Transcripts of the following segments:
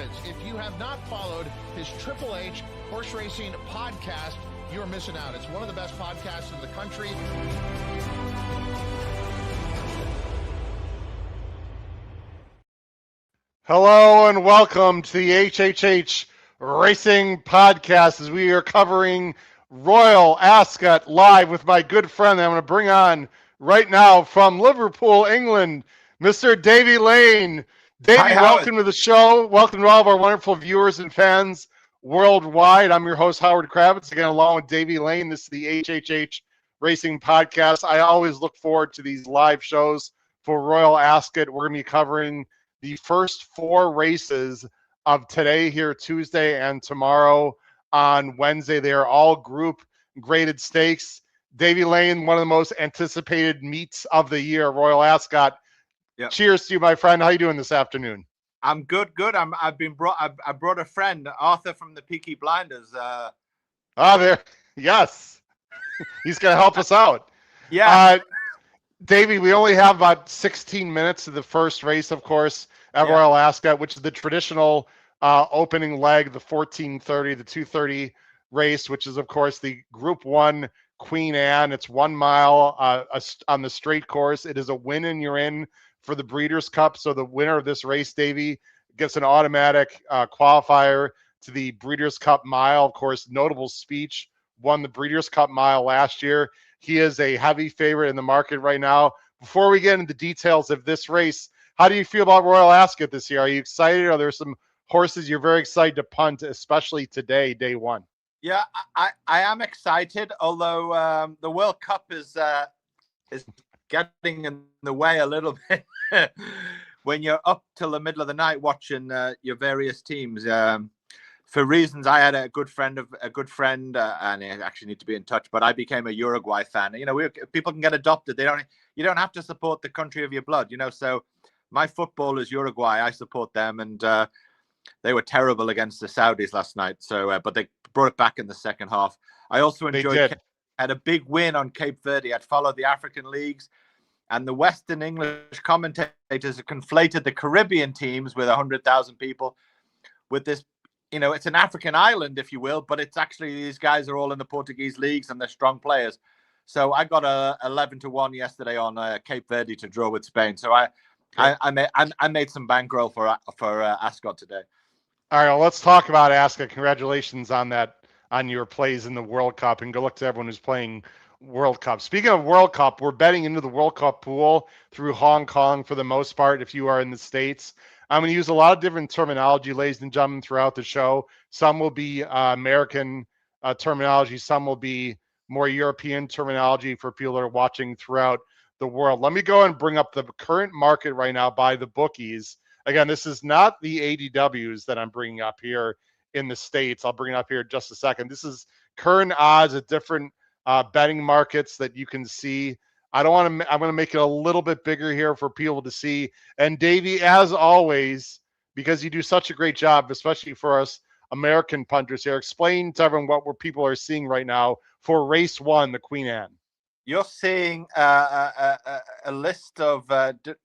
Kravets. If you have not followed his Triple H horse racing podcast, you're missing out. It's one of the best podcasts in the country. Hello and welcome to the HHH Racing Podcast as we are covering Royal Ascot live with my good friend that I'm going to bring on right now from Liverpool, England, Mr. Davy Lane. Davy, welcome to the show. Welcome to all of our wonderful viewers and fans worldwide. I'm your host, Howard Kravets, again, along with Davy Lane. This is the HHH Racing Podcast. I always look forward to these live shows for Royal Ascot. We're going to be covering the first four races of today here, Tuesday, and tomorrow on Wednesday. They are all group graded stakes. Davy Lane, one of the most anticipated meets of the year, Royal Ascot. Yep. Cheers to you, my friend. How you doing this afternoon? I'm good. I brought a friend, Arthur from the Peaky Blinders. There. Yes. He's going to help us out. Yeah. Davey, we only have about 16 minutes to the first race, of course, at Royal Ascot, which is the traditional opening leg, the 14:30, the 2:30 race, which is, of course, the Group 1 Queen Anne. It's 1 mile on the straight course. It is a win and you're in for the Breeders' Cup. So the winner of this race, Davey, gets an automatic qualifier to the Breeders' Cup Mile. Of course, notable speech, won the Breeders' Cup Mile last year. He is a heavy favorite in the market right now. Before we get into the details of this race, how do you feel about Royal Ascot this year? Are you excited? Are there some horses you're very excited to punt, especially today, day one? Yeah, I am excited, although the World Cup is getting in the way a little bit when you're up till the middle of the night watching your various teams. For reasons, I had a good friend, and I actually need to be in touch. But I became a Uruguay fan. You know, people can get adopted. You don't have to support the country of your blood. You know, so my football is Uruguay. I support them, and they were terrible against the Saudis last night. So, but they brought it back in the second half. I also enjoyed. Had a big win on Cape Verde. I'd followed the African leagues, and the Western English commentators have conflated the Caribbean teams with 100,000 people with this. You know, it's an African island, if you will, but it's actually these guys are all in the Portuguese leagues and they're strong players. So I got a 11-1 yesterday on Cape Verde to draw with Spain. So I made some bankroll for Ascot today. All right, well, let's talk about Ascot. Congratulations on that, on your plays in the World Cup, and good luck to everyone who's playing World Cup. Speaking of World Cup, we're betting into the World Cup pool through Hong Kong for the most part. If you are in the States, I'm going to use a lot of different terminology, ladies and gentlemen, throughout the show. Some will be American terminology. Some will be more European terminology for people that are watching throughout the world. Let me go and bring up the current market right now by the bookies. Again, this is not the ADWs that I'm bringing up here in the States. I'll bring it up here in just a second. This is current odds at different betting markets that you can see. I'm going to make it a little bit bigger here for people to see. And Davey, as always, because you do such a great job, especially for us American punters here, explain to everyone what people are seeing right now for race 1, the Queen Anne. You're seeing a list of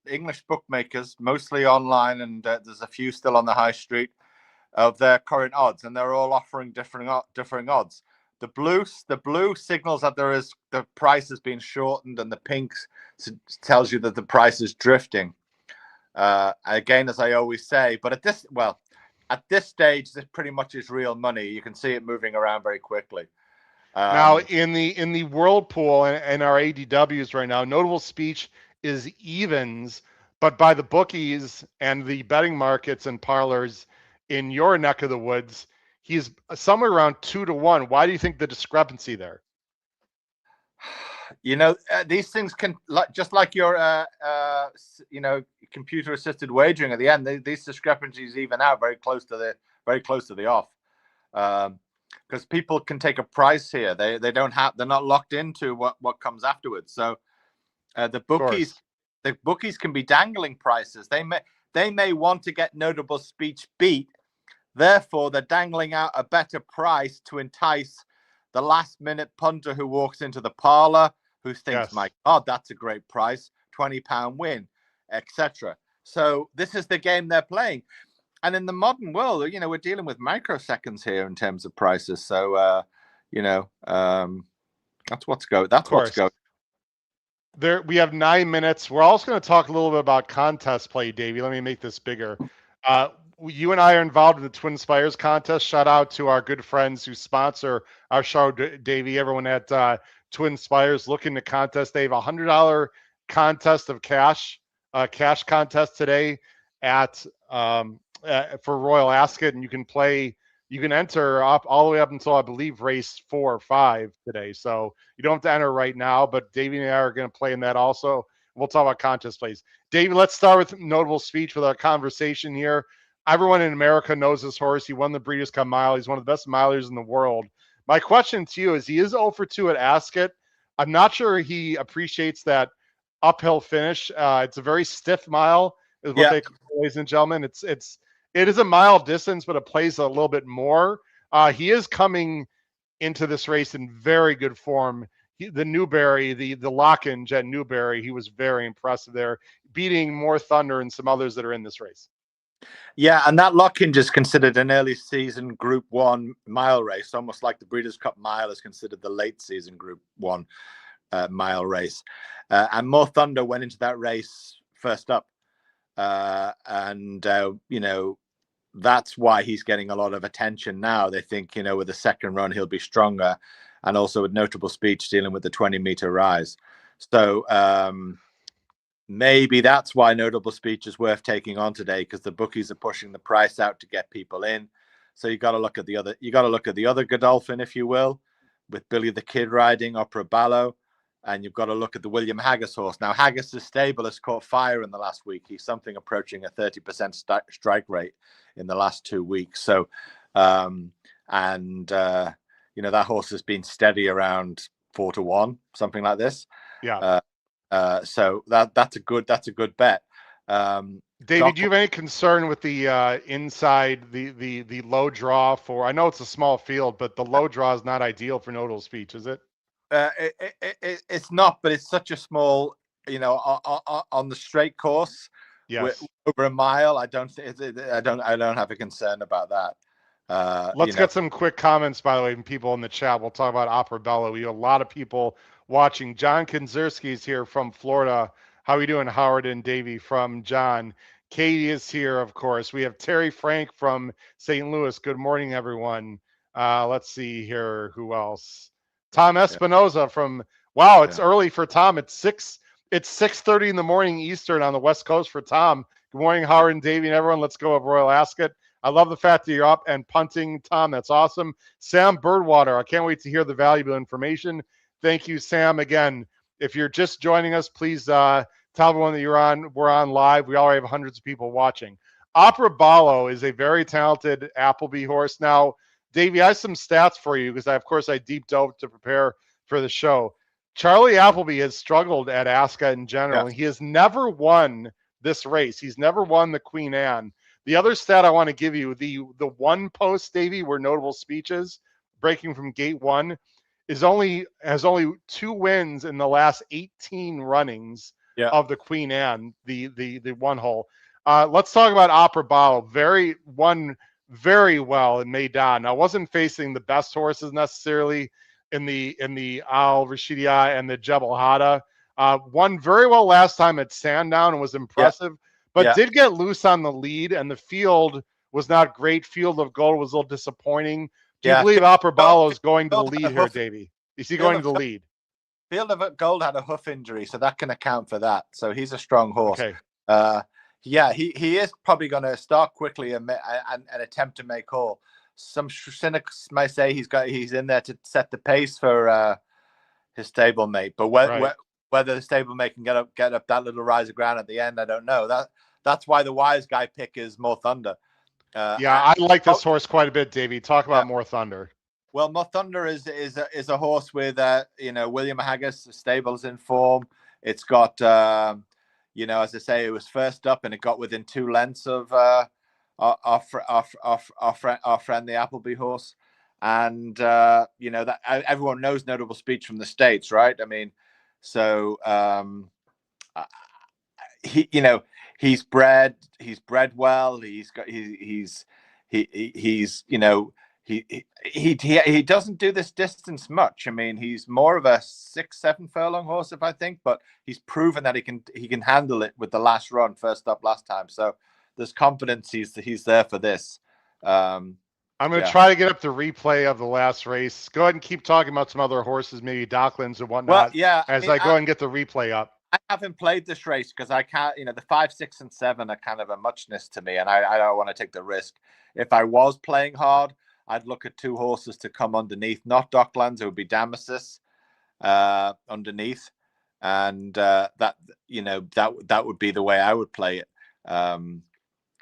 English bookmakers, mostly online, and there's a few still on the high street, of their current odds, and they're all offering differing odds. The blue signals that the price has been shortened, and the pink tells you that the price is drifting. Again, as I always say, but at this stage, this pretty much is real money. You can see it moving around very quickly. Now, in the World Pool and our ADWs right now, notable speech is evens, but by the bookies and the betting markets and parlors in your neck of the woods, he's somewhere around 2-1. Why do you think the discrepancy there? You know, these things can, just like your, computer-assisted wagering. At the end, these discrepancies even out very close to the off, because people can take a price here. They're not locked into what comes afterwards. So the bookies can be dangling prices. They may want to get notable speech beat. Therefore, they're dangling out a better price to entice the last-minute punter who walks into the parlor, who thinks, my God, that's a great price, £20 win, etc. So this is the game they're playing. and in the modern world, we're dealing with microseconds here in terms of prices. So, that's what's going. That's what's going. There, we have 9 minutes. We're also going to talk a little bit about contest play, Davey. Let me make this bigger. You and I are involved in the Twin Spires contest. Shout out to our good friends who sponsor our show, Davey. Everyone at Twin Spires looking to contest. They have a $100 contest of cash contest today at for Royal Ascot, and you can play. You can enter up all the way up until I believe race 4 or 5 today. So you don't have to enter right now, but Davey and I are going to play in that also. We'll talk about contest plays. Davey, let's start with notable speech with our conversation here. Everyone in America knows this horse. He won the Breeders' Cup Mile. He's one of the best milers in the world. My question to you is, he is 0 for 2 at Ascot. I'm not sure he appreciates that uphill finish. It's a very stiff mile, is what they call it, ladies and gentlemen. It is a mile distance, but it plays a little bit more. He is coming into this race in very good form. The Newberry, the lock-in Jet Newberry, he was very impressive there, beating More Thunder and some others that are in this race. Yeah, and that lock-in is considered an early season Group 1 mile race, almost like the Breeders' Cup Mile is considered the late season Group 1 mile race. And More Thunder went into that race first up. That's why he's getting a lot of attention now. They think, with the second run, he'll be stronger, and also with notable speech dealing with the 20-meter rise. So maybe that's why notable speech is worth taking on today, because the bookies are pushing the price out to get people in. So you got to look at the other Godolphin, if you will, with Billy the Kid riding, Opera Ballo. And you've got to look at the William Haggis horse. Now, Haggis' stable has caught fire in the last week. He's something approaching a 30% strike rate in the last 2 weeks. So, that horse has been steady around 4 to 1, something like this. Yeah. So that's a good bet. David, do you have any concern with the inside, the low draw for? I know it's a small field, but the low draw is not ideal for notable speech, is it? It's not, but it's such a small, on the straight course. Yes. Over a mile, I don't have a concern about that. Let's get some quick comments, by the way, from people in the chat. We'll talk about Opera Bello. We have a lot of people watching. John Kinzerski is here from Florida. How are you doing, Howard and Davey? From John. Katie is here, of course. We have Terry Frank from St. Louis. Good morning, everyone. Let's see here. Who else? Tom Espinoza from, wow, it's early for Tom. It's 6:30 in the morning Eastern on the West Coast for Tom. Good morning, Howard and Davey and everyone. Let's go of Royal Ascot. I love the fact that you're up and punting, Tom. That's awesome. Sam Birdwater, I can't wait to hear the valuable information. Thank you, Sam. Again, if you're just joining us, please tell everyone that we're on live. We already have hundreds of people watching. Opera Ballo is a very talented Appleby horse. Now, Davey, I have some stats for you because, of course, I deep dove to prepare for the show. Charlie Appleby has struggled at Ascot in general. Yeah. He has never won this race. He's never won the Queen Anne. The other stat I want to give you, the one post, Davey, where notable speeches, breaking from gate 1, has only 2 wins in the last 18 runnings of the Queen Anne, the one hole. Let's talk about Opera Ballo. Very well in Maidan. Now, wasn't facing the best horses necessarily in the Al Rashidia and the Jebel Hada. Won very well last time at Sandown and was impressive, but did get loose on the lead, and the field was not great. Field of Gold was a little disappointing. Do you believe Opera Ballo is going to the lead here, Davey? Is he going to the lead? Field of Gold had a hoof injury, so that can account for that. So he's a strong horse. Okay. He is probably going to start quickly and attempt to make all. Some cynics might say he's in there to set the pace for his stablemate, but whether the stablemate can get up that little rise of ground at the end, I don't know. That's why the wise guy pick is More Thunder. I like this horse quite a bit, Davey. Talk about More Thunder. Well, More Thunder is a horse with William Haggis. The stable's in form. It's got as I say, it was first up and it got within 2 lengths of our friend the Appleby horse, and that everyone knows notable speech from the States, right? I mean, so he's bred well. He's you know, he doesn't do this distance much. I mean, he's more of a 6-7 furlong horse, if I think, but he's proven that he can handle it with the last run, first up last time. So there's confidence he's there for this. I'm going to try to get up the replay of the last race. Go ahead and keep talking about some other horses, maybe Docklands or whatnot. Well, yeah. I go ahead and get the replay up. I haven't played this race because I can't, you know, the 5, 6, and 7 are kind of a muchness to me, and I don't want to take the risk. If I was playing hard, I'd look at 2 horses to come underneath, not Docklands. It would be Damasus underneath, and that would be the way I would play it.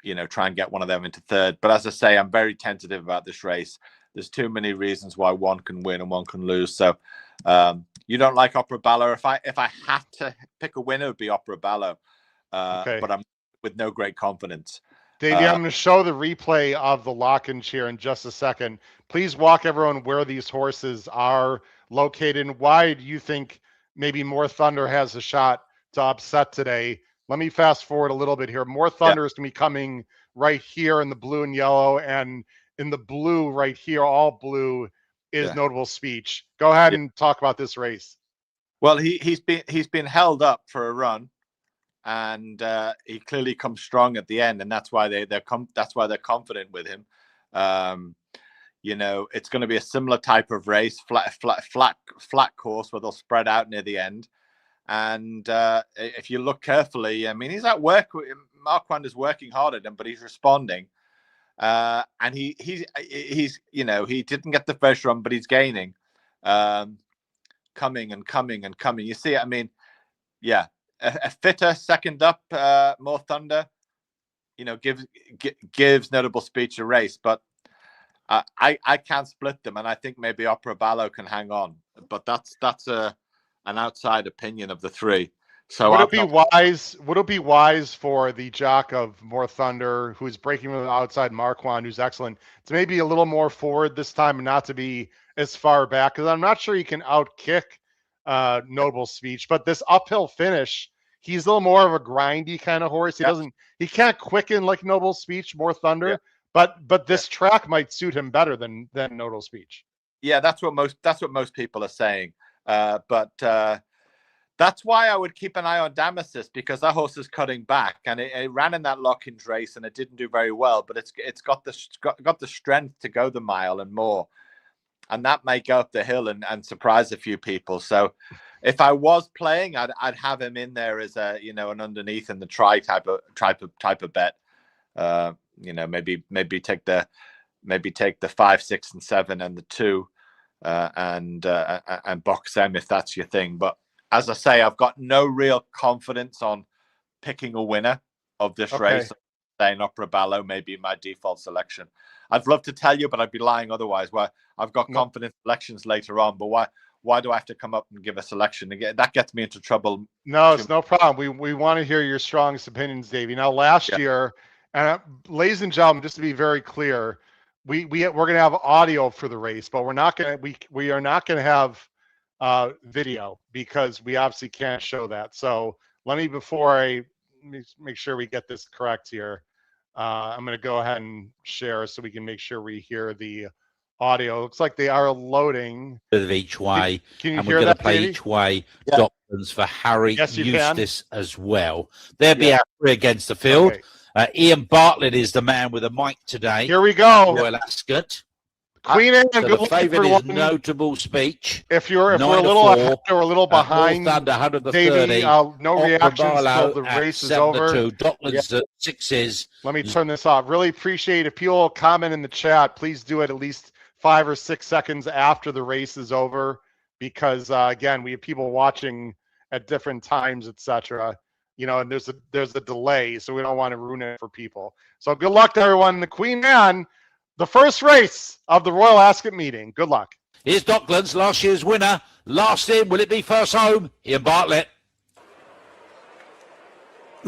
You know, try and get one of them into third. But as I say, I'm very tentative about this race. There's too many reasons why one can win and one can lose. So you don't like Opera Ballo. If I had to pick a winner, it would be Opera Ballo. Okay. But I'm with no great confidence. Davey, I'm going to show the replay of the lock-in chair in just a second. Please walk everyone where these horses are located and why do you think maybe More Thunder has a shot to upset today. Let me fast forward a little bit here. More Thunder is going to be coming right here in the blue and yellow, and in the blue right here, all blue, is Notable Speech. Go ahead and talk about this race. Well, he's been held up for a run, and he clearly comes strong at the end, and that's why they're confident with him. You know, it's going to be a similar type of race, flat course where they'll spread out near the end. And if you look carefully, I mean, he's at work. Marquand is working hard at him, but he's responding. And he's you know, he didn't get the first run, but he's gaining, coming and coming and coming. You see, I mean, yeah, a fitter second up, More Thunder, you know, gives Notable Speech a race, but I can't split them, and I think maybe Opera Ballo can hang on, but that's an outside opinion of the 3. So would it be wise for the jock of More Thunder, who's breaking from the outside, Marquand, who's excellent, to maybe a little more forward this time and not to be as far back? Because I'm not sure he can outkick Notable Speech, but this uphill finish, he's a little more of a grindy kind of horse. He can't quicken like Notable Speech, More Thunder, but this track might suit him better than Notable Speech. Yeah, that's what most people are saying. But that's why I would keep an eye on Damasus, because that horse is cutting back, and it ran in that lock-ins race and it didn't do very well, but it's got the strength to go the mile and more, and that may go up the hill and surprise a few people. So if I was playing, I'd have him in there as a, you know, an underneath in the try type of bet. You know, maybe take the 5, 6, and 7 and the 2. And box them if that's your thing. But as I say, I've got no real confidence on picking a winner of this race. Saying Opera Ballo may be my default selection. I'd love to tell you, but I'd be lying otherwise. Why I've got confidence selections later on, but why do I have to come up and give a selection again? That gets me into trouble. No, it's no problem. We want to hear your strongest opinions, Davey. Now, last year, and ladies and gentlemen, just to be very clear, we're going to have audio for the race, but we are not going to have video, because we obviously can't show that. So before I make sure we get this correct here, I'm going to go ahead and share so we can make sure we hear the audio. Looks like they are loading. Of each way. Can you and hear we're going that, to play Davey? each way. Docklands for Harry Eustace as well. There'll be our 3 against the field. Okay. Ian Bartlett is the man with a mic today. Here we go. Royal Ascot. Queen Anne, So the favourite is Notable Speech. If we're a little ahead or a little behind, Thunder, 130. Davey, no reactions until the race is over. Docklands at 6s. Let me turn this off. Really appreciate if people comment in the chat. Please do it at least 5 or 6 seconds after the race is over, because again, we have people watching at different times, etc. You know, and there's a delay, so we don't want to ruin it for people. So good luck to everyone. The Queen Anne, the first race of the Royal Ascot Meeting. Good luck. Here's Docklands, last year's winner. Last in, will it be first home? Ian Bartlett.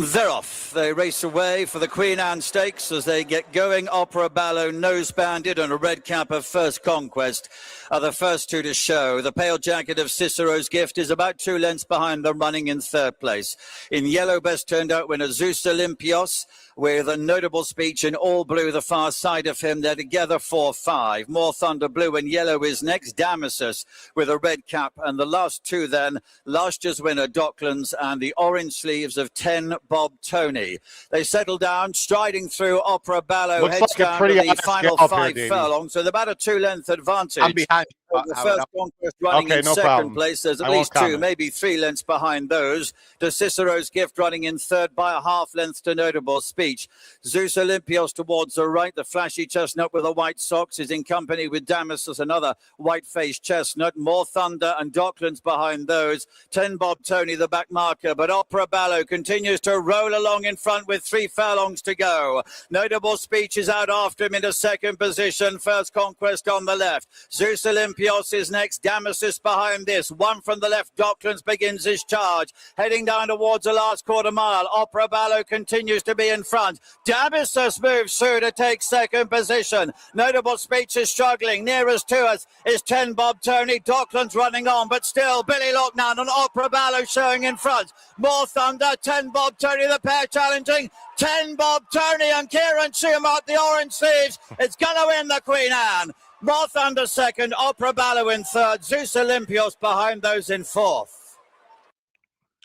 They're off. They race away for the Queen Anne Stakes as they get going. Opera Ballo, Nose Banded, and a red cap of First Conquest are the first two to show. The pale jacket of Cicero's Gift is about 2 lengths behind them, running in 3rd place. In yellow, best turned out winner Zeus Olympios, with a notable speech in all blue the far side of him. They're together 4-5. More Thunder Blue and yellow is next. Damasus with a red cap. And the last two then, last year's winner Docklands and the orange sleeves of 10 Bob Tony. They settle down, striding through Opera Ballo. Looks heads like a down pretty to the honest final gallop 5 here, furlongs. So they're about a 2-length advantage. I'm behind. The First Conquest running in no 2nd problem. place. There's at I won't least 2, comment. maybe 3 lengths behind those. To Cicero's Gift running in 3rd by a half length to Notable Speech. Zeus Olympios towards the right. The flashy chestnut with the white socks is in company with Damasus, another white-faced chestnut. More Thunder and Docklands behind those. 10 Bob Tony, the back marker. But Opera Ballo continues to roll along in front with 3 furlongs to go. Notable Speech is out after him into 2nd position. First Conquest on the left. Zeus Olympios is next. Damasus behind this. 1 from the left. Docklands begins his charge. Heading down towards the last quarter mile. Opera Ballo continues to be in front. Damasus moves through to take 2nd position. Notable Speech is struggling. Nearest to us is 10 Bob Tony. Docklands running on, but still Billy Lockdown and Opera Ballo showing in front. More Thunder, 10 Bob Tony, the pair challenging. 10 Bob Tony and Kieran Schumacher, the orange sleeves. It's going to win the Queen Anne. More Thunder 2nd, Opera Ballo in 3rd, Zeus Olympios behind those in 4th.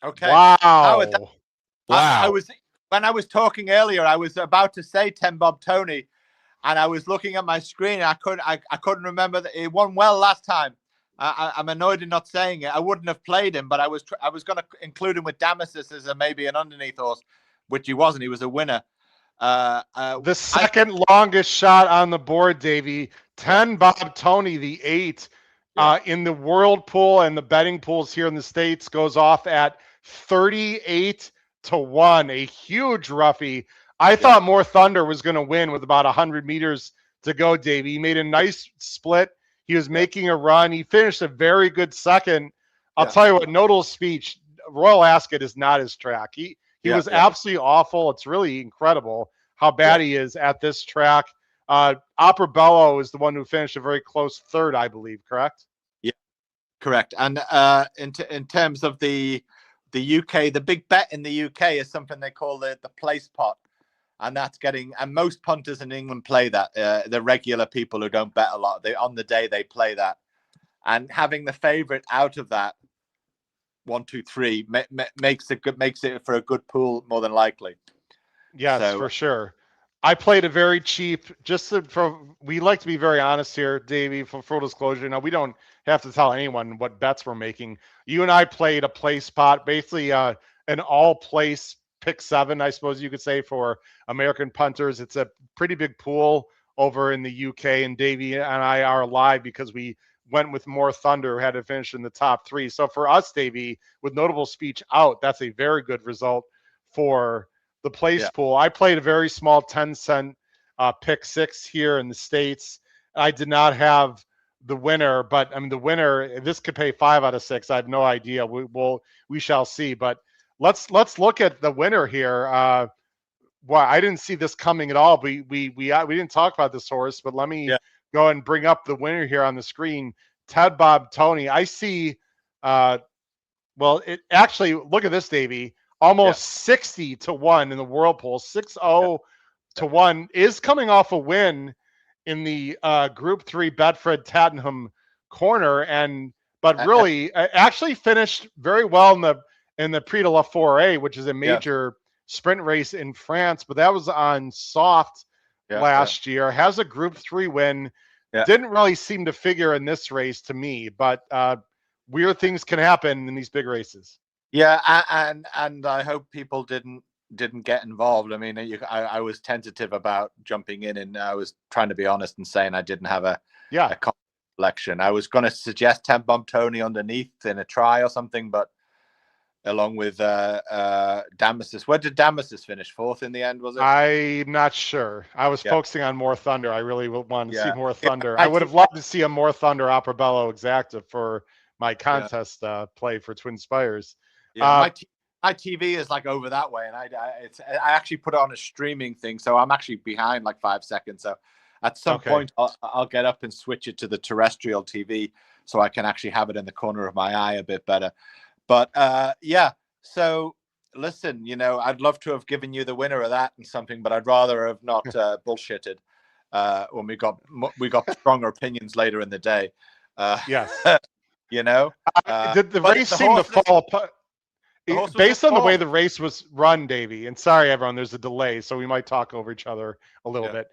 Okay. Wow. Wow. I was, when I was talking earlier, I was about to say 10 Bob Tony, and I was looking at my screen. And I couldn't remember that he won well last time. I'm annoyed in not saying it. I wouldn't have played him, but I was going to include him with Damasus as maybe an underneath horse, which he wasn't. He was a winner. The second longest shot on the board, Davy. 10 Bob Tony, the 8 in the world pool and the betting pools here in the States goes off at 38-1. A huge roughie. I thought More Thunder was going to win with about 100 meters to go, Davy. He made a nice split. He was making a run. He finished a very good second. I'll tell you what, Notable Speech, Royal Ascot is not his track. He was absolutely awful. It's really incredible how bad he is at this track. Opera Ballo is the one who finished a very close 3rd, I believe, correct? Yeah, correct. And in terms of the UK, the big bet in the UK is something they call the place pot. And that's and most punters in England play that. The regular people who don't bet a lot, on the day they play that. And having the favourite out of that, 1, 2, 3, makes it for a good pool more than likely. Yes, for sure. I played a very cheap, we like to be very honest here, Davey, for full disclosure. Now, we don't have to tell anyone what bets we're making. You and I played a play spot, basically an all-place pick 7, I suppose you could say, for American punters. It's a pretty big pool over in the UK, and Davey and I are alive because we went with More Thunder, who had to finish in the top 3. So for us, Davey, with Notable Speech out, that's a very good result for the place pool. I played a very small 10-cent pick 6 here in the States. I did not have the winner, but I mean the winner. This could pay 5 out of 6. I have no idea. We shall see. But let's look at the winner here. Well, I didn't see this coming at all. We didn't talk about this horse, but let me go and bring up the winner here on the screen. 10 Bob Tony. I see. Well, it actually look at this, Davey. Almost 60-1 in the whirlpool. 60-1 is coming off a win in the Group 3 Bedford Tattenham Corner, but really actually finished very well in the Prix de la Forêt, which is a major sprint race in France. But that was on soft last year. Has a Group 3 win. Didn't really seem to figure in this race to me, but weird things can happen in these big races. Yeah, and I hope people didn't get involved. I mean, I was tentative about jumping in, and I was trying to be honest and saying I didn't have a collection. I was going to suggest 10 Bob Tony underneath in a try or something, but along with Damasus. Where did Damasus finish? 4th in the end, was it? I'm not sure. I was focusing on More Thunder. I really wanted to see More Thunder. I would have loved to see a More Thunder Opera Ballo exacta for my contest play for Twin Spires. Yeah, my TV is like over that way, and I actually put it on a streaming thing, so I'm actually behind like 5 seconds. So at some point, I'll get up and switch it to the terrestrial TV, so I can actually have it in the corner of my eye a bit better. But yeah, so listen, I'd love to have given you the winner of that and something, but I'd rather have not bullshitted when we got stronger opinions later in the day. Yes. The race seemed to fall apart. Based on the way the race was run, Davy, and sorry, everyone, there's a delay, so we might talk over each other a little bit.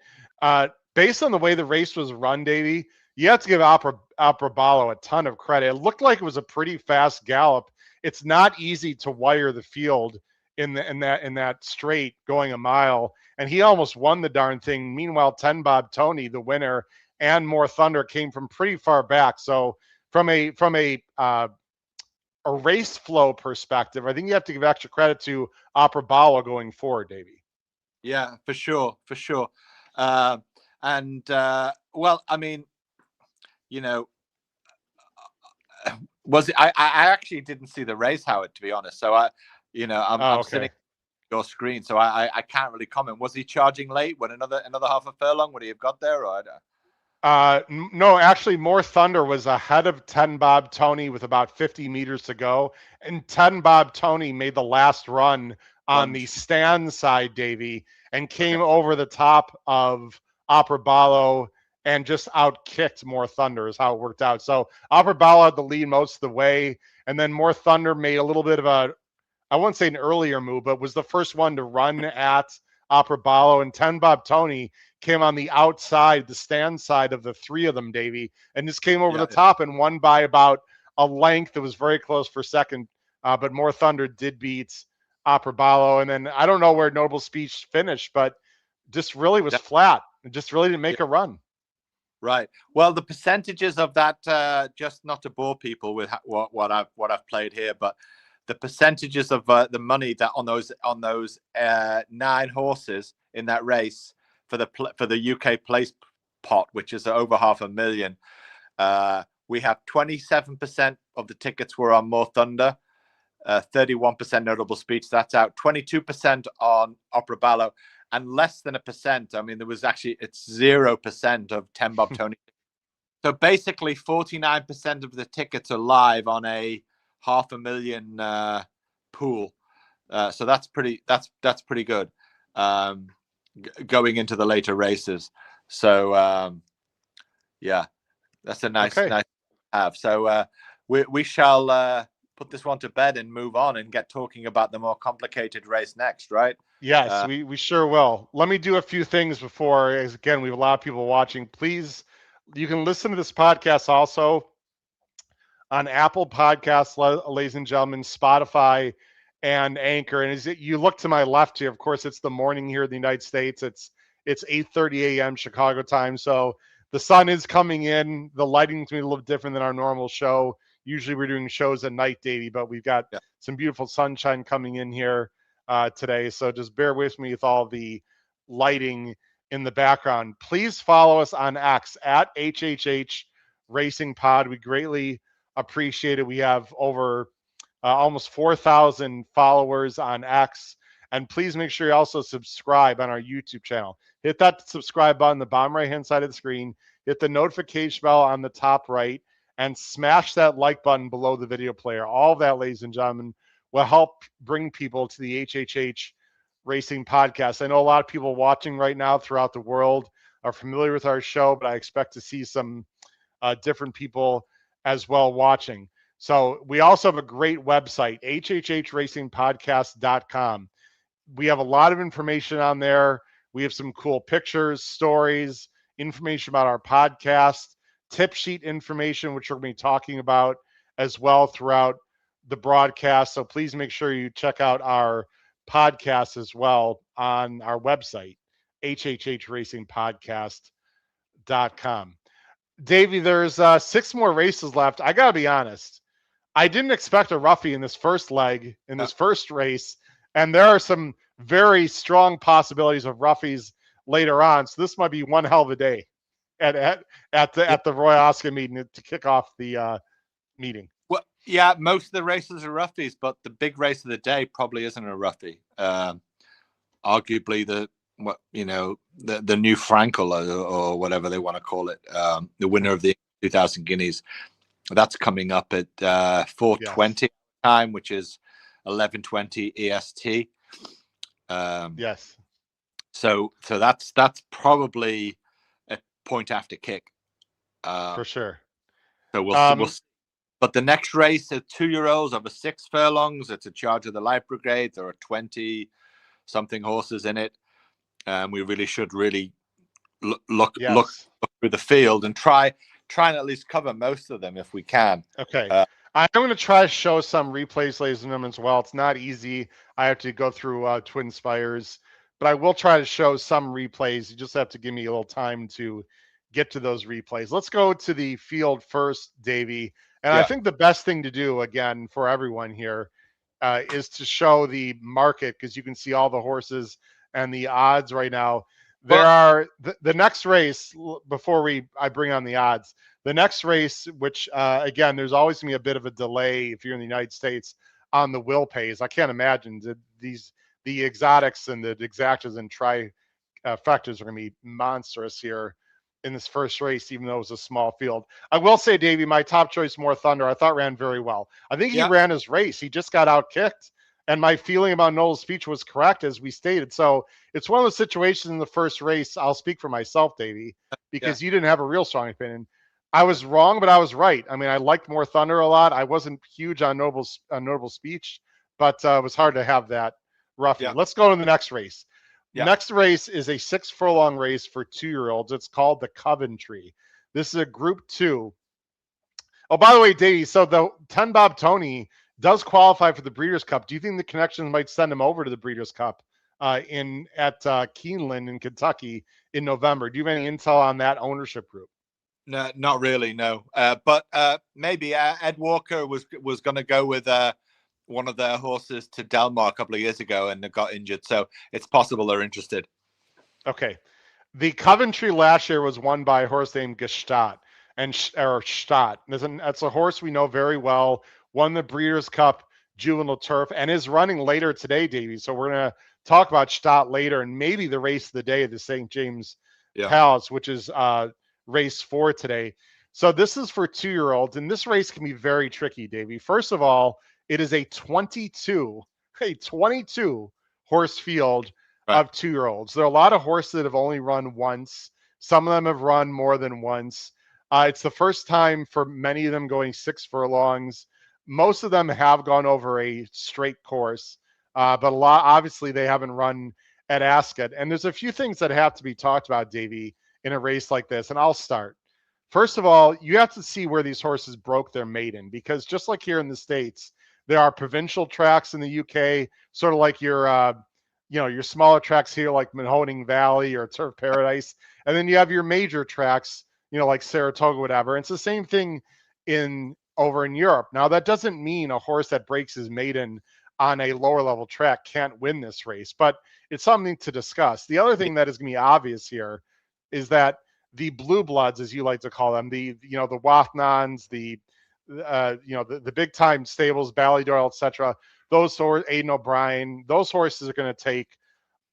Based on the way the race was run, Davy, you have to give Apraballo a ton of credit. It looked like it was a pretty fast gallop. It's not easy to wire the field in that straight going a mile, and he almost won the darn thing. Meanwhile, 10 Bob Tony, the winner, and More Thunder came from pretty far back. So from a race flow perspective, I think you have to give extra credit to Apraballo going forward, Davey. Yeah, for sure. Well, I mean, was it? I actually didn't see the race, Howard, to be honest. So I'm sitting on your screen, so I can't really comment. Was he charging late? When another half a furlong would he have got there? Or no, actually, More Thunder was ahead of 10 Bob Tony with about 50 meters to go, and 10 Bob Tony made the last run on the stand side, Davey, and came over the top of Apraballo and just outkicked More Thunder is how it worked out. So Apraballo had the lead most of the way, and then More Thunder made a little bit of I wouldn't say an earlier move, but was the first one to run at Apraballo, and 10 Bob Tony came on the outside, the stand side of the three of them, Davey, and just came over the top and won by about a length. It was very close for second, but More Thunder did beat Apraballo. And then I don't know where Noble Speech finished, but just really was flat. It just really didn't make a run. Right. Well, the percentages of that, just not to bore people with what I've played here, but the percentages of the money that on those 9 horses in that race for the UK place pot, which is over $500,000, we have 27% of the tickets were on More Thunder, 31% Notable Speech. That's out. 22% on Apraballo, and less than 1%. I mean, it's 0% of 10 Bob Tony. So basically, 49% of the tickets are live on a $500,000 pool. So that's pretty good. Going into the later races. So yeah, that's a nice to have. So we shall put this one to bed and move on and get talking about the more complicated race next, right? Yes, we sure will. Let me do a few things before, as again, we have a lot of people watching. Please, you can listen to this podcast also on Apple Podcasts, ladies and gentlemen, Spotify, and Anchor. And as you look to my left here, of course, it's the morning here in the United States. It's 8:30 a.m. Chicago time. So the sun is coming in. The lighting's going to be a little different than our normal show. Usually we're doing shows at night, Davey, but we've got some beautiful sunshine coming in here today. So just bear with me with all the lighting in the background. Please follow us on X at HHH Racing Pod. We greatly appreciate it. We have over almost 4,000 followers on X. And please make sure you also subscribe on our YouTube channel. Hit that subscribe button on the bottom right-hand side of the screen. Hit the notification bell on the top right. And smash that like button below the video player. All of that, ladies and gentlemen, will help bring people to the HHH Racing Podcast. I know a lot of people watching right now throughout the world are familiar with our show, but I expect to see some different people as well watching. So we also have a great website, hhhracingpodcast.com. We have a lot of information on there. We have some cool pictures, stories, information about our podcast, tip sheet information, which we're going to be talking about as well throughout the broadcast. So please make sure you check out our podcast as well on our website, hhhracingpodcast.com. Davey, there's 6 more races left. I got to be honest. I didn't expect a roughie in this first leg, in this first race. And there are some very strong possibilities of roughies later on. So this might be one hell of a day at the Royal Ascot meeting to kick off the meeting. Yeah, most of the races are roughies, but the big race of the day probably isn't a roughie. Arguably the new Frankel or whatever they want to call it, the winner of the 2000 Guineas. That's coming up at 4:20 time, which is 11:20 EST. Yes. So that's probably a point after kick. For sure. So we'll see. But the next race is 2-year-olds over 6 furlongs. It's a charge of the Light Brigade. There are 20 something horses in it. We really should look through the field and try and at least cover most of them if we can. Okay. I'm going to try to show some replays, ladies and gentlemen, as well. It's not easy. I have to go through Twin Spires, but I will try to show some replays. You just have to give me a little time to get to those replays. Let's go to the field first, Davy. And I think the best thing to do, again, for everyone here is to show the market, because you can see all the horses and the odds right now. There are the next race before I bring on the odds. The next race, which again, there's always going to be a bit of a delay if you're in the United States on the will pays. I can't imagine the exotics and the exactas and trifectas are going to be monstrous here in this first race, even though it was a small field. I will say, Davey, my top choice, More Thunder, I thought ran very well. I think he ran his race. He just got outkicked. And my feeling about Noel's speech was correct, as we stated. So it's one of those situations in the first race. I'll speak for myself, Davey, because you didn't have a real strong opinion. I was wrong, but I was right. I mean, I liked More Thunder a lot. I wasn't huge on Noble's speech, but it was hard to have that roughie. Yeah. Let's go to the next race. Yeah. Next race is a 6 furlong race for 2-year-olds. It's called the Coventry. This is a Group 2. Oh, by the way, Davey, so the 10 Bob Tony does qualify for the Breeders' Cup. Do you think the connections might send him over to the Breeders' Cup at Keeneland in Kentucky in November? Do you have any intel on that ownership group? No, not really, no. But maybe Ed Walker was going to go with one of their horses to Delmar a couple of years ago and got injured. So it's possible they're interested. Okay. The Coventry last year was won by a horse named Gstaad. That's a horse we know very well. Won the Breeders' Cup Juvenile Turf and is running later today, Davey. So we're going to talk about Gstaad later and maybe the race of the day at the St. James Palace, which is race 4 today. So this is for 2-year-olds, and this race can be very tricky, Davey. First of all, it is a 22 horse field of 2-year-olds. There are a lot of horses that have only run once. Some of them have run more than once. It's the first time for many of them going 6 furlongs. Most of them have gone over a straight course, but a lot, obviously, they haven't run at Ascot. And there's a few things that have to be talked about, Davey, in a race like this. And I'll start. First of all, you have to see where these horses broke their maiden, because just like here in the States, there are provincial tracks in the UK, sort of like your smaller tracks here, like Mahoning Valley or Turf Paradise. And then you have your major tracks, like Saratoga, whatever. And it's the same thing over in Europe. Now, that doesn't mean a horse that breaks his maiden on a lower level track can't win this race, but it's something to discuss. The other thing that is going to be obvious here is that the blue bloods, as you like to call them, the Wathnons, the big time stables, Ballydoyle, etc. Those horses, Aidan O'Brien, those horses are going to take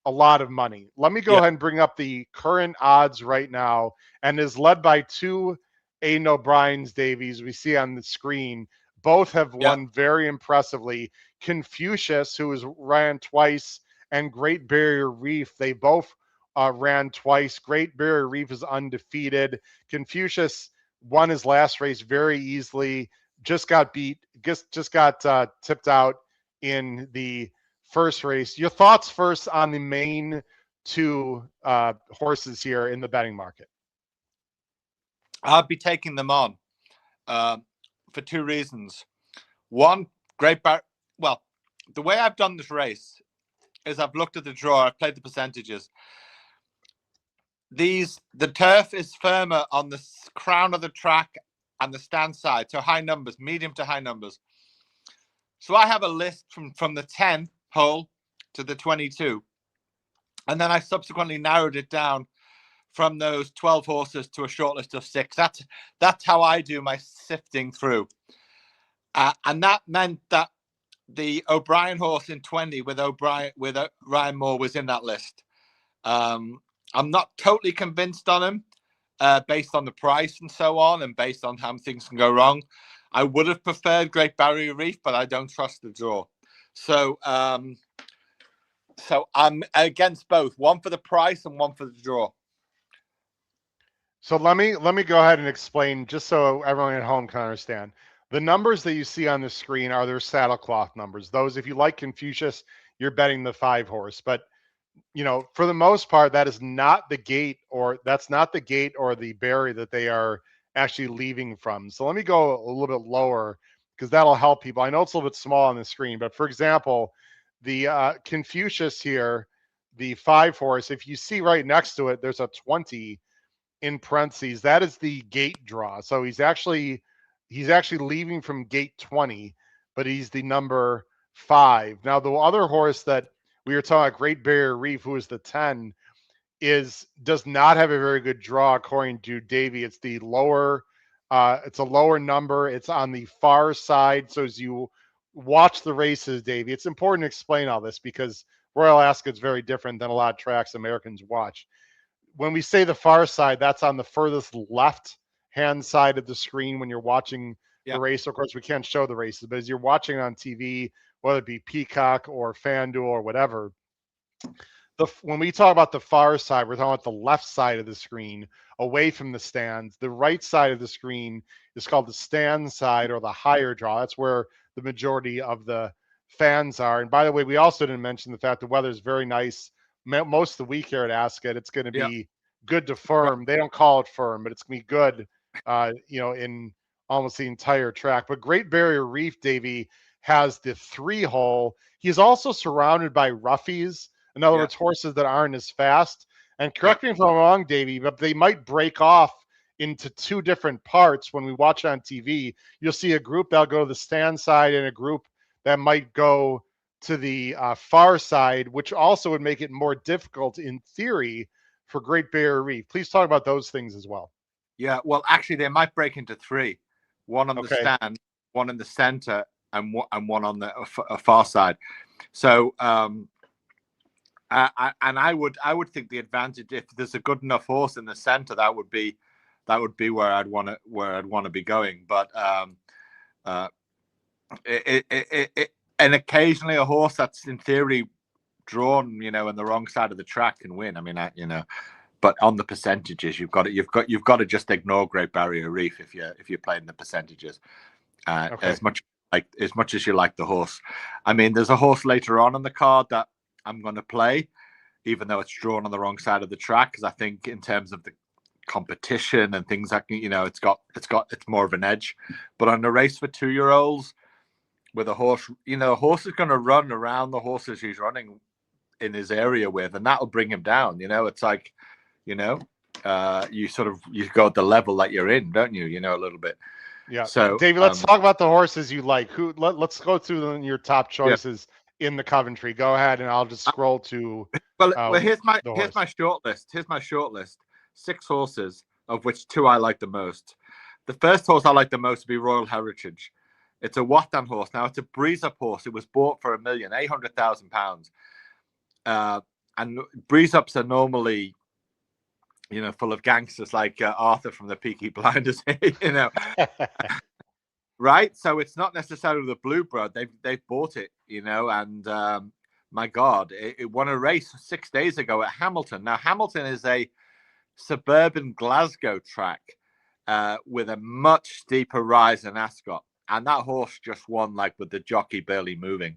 a lot of money. Let me go ahead and bring up the current odds right now, and is led by 2 Aidan O'Briens, Davies, we see on the screen. Both have won very impressively. Confucius, who has ran twice, and Great Barrier Reef, they both ran twice. Great Barrier Reef is undefeated. Confucius won his last race very easily. Just got tipped out in the first race. Your thoughts first on the main 2 horses here in the betting market? I'll be taking them on for 2 reasons. One, well, the way I've done this race is I've looked at the draw, I've played the percentages. The turf is firmer on the crown of the track and the stand side, so high numbers, medium to high numbers. So I have a list from the 10 hole to the 22, and then I subsequently narrowed it down from those 12 horses to a short list of 6. That's how I do my sifting through. And that meant that the O'Brien horse in 20 with Ryan Moore was in that list. I'm not totally convinced on him based on the price and so on, and based on how things can go wrong. I would have preferred Great Barrier Reef, but I don't trust the draw. So I'm against both, one for the price and one for the draw. So let me go ahead and explain, just so everyone at home can understand. The numbers that you see on the screen are their saddlecloth numbers. Those, if you like Confucius, you're betting the 5 horse. But for the most part, that is not the gate, or that's not the gate or the barrier that they are actually leaving from. So let me go a little bit lower, because that'll help people. I know it's a little bit small on the screen, but for example, the Confucius here, the 5 horse, if you see right next to it, there's a 20 in parentheses. That is the gate draw. So he's actually leaving from gate 20, but he's the number 5. Now, the other horse that we were talking about, Great Barrier Reef, who is the 10, does not have a very good draw according to Davy. It's the lower, it's a lower number. It's on the far side. So as you watch the races, Davy, it's important to explain all this, because Royal Ascot's very different than a lot of tracks Americans watch. When we say the far side, that's on the furthest left hand side of the screen when you're watching the race. Of course, we can't show the races, but as you're watching on TV, whether it be Peacock or FanDuel or whatever, when we talk about the far side, we're talking about the left side of the screen, away from the stands. The right side of the screen is called the stand side, or the higher draw. That's where the majority of the fans are. And by the way, we also didn't mention the fact the weather is very nice most of the week here at Ascot. It's going to be good to firm. They don't call it firm, but it's going to be good, in almost the entire track. But Great Barrier Reef, Davy, has the 3-hole. He's also surrounded by roughies. In other words, horses that aren't as fast. And correct me if I'm wrong, Davy, but they might break off into 2 different parts. When we watch it on TV, you'll see a group that'll go to the stand side and a group that might go to the far side, which also would make it more difficult in theory for Great Barrier Reef. Please talk about those things as well. Yeah, well, actually, they might break into 3. One on the stand, one in the center, and one on the far side. So, and I would think the advantage, if there's a good enough horse in the center, that would be where I'd want to be going. But and occasionally a horse that's in theory drawn, on the wrong side of the track can win. I mean, but on the percentages, you've got to just ignore Great Barrier Reef if you're playing the percentages. As much as you like the horse. I mean, there's a horse later on in the card that I'm going to play, even though it's drawn on the wrong side of the track, because I think in terms of the competition and things like, it's more of an edge. But on the race for 2-year-olds, with a horse, a horse is going to run around the horses he's running in his area with, and that'll bring him down. It's like, you go at the level that you're in, don't you? A little bit. Yeah. So, Davey, let's talk about the horses you like. Let's go through your top choices in the Coventry. Go ahead, and I'll just scroll to. Well, here's my short list. Here's my short list. 6 horses, of which 2 I like the most. The first horse I like the most would be Royal Heritage. It's a Watton horse. Now, it's a breeze-up horse. It was bought for £1,800,000. And breeze-ups are normally, full of gangsters like Arthur from the Peaky Blinders, right? So it's not necessarily the Blue Blood. They've bought it, and my God, it won a race 6 days ago at Hamilton. Now, Hamilton is a suburban Glasgow track with a much steeper rise than Ascot. And that horse just won, with the jockey barely moving.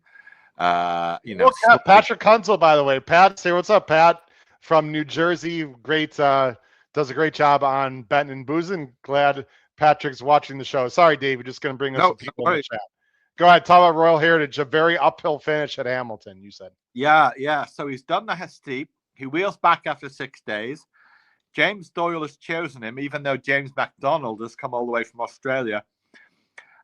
Patrick Kunzel, by the way. Pat, say what's up, Pat, from New Jersey. Great, does a great job on betting and boozing. Glad Patrick's watching the show. Sorry, Dave, just going to bring us some people in the chat. Go ahead, talk about Royal Heritage. A very uphill finish at Hamilton, you said. Yeah. So he's done the steep. He wheels back after 6 days. James Doyle has chosen him, even though James MacDonald has come all the way from Australia.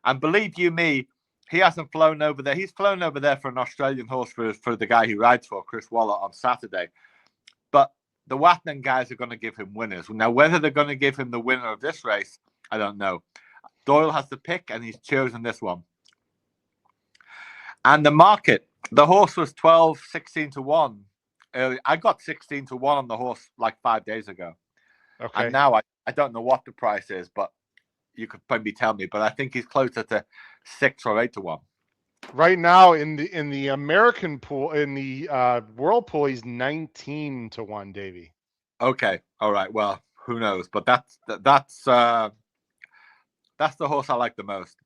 And believe you me, he hasn't flown over there. He's flown over there for an Australian horse for the guy he rides for, Chris Waller, on Saturday. But the Watton guys are going to give him winners. Now, whether they're going to give him the winner of this race, I don't know. Doyle has the pick, and he's chosen this one. And the market, the horse was 12, 16 to 1. I got 16 to 1 on the horse like 5 days ago. Okay. And now I don't know what the price is, but you could probably tell me. But I think he's closer to 6 or 8 to 1. Right now in the American pool, in the world pool, he's 19 to 1, Davy. Okay. All right. Well, who knows? But that's the horse I like the most.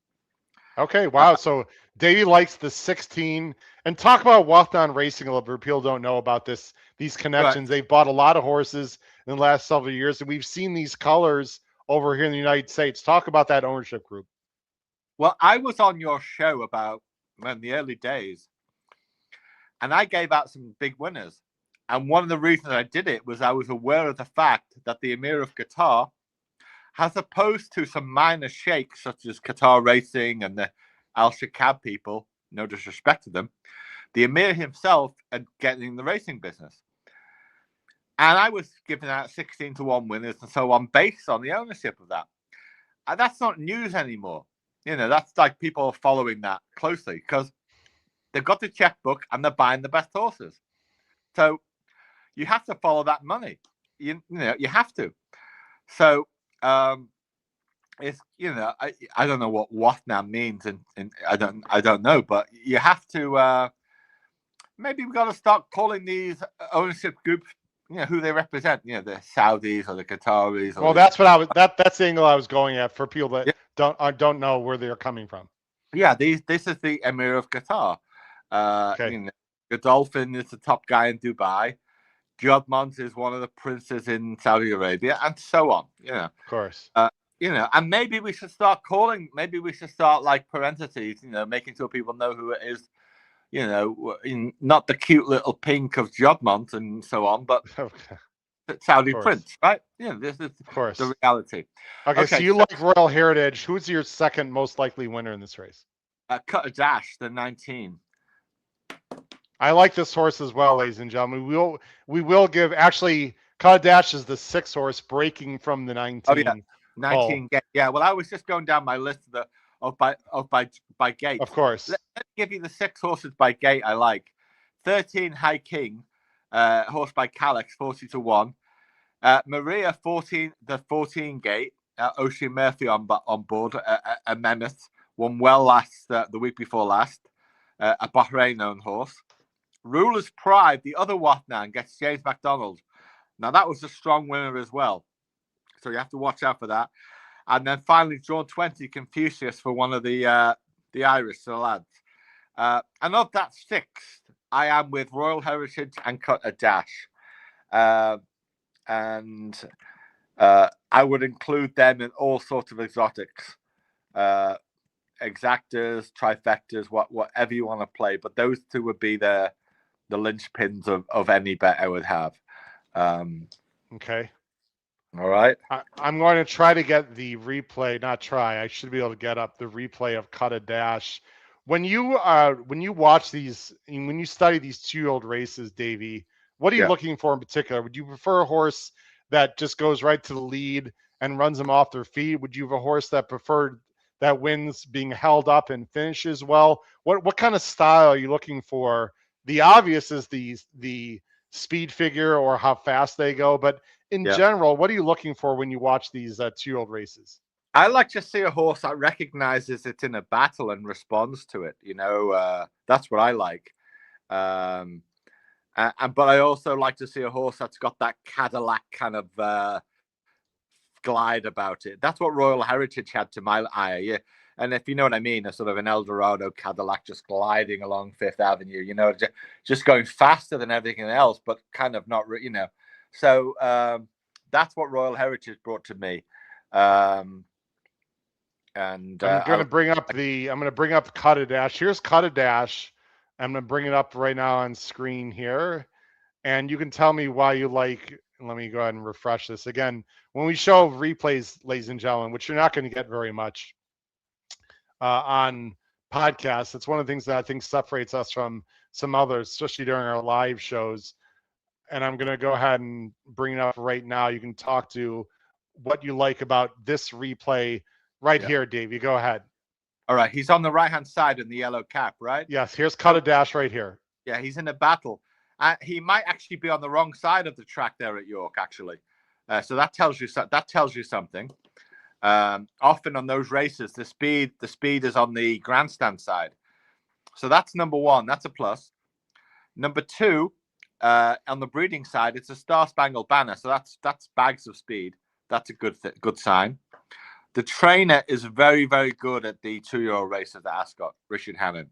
Okay, wow. So Davey likes the 16. And talk about Walkdown Racing a little bit. People don't know about these connections. Right. They've bought a lot of horses in the last several years, and we've seen these colors over here in the United States. Talk about that ownership group. Well, I was on your show about in the early days, and I gave out some big winners. And one of the reasons I did it was I was aware of the fact that the Emir of Qatar, as opposed to some minor sheikhs such as Qatar Racing and the Al Shakab people, no disrespect to them, the Emir himself are getting the racing business. And I was giving out 16 to 1 winners and so on based on the ownership of that. And that's not news anymore. You know, that's like people are following that closely because they've got the checkbook and they're buying the best horses. So you have to follow that money. You know, you have to. So it's, you know, I don't know what now means, and I don't know, but you have to maybe we've got to start calling these ownership groups, you know, who they represent, you know, the Saudis or the Qataris. Well, that's what I was that's the angle I was going at for people that don't know where they're coming from. Yeah, this is the Emir of Qatar. Okay. You know, Godolphin is the top guy in Dubai. Jodmont is one of the princes in Saudi Arabia, and so on. You know, of course. You know, and maybe we should start calling. Maybe we should start like parentheses. You know, making sure people know who it is. You know, not the cute little pink of Jodmont and so on, but Saudi prince, right? Yeah, this is the reality. Okay, so you like Royal Heritage. Who's your second most likely winner in this race? Cut a Dash, the 19. I like this horse as well, ladies and gentlemen. We will give, actually, Cut a Dash is the 6th horse breaking from the 19. Oh, yeah. 19 gate. Yeah, well, I was just going down my list of by gate. Of course. Let me give you the 6 horses by gate I like. 13 High King, horse by Calix, 40 to 1. Maria 14, the 14 gate. Ocean Murphy on board, a mammoth, won well the week before last. A Bahrain-owned horse. Ruler's Pride, the other Watnan, gets James McDonald. Now that was a strong winner as well, so you have to watch out for that. And then finally, drawn 20, Confucius for one of the Irish, the lads. And of that 6th, I am with Royal Heritage and Cut a Dash. And I would include them in all sorts of exotics, exactas, trifectas, whatever you want to play. But those two would be the linchpins of any bet I would have. Okay. All right. I'm going to try to get the replay. Not try. I should be able to get up the replay of Cut a Dash. When you watch these, when you study these 2-year-old races, Davey, what are you looking for in particular? Would you prefer a horse that just goes right to the lead and runs them off their feet? Would you have a horse that wins being held up and finishes well? What kind of style are you looking for? The obvious is the speed figure or how fast they go, but in general, what are you looking for when you watch these 2-year-old races? I like to see a horse that recognizes it's in a battle and responds to it. You know, that's what I like. But I also like to see a horse that's got that Cadillac kind of glide about it. That's what Royal Heritage had to my eye. Yeah. And if you know what I mean, a sort of an Eldorado Cadillac just gliding along Fifth Avenue, you know, just going faster than everything else, but kind of not, you know. So that's what Royal Heritage brought to me. And I'm going to bring up Cut a Dash. Here's Cut a Dash. I'm going to bring it up right now on screen here. And you can tell me why you like, let me go ahead and refresh this. Again, when we show replays, ladies and gentlemen, which you're not going to get very much on podcasts, it's one of the things that I think separates us from some others, especially during our live shows. And I'm going to go ahead and bring it up right now. You can talk to what you like about this replay right here, Dave. You go ahead. All right, he's on the right-hand side in the yellow cap, right? Yes, here's Cut a Dash right here. Yeah, he's in a battle. He might actually be on the wrong side of the track there at York, actually. So that tells you something. Often on those races, the speed is on the grandstand side. So that's number one. That's a plus. Number two, on the breeding side, it's a Star Spangled Banner. So that's bags of speed. That's a good sign. The trainer is very, very good at the 2-year-old races at Ascot, Rehan.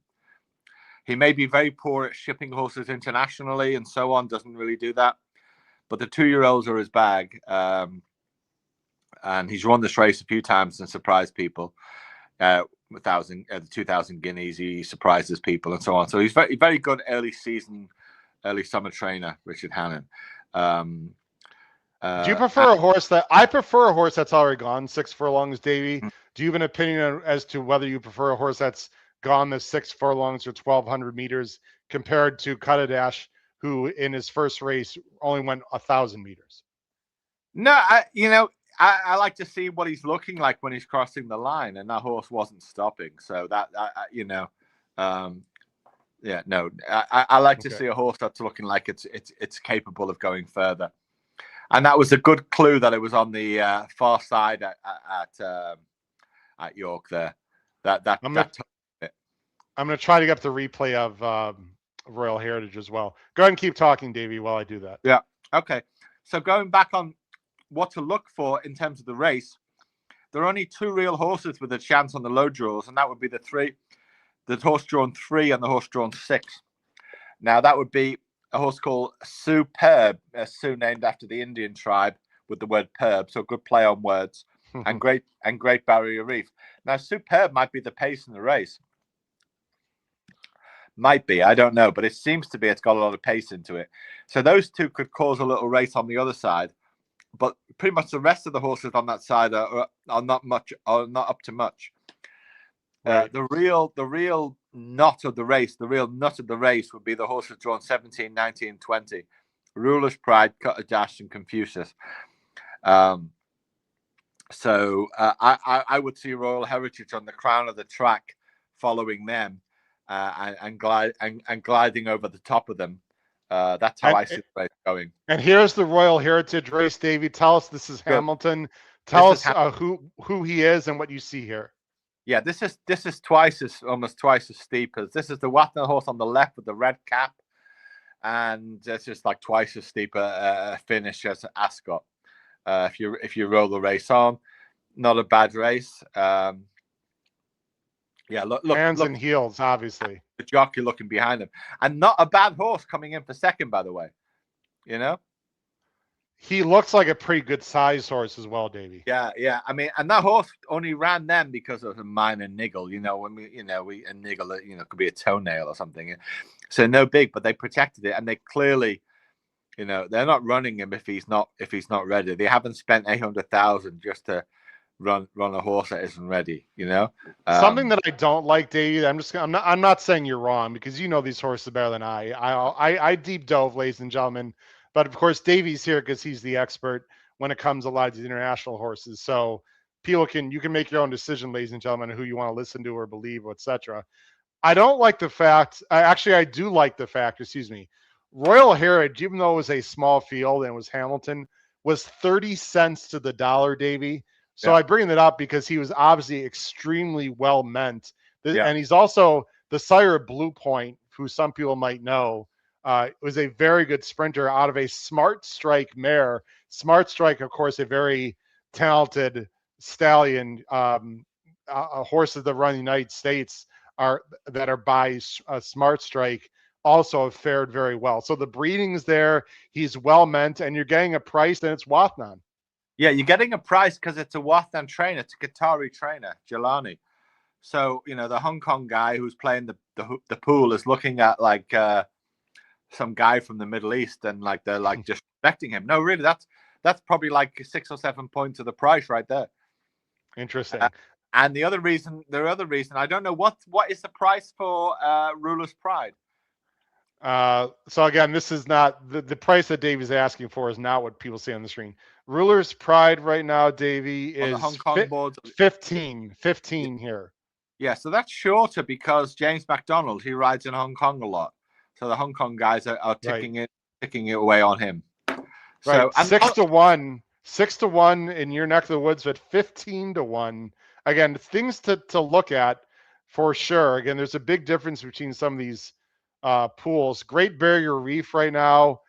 He may be very poor at shipping horses internationally and so on, doesn't really do that. But the 2-year-olds are his bag. And he's run this race a few times and surprised people. The 2,000 guineas, he surprises people and so on. So he's very, very good early summer trainer, Rehan. Do you prefer a horse that I prefer a horse that's already gone 6 furlongs, Davy? Do you have an opinion as to whether you prefer a horse that's gone the 6 furlongs or 1,200 meters compared to Cut a Dash, who in his first race only went 1,000 meters? No, I like to see what he's looking like when he's crossing the line, and that horse wasn't stopping. So I like to see a horse that's looking like it's capable of going further. And that was a good clue that it was on the far side at York there. I'm going to try to get up the replay of Royal Heritage as well. Go ahead and keep talking, Davy, while I do that. Yeah. Okay. So going back on what to look for in terms of the race, there are only 2 real horses with a chance on the low draws, and that would be the horse drawn 3 and the horse drawn 6. Now that would be a horse called Superb, Sioux named after the Indian tribe with the word perb, so good play on words, and Great Barrier Reef. Now Superb might be the pace in the race. Might be, I don't know, but it seems to be it's got a lot of pace into it. So those 2 could cause a little race on the other side, but pretty much the rest of the horses on that side are not up to much. Right. The real nut of the race would be the horses drawn 17, 19, 20. Ruler's Pride, Cut a Dash, and Confucius. So I would see Royal Heritage on the crown of the track, following them and gliding over the top of them. That's how I see the race going. And here's the Royal Heritage race, Davy. Tell us this is Hamilton. Tell us who he is and what you see here. Yeah, this is almost twice as steep as this is the Watton horse on the left with the red cap, and it's just like twice as steep a finish as Ascot. If you roll the race on, not a bad race. Yeah, look, hands and heels, obviously. The jockey looking behind him, and not a bad horse coming in for second, by the way. He looks like a pretty good size horse as well, Davy. Yeah. I mean, and that horse only ran them because of a minor niggle. When a niggle, could be a toenail or something. So no big, but they protected it, and they clearly, they're not running him if he's not ready. They haven't spent 800,000 just to run a horse that isn't ready. Something that I don't like, Davey. I'm not saying you're wrong, because these horses better than I deep dove, ladies and gentlemen. But of course, Davey's here because he's the expert when it comes to a lot of these international horses. So you can make your own decision, ladies and gentlemen, who you want to listen to or believe, etc. I don't like the fact. Actually, I do like the fact. Excuse me. Royal Heritage, even though it was a small field and it was Hamilton, was 30 cents to the dollar, Davey. So I bring that up because he was obviously extremely well meant, and he's also the sire of Blue Point, who some people might know. Was a very good sprinter out of a Smart Strike mare. Smart Strike, of course, a very talented stallion. Horses that run in the United States that are by Smart Strike also have fared very well. So the breeding's there. He's well meant, and you're getting a price, and it's Watnan. Yeah, you're getting a price because it's a Watnan trainer. It's a Qatari trainer, Jelani. So the Hong Kong guy who's playing the pool is looking at like. Some guy from the Middle East, and they're just respecting him. No, really, that's probably like 6 or 7 points of the price right there. Interesting. And the other reason, I don't know what is the price for Ruler's Pride. So again, this is not the price that Davy's asking for is not what people see on the screen. Ruler's Pride right now, Davy, is on the Hong Kong board 15 here. Yeah, so that's shorter because James McDonald, he rides in Hong Kong a lot. So the Hong Kong guys are ticking it away on him. Right. So 6-1, 6-1 in your neck of the woods, but 15-1. Again, things to look at for sure. Again, there's a big difference between some of these pools. Great Barrier Reef right now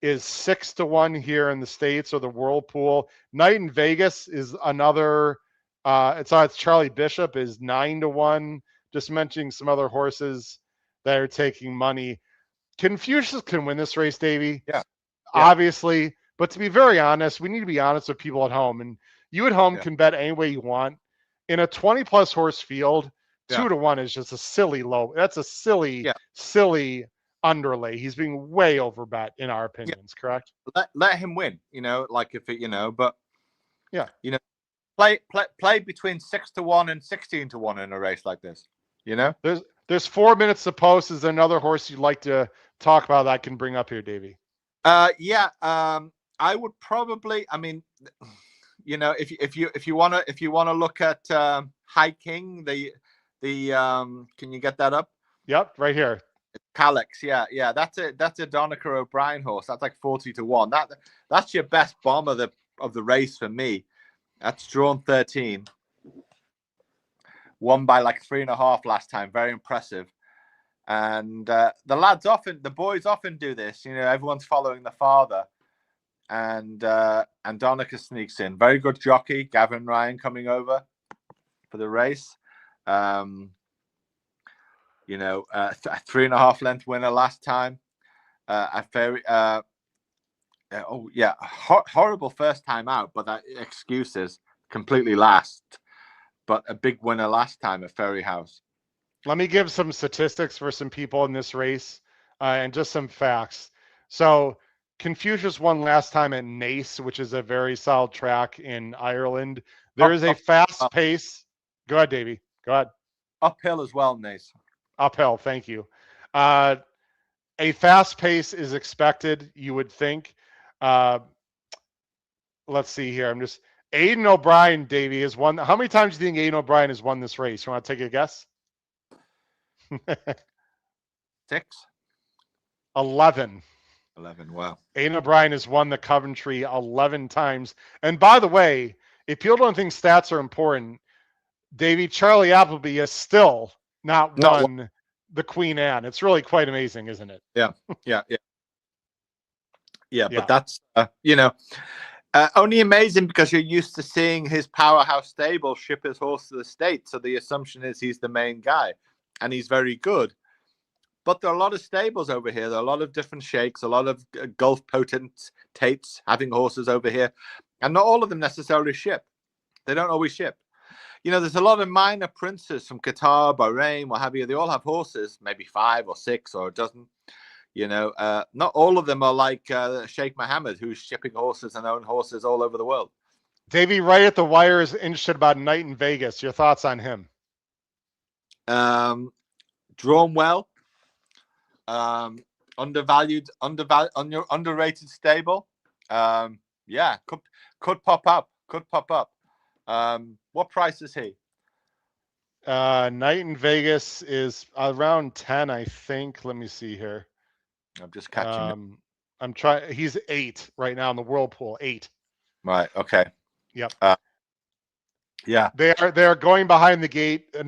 is 6-1 here in the States, or the Whirlpool. Night in Vegas is another. It's Charlie Bishop is 9-1. Just mentioning some other horses that are taking money. Confucius can win this race, Davy. Yeah. Obviously. But to be very honest, we need to be honest with people at home. And you at home can bet any way you want. In a 20-plus horse field, 2-1 is just a silly low. That's a silly underlay. He's being way overbet in our opinions, correct? Let him win, like if it, but play between 6-1 and 16-1 in a race like this, There's 4 minutes to post. Is there another horse you'd like to talk about that I can bring up here, Davey? I would probably, if you want to look at High King, the can you get that up? Yep, right here. Calix, yeah, that's a Donica O'Brien horse. That's like 40-1. That's your best bomb of the race for me. That's drawn 13. Won by like 3.5 last time. Very impressive. And the boys often do this. Everyone's following the father, and Donica sneaks in. Very good jockey, Gavin Ryan, coming over for the race. 3.5 length winner last time. Horrible first time out, but that excuses completely last. But a big winner last time at Ferry House. Let me give some statistics for some people in this race and just some facts. So Confucius won last time at Naas, which is a very solid track in Ireland. There is a fast pace. Go ahead, Davey. Go ahead. Uphill as well, Naas. Uphill, thank you. A fast pace is expected, you would think. Let's see here. Aidan O'Brien, Davey, has won. How many times do you think Aidan O'Brien has won this race? You want to take a guess? 6. 11. 11, wow. Aidan O'Brien has won the Coventry 11 times. And by the way, if people don't think stats are important, Davey, Charlie Appleby has still not won the Queen Anne. It's really quite amazing, isn't it? Yeah. But that's, only amazing because you're used to seeing his powerhouse stable ship his horse to the States. So the assumption is he's the main guy, and he's very good. But there are a lot of stables over here. There are a lot of different shakes, a lot of Gulf potentates having horses over here. And not all of them necessarily ship. They don't always ship. There's a lot of minor princes from Qatar, Bahrain, what have you. They all have horses, maybe 5 or 6 or a dozen. Not all of them are like Sheikh Mohammed, who's shipping horses and own horses all over the world. Davey, right at the wire, is interested about Night in Vegas. Your thoughts on him? Drawn well. Underrated stable. Could pop up. What price is he? Night in Vegas is around 10, I think. Let me see here. I'm just catching. I'm trying. He's 8 right now in the Whirlpool. 8. Right. Okay. Yep. Yeah. They are going behind the gate. I'm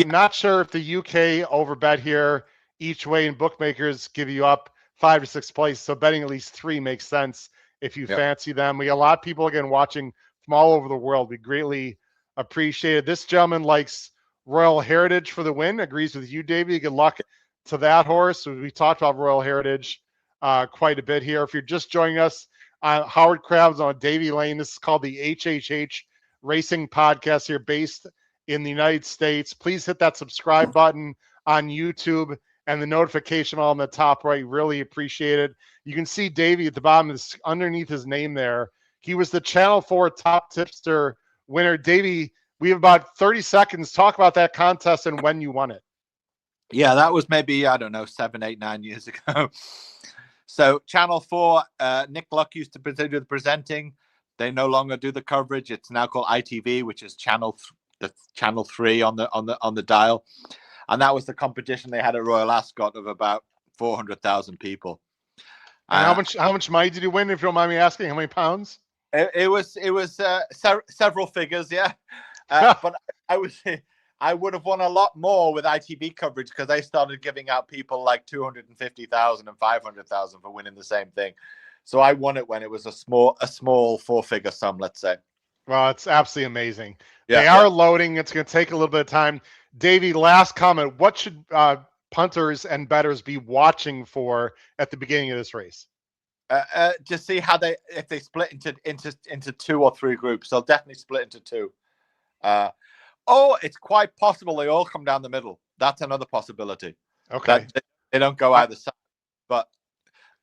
not sure if the UK overbet here each way, and bookmakers give you up 5 to 6 places. So betting at least 3 makes sense if you fancy them. We got a lot of people again watching from all over the world. We greatly appreciate it. This gentleman likes Royal Heritage for the win. Agrees with you, Davey. Good luck to that horse. We talked about Royal Heritage quite a bit here. If you're just joining us, Howard Krabs on Davey Lane. This is called the HHH Racing Podcast here, based in the United States. Please hit that subscribe button on YouTube and the notification on the top right. Really appreciate it. You can see Davey at the bottom, underneath his name there. He was the Channel 4 Top Tipster winner. Davey, we have about 30 seconds. Talk about that contest and when you won it. Yeah, that was maybe, 7, 8, 9 years ago. So Channel 4, Nick Luck used to do the presenting. They no longer do the coverage. It's now called ITV, which is Channel Channel 3 on the dial, and that was the competition they had at Royal Ascot of about 400,000 people. And how much money did you win, if you don't mind me asking? How many pounds? It was several figures, yeah. But I would have won a lot more with ITV coverage, because they started giving out people like 250,000 and 500,000 for winning the same thing. So I won it when it was a small 4-figure sum, let's say. Well, it's absolutely amazing. Yeah, they are loading. It's going to take a little bit of time. Davey, last comment. What should punters and bettors be watching for at the beginning of this race? Just see how if they split into 2 or 3 groups. They'll definitely split into 2. It's quite possible they all come down the middle. That's another possibility. Okay. They don't go either side, but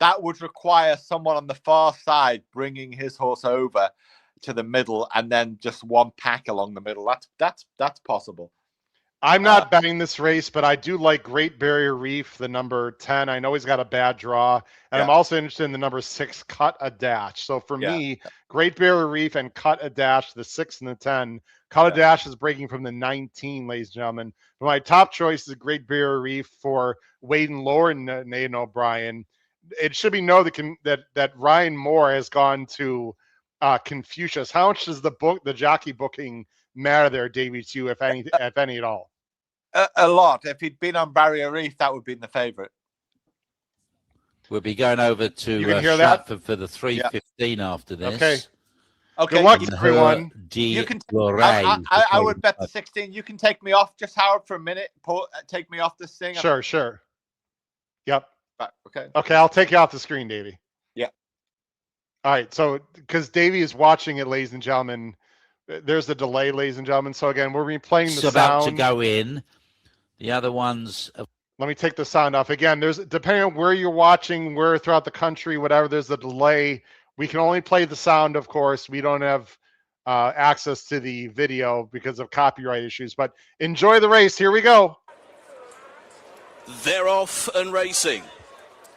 that would require someone on the far side bringing his horse over to the middle, and then just one pack along the middle. That's possible. I'm not betting this race, but I do like Great Barrier Reef, the number 10. I know he's got a bad draw, and I'm also interested in the number 6, Cut a Dash. So for me, Great Barrier Reef and Cut a Dash, the 6 and the 10. Cut a Dash is breaking from the 19, ladies and gentlemen. But my top choice is Great Barrier Reef for Wade and Lauren and Aidan O'Brien. It should be known that Ryan Moore has gone to Confucius. How much does the jockey booking matter there, Davey, to you, if any at all? A lot. If he'd been on Barrier Reef, that would have been the favourite. We'll be going over to Stratford for the 3:15 after this. Okay. Good luck, everyone. You can. I would bet the 16. You can take me off, just Howard, for a minute. Take me off this thing. Sure. Yep. Right, okay. Okay, I'll take you off the screen, Davey. Yeah. All right. So, because Davey is watching it, ladies and gentlemen, there's a delay, ladies and gentlemen. So again, we're replaying the sound. It's about to go in. The other ones. Let me take the sound off again. There's, depending on where you're watching, where throughout the country, whatever, there's a delay. We can only play the sound, of course. We don't have access to the video because of copyright issues. But enjoy the race. Here we go. They're off and racing.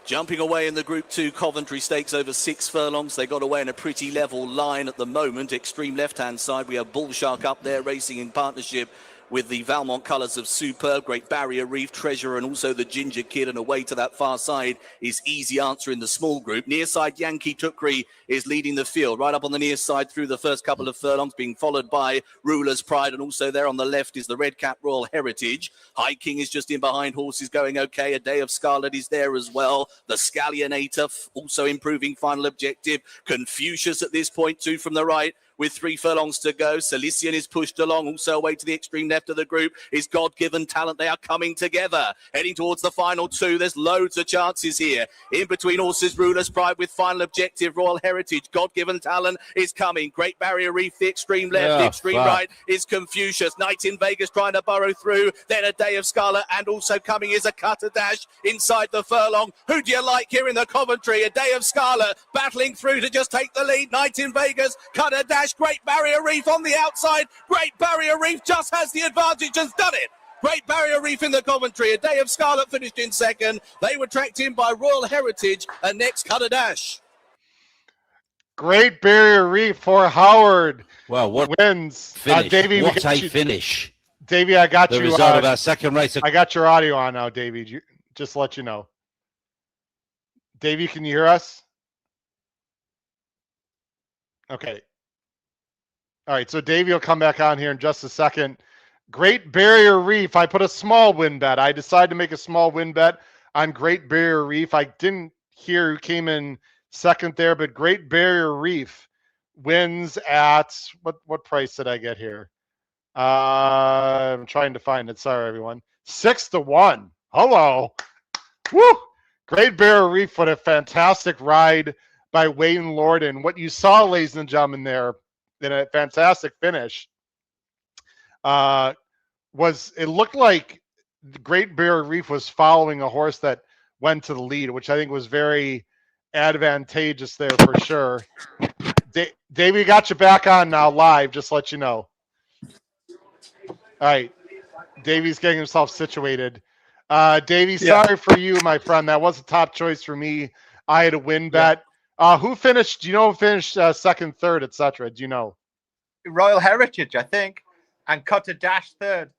Jumping away in the Group 2 Coventry Stakes over 6 furlongs. They got away in a pretty level line at the moment. Extreme left-hand side, we have Bull Shark up there racing in partnership with the Valmont colours of Superb, Great Barrier Reef, Treasure, and also the Ginger Kid. And away to that far side is Easy Answer in the small group. Near side, Yankee Tukri is leading the field. Right up on the near side through the first couple of furlongs, being followed by Ruler's Pride. And also there on the left is the Red Cap Royal Heritage. High King is just in behind. Horses going okay. A Day of Scarlet is there as well. The Scallionator also improving. Final Objective. Confucius at this point too from the right, with 3 furlongs to go. Cilician is pushed along. Also away to the extreme left of the group is God-Given Talent. They are coming together, heading towards the final 2. There's loads of chances here. In between horses, Ruler's Pride with Final Objective, Royal Heritage. God-Given Talent is coming. Great Barrier Reef, the extreme left, the extreme right is Confucius. Night in Vegas trying to burrow through. Then a Day of Scarlet, and also coming is a Cut a Dash inside the furlong. Who do you like here in the Coventry? A Day of Scarlet battling through to just take the lead. Night in Vegas, Cut a Dash. Great Barrier Reef on the outside. Great Barrier Reef just has the advantage, has done it. Great Barrier Reef in the Coventry. A Day of Scarlet finished in second. They were tracked in by Royal Heritage, and next Cut a Dash. Great Barrier Reef for Howard. Well, what wins? Davey, what a finish. Davey, I got you. The result of our second race. I got your audio on now, Davey. Just to let you know. Davey, can you hear us? Okay. All right, so Davey will come back on here in just a second. Great Barrier Reef. I put a small win bet. I decided to make a small win bet on Great Barrier Reef. I didn't hear who came in second there, but Great Barrier Reef wins at what price did I get here? I'm trying to find it. Sorry, everyone. 6-1. Hello. Woo! Great Barrier Reef. What a fantastic ride by Wayne Lord. And what you saw, ladies and gentlemen, there in a fantastic finish was it looked like the Great Barrier Reef was following a horse that went to the lead, which I think was very advantageous there for sure. Davey, got you back on now live, just to let you know. All right. Davey's getting himself situated. Davey, sorry for you, my friend. That was a top choice for me. I had a win bet. Who finished? Do you know who finished second, third, etc.? Do you know? Royal Heritage, I think. And cut a dash third.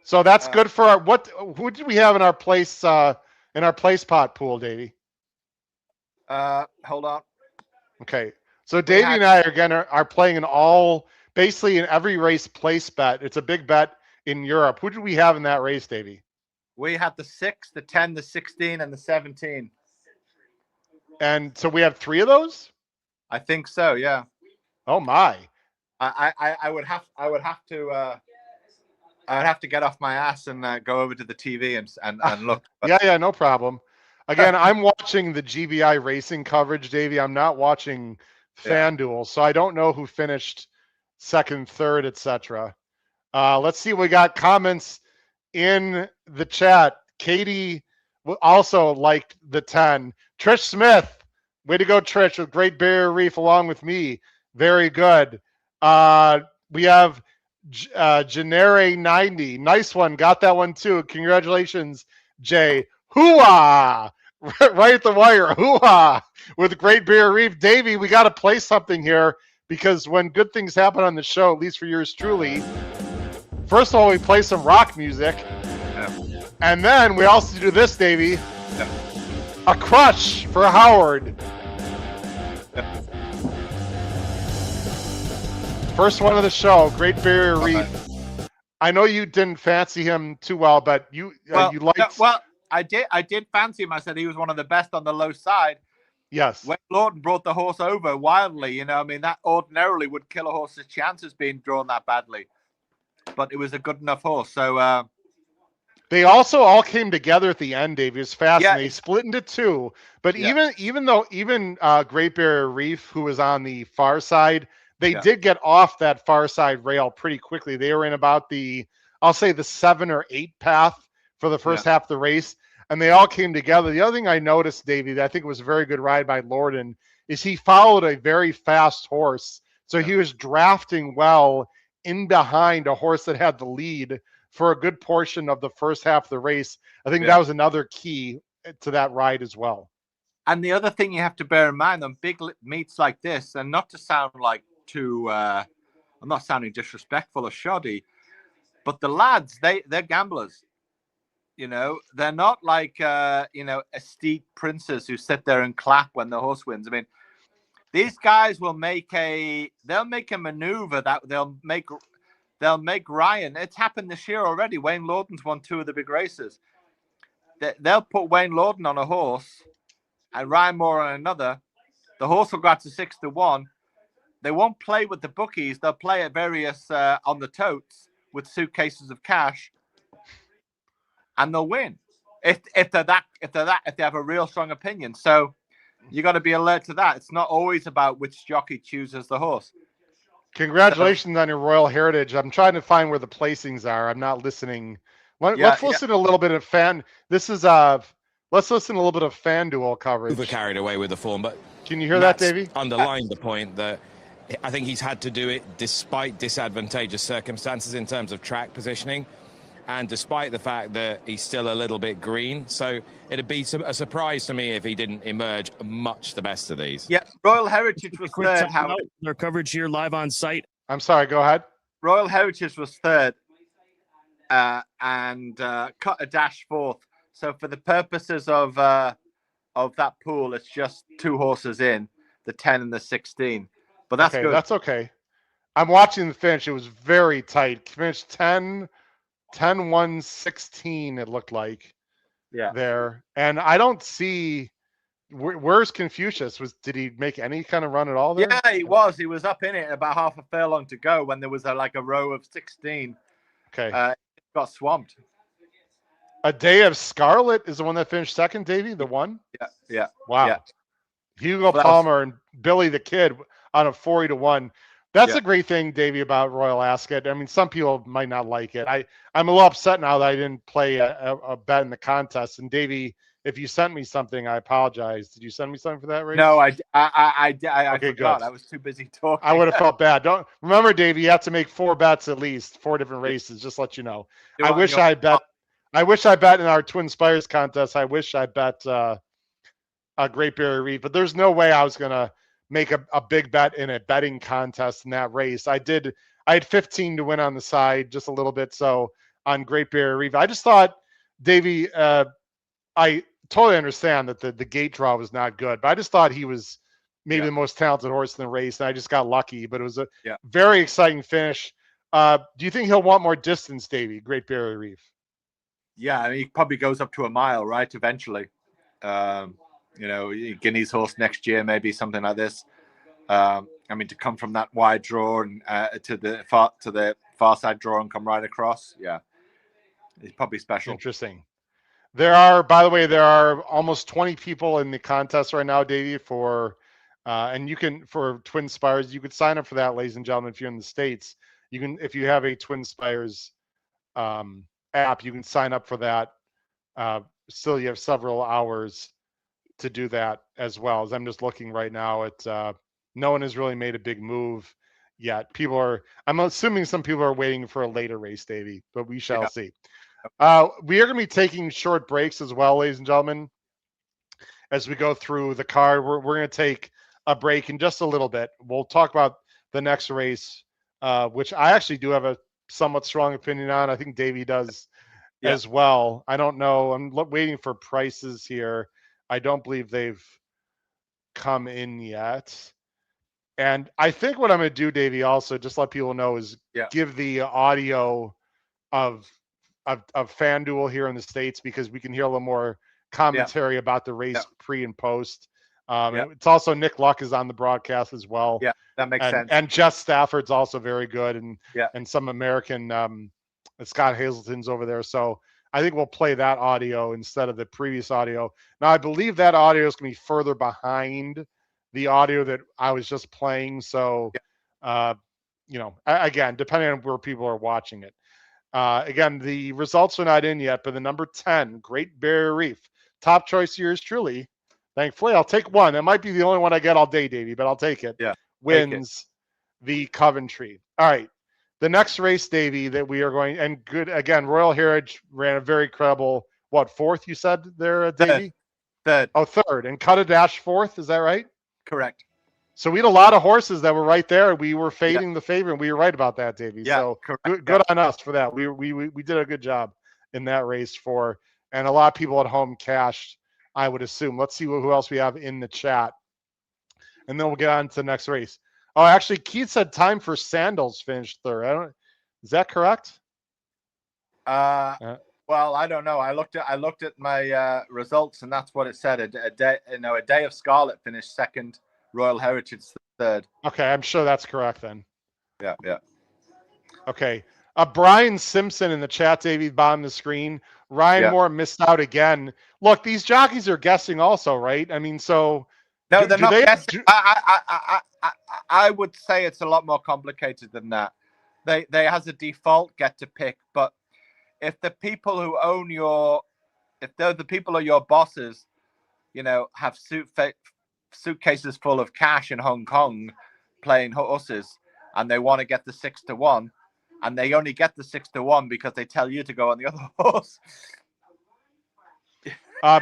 So that's good for our who did we have in our place pot pool, Davey? Hold on. Okay. So Davey and I are playing basically in every race place bet. It's a big bet in Europe. Who did we have in that race, Davey? We had the 6, the 10, the 16, and the 17. And so we have 3 of those? I think so, yeah. Oh my. I would have to get off my ass and go over to the TV and look. But... Yeah, no problem. Again, I'm watching the GBI racing coverage, Davey. I'm not watching FanDuel, so I don't know who finished second, third, etc. Let's see. We got comments in the chat. Katie also liked the 10. Trish Smith, way to go, Trish, with Great Barrier Reef along with me. Very good. We have Genere 90. Nice one. Got that one too. Congratulations, Jay. Hoo-ah! Right at the wire. Hoo-ah! With Great Barrier Reef. Davey, we got to play something here because when good things happen on the show, at least for yours truly, first of all, we play some rock music. And then we also do this, Davey. A crush for Howard. First one of the show, Great Barrier Reef. I know you didn't fancy him too well, but you liked. Well, I did fancy him. I said he was one of the best on the low side. Yes. When Lawton brought the horse over wildly, I mean, that ordinarily would kill a horse's chances being drawn that badly. But it was a good enough horse. So they also all came together at the end, Dave. It was fast, and they split into 2. But even Great Barrier Reef, who was on the far side, they did get off that far side rail pretty quickly. They were in about I'll say the 7 or 8 path for the first half of the race, and they all came together. The other thing I noticed, Davey, that I think was a very good ride by Lorden, is he followed a very fast horse. So he was drafting well in behind a horse that had the lead for a good portion of the first half of the race. I think that was another key to that ride as well. And the other thing you have to bear in mind on big meets like this, and not to sound like I'm not sounding disrespectful or shoddy, but the lads, they're gamblers. They're not like esteemed princes who sit there and clap when the horse wins. I mean, these guys will make a maneuver that they'll make Rian. It's happened this year already. Wayne Lorden's won 2 of the big races. They'll put Wayne Lorden on a horse and Ryan Moore on another. The horse will go out to 6-1. They won't play with the bookies. They'll play at various on the totes with suitcases of cash, and they'll win if they have a real strong opinion. So you got to be alert to that. It's not always about which jockey chooses the horse. Congratulations on your royal heritage. I'm trying to find where the placings are. I'm not listening. Let's listen to a little bit of Let's listen to a little bit of FanDuel coverage. Over carried away with the form, but can you hear that, Davey? Underlined the point that I think he's had to do it despite disadvantageous circumstances in terms of track positioning, and despite the fact that he's still a little bit green. So it'd be a surprise to me if he didn't emerge much the best of these. Yeah, Royal Heritage was third. Their coverage here live on site. I'm sorry, go ahead. Royal Heritage was third and cut a dash 4th. So for the purposes of that pool, it's just 2 horses in, the 10 and the 16. But that's good. That's okay. I'm watching the finish. It was very tight. Finished 10-1-16, it looked like. There. And I don't see where's Confucius. Did he make any kind of run at all there? Yeah, he was. He was up in it about half a furlong to go when there was a row of 16. Okay. Got swamped. A Day of Scarlet is the one that finished second, Davey, the one? Yeah. Wow. Yeah. Hugo Palmer and Billy the Kid on a 40-1. That's a great thing, Davey, about Royal Ascot. I mean, some people might not like it. I'm a little upset now that I didn't play a bet in the contest. And Davey, if you sent me something, I apologize. Did you send me something for that race? No, I forgot. Good. I was too busy talking. I would have felt bad. Don't remember, Davey, you have to make 4 bets at least, 4 different races. Just let you know. I wish I bet in our Twin Spires contest. I wish I bet a Great Barrier Reef, but there's no way I was gonna make a big bet in a betting contest in that race. I did I had 15 to win on the side, just a little bit. So on Great Barrier Reef, I just thought, Davy, I totally understand that the gate draw was not good, but I just thought he was maybe the most talented horse in the race, and I just got lucky. But it was a very exciting finish. Do you think he'll want more distance, Davy? Great Barrier Reef. Yeah, I mean, he probably goes up to a mile, right? Eventually, Guinea's horse next year, maybe something like this. I mean, to come from that wide draw and to the far side draw and come right across, it's probably special. Interesting. By the way, there are almost 20 people in the contest right now, Davey, for Twin Spires. You could sign up for that, ladies and gentlemen, if you're in the States. You can, if you have a Twin Spires app, you can sign up for that. Still, you have several hours to do that as well. As I'm just looking right now at, no one has really made a big move yet. I'm assuming some people are waiting for a later race, Davey, but we shall see. We are going to be taking short breaks as well, ladies and gentlemen, as we go through the card. We're going to take a break in just a little bit. We'll talk about the next race, which I actually do have a somewhat strong opinion on. I think Davey does as well. I don't know. I'm waiting for prices here. I don't believe they've come in yet. And I think what I'm going to do, Davey, also just let people know is give the audio of FanDuel here in the States, because we can hear a little more commentary about the race pre and post. It's also Nick Luck is on the broadcast as well. Yeah, that makes sense. And Jess Stafford's also very good, and some American Scott Hazelton's over there. So I think we'll play that audio instead of the previous audio. Now I believe that audio is going to be further behind the audio that I was just playing. So again, depending on where people are watching it. Again, the results are not in yet, but the number 10, Great Barrier Reef, top choice yours truly. Thankfully, I'll take one. It might be the only one I get all day, Davey, but I'll take it. Yeah, wins the Coventry. All right. The next race, Davey, that we are going, and good again, Royal Heritage ran a very credible, fourth you said there, Davey? Third. Oh, third. And Cut a Dash fourth, is that right? Correct. So we had a lot of horses that were right there. We were fading the favorite, and we were right about that, Davey. Yeah, so correct. Good on us for that. We did a good job in that race and a lot of people at home cashed, I would assume. Let's see who else we have in the chat, and then we'll get on to the next race. Oh, actually, Keith said Time for Sandals finished third. Is that correct? Well, I don't know. I looked at my results, and that's what it said. A Day of Scarlet finished second. Royal Heritage third. Okay, I'm sure that's correct then. Yeah. Okay. Brian Simpson in the chat, Davey, bottom of the screen. Ryan Moore missed out again. Look, these jockeys are guessing also, right? I mean, so no, they're not guessing. I would say it's a lot more complicated than that. They as a default get to pick, but if the people who own if they're the people are your bosses, have suitcases full of cash in Hong Kong playing horses, and they want to get the 6-1, and they only get the 6-1 because they tell you to go on the other horse.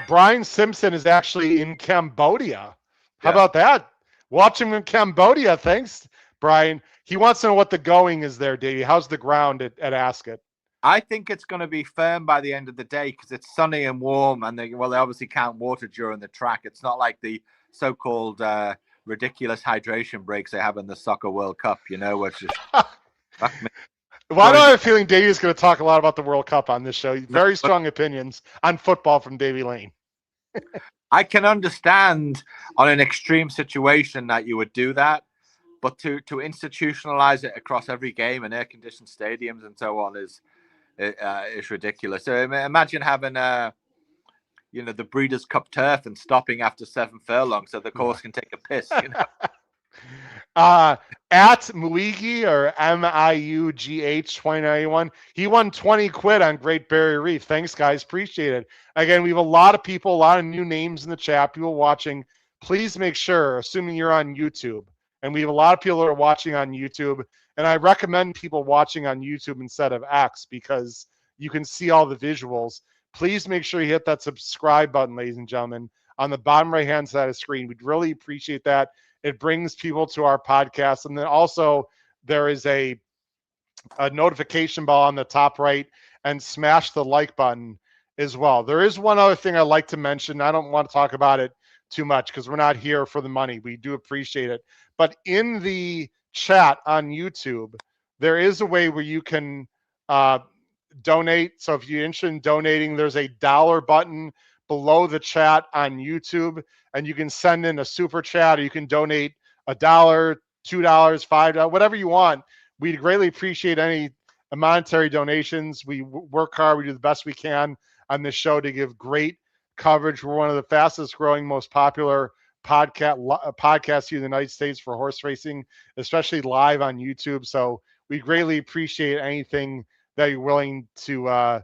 Brian Simpson is actually in Cambodia. How about that? Watch him in Cambodia. Thanks, Brian. He wants to know what the going is there, Davey. How's the ground at Ascot? I think it's going to be firm by the end of the day because it's sunny and warm, and they obviously count water during the track. It's not like the so-called ridiculous hydration breaks they have in the Soccer World Cup, which is... Well, I don't have a feeling Davey is going to talk a lot about the World Cup on this show. Very strong opinions on football from Davey Lane. I can understand on an extreme situation that you would do that, but to institutionalize it across every game and air-conditioned stadiums and so on is ridiculous. So imagine having the Breeders' Cup turf and stopping after 7 furlongs so the course can take a piss. At Muigi or MIUGH 2091, he won 20 quid on Great Barrier Reef. Thanks, guys. Appreciate it. Again, we have a lot of people, a lot of new names in the chat, people watching. Please make sure, assuming you're on YouTube, and we have a lot of people that are watching on YouTube, and I recommend people watching on YouTube instead of X because you can see all the visuals. Please make sure you hit that subscribe button, ladies and gentlemen, on the bottom right-hand side of the screen. We'd really appreciate that. It brings people to our podcast. And then also there is a notification bell on the top right and smash the like button as well. There is one other thing I'd like to mention. I don't want to talk about it too much because we're not here for the money. We do appreciate it. But in the chat on YouTube, there is a way where you can donate. So if you're interested in donating, there's a dollar button below the chat on YouTube, and you can send in a super chat, or you can donate $1, $2, $5, whatever you want. We'd greatly appreciate any monetary donations. We work hard. We do the best we can on this show to give great coverage. We're one of the fastest growing, most popular podcasts here in the United States for horse racing, especially live on YouTube. So we greatly appreciate anything that you're willing to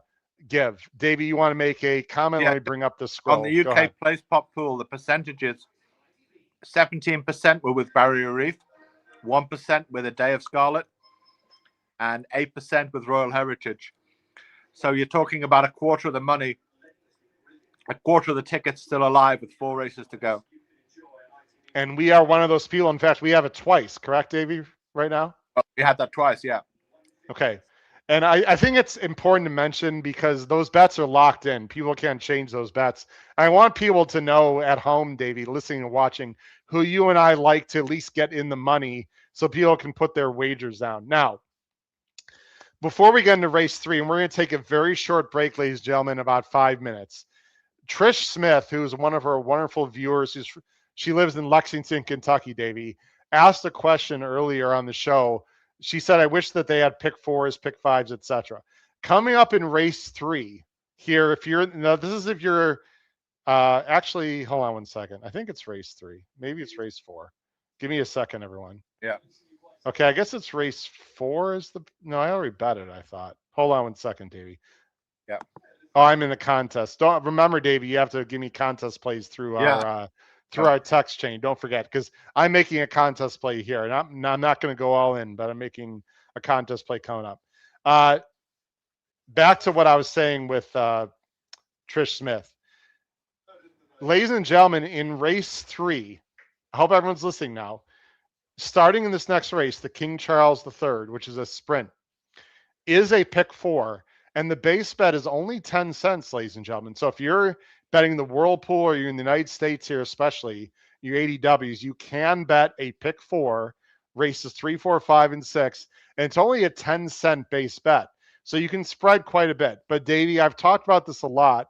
give. Davey, you want to make a comment? Yeah. Let me bring up the scroll. On the UK Place Pop Pool, the percentages, 17% were with Barrier Reef, 1% with A Day of Scarlet, and 8% with Royal Heritage. So you're talking about a quarter of the money, a quarter of the tickets still alive with 4 races to go. And we are one of those people. In fact, we have it twice, correct, Davey, right now? We had that twice, yeah. Okay. And I think it's important to mention because those bets are locked in. People can't change those bets. I want people to know at home, Davey, listening and watching, who you and I like to at least get in the money so people can put their wagers down. Now, before we get into race 3, and we're going to take a very short break, ladies and gentlemen, about 5 minutes. Trish Smith, who's one of our wonderful viewers, she lives in Lexington, Kentucky, Davey, asked a question earlier on the show. She said, I wish that they had pick 4s, pick 5s, etc. Coming up in race 3 here, if you're, no, this is if you're, actually, hold on one second. I think it's race 3. Maybe it's race 4. Give me a second, everyone. Yeah. Okay, I guess it's race 4 is the, no, I already bet it, I thought. Hold on one second, Davey. Yeah. Oh, I'm in the contest. Don't remember, Davey, you have to give me contest plays through our text chain. Don't forget, because I'm making a contest play here, and I'm not going to go all in, but I'm making a contest play coming up. Back to what I was saying with Trish Smith. Ladies and gentlemen, in race 3, I hope everyone's listening now. Starting in this next race, the King Charles III, which is a sprint, is a pick 4, and the base bet is only 10 cents, ladies and gentlemen. So if you're betting the Whirlpool, or you're in the United States here, especially your ADWs, you can bet a pick 4, races 3, 4, 5, and 6, and it's only a 10-cent base bet. So you can spread quite a bit. But Davey, I've talked about this a lot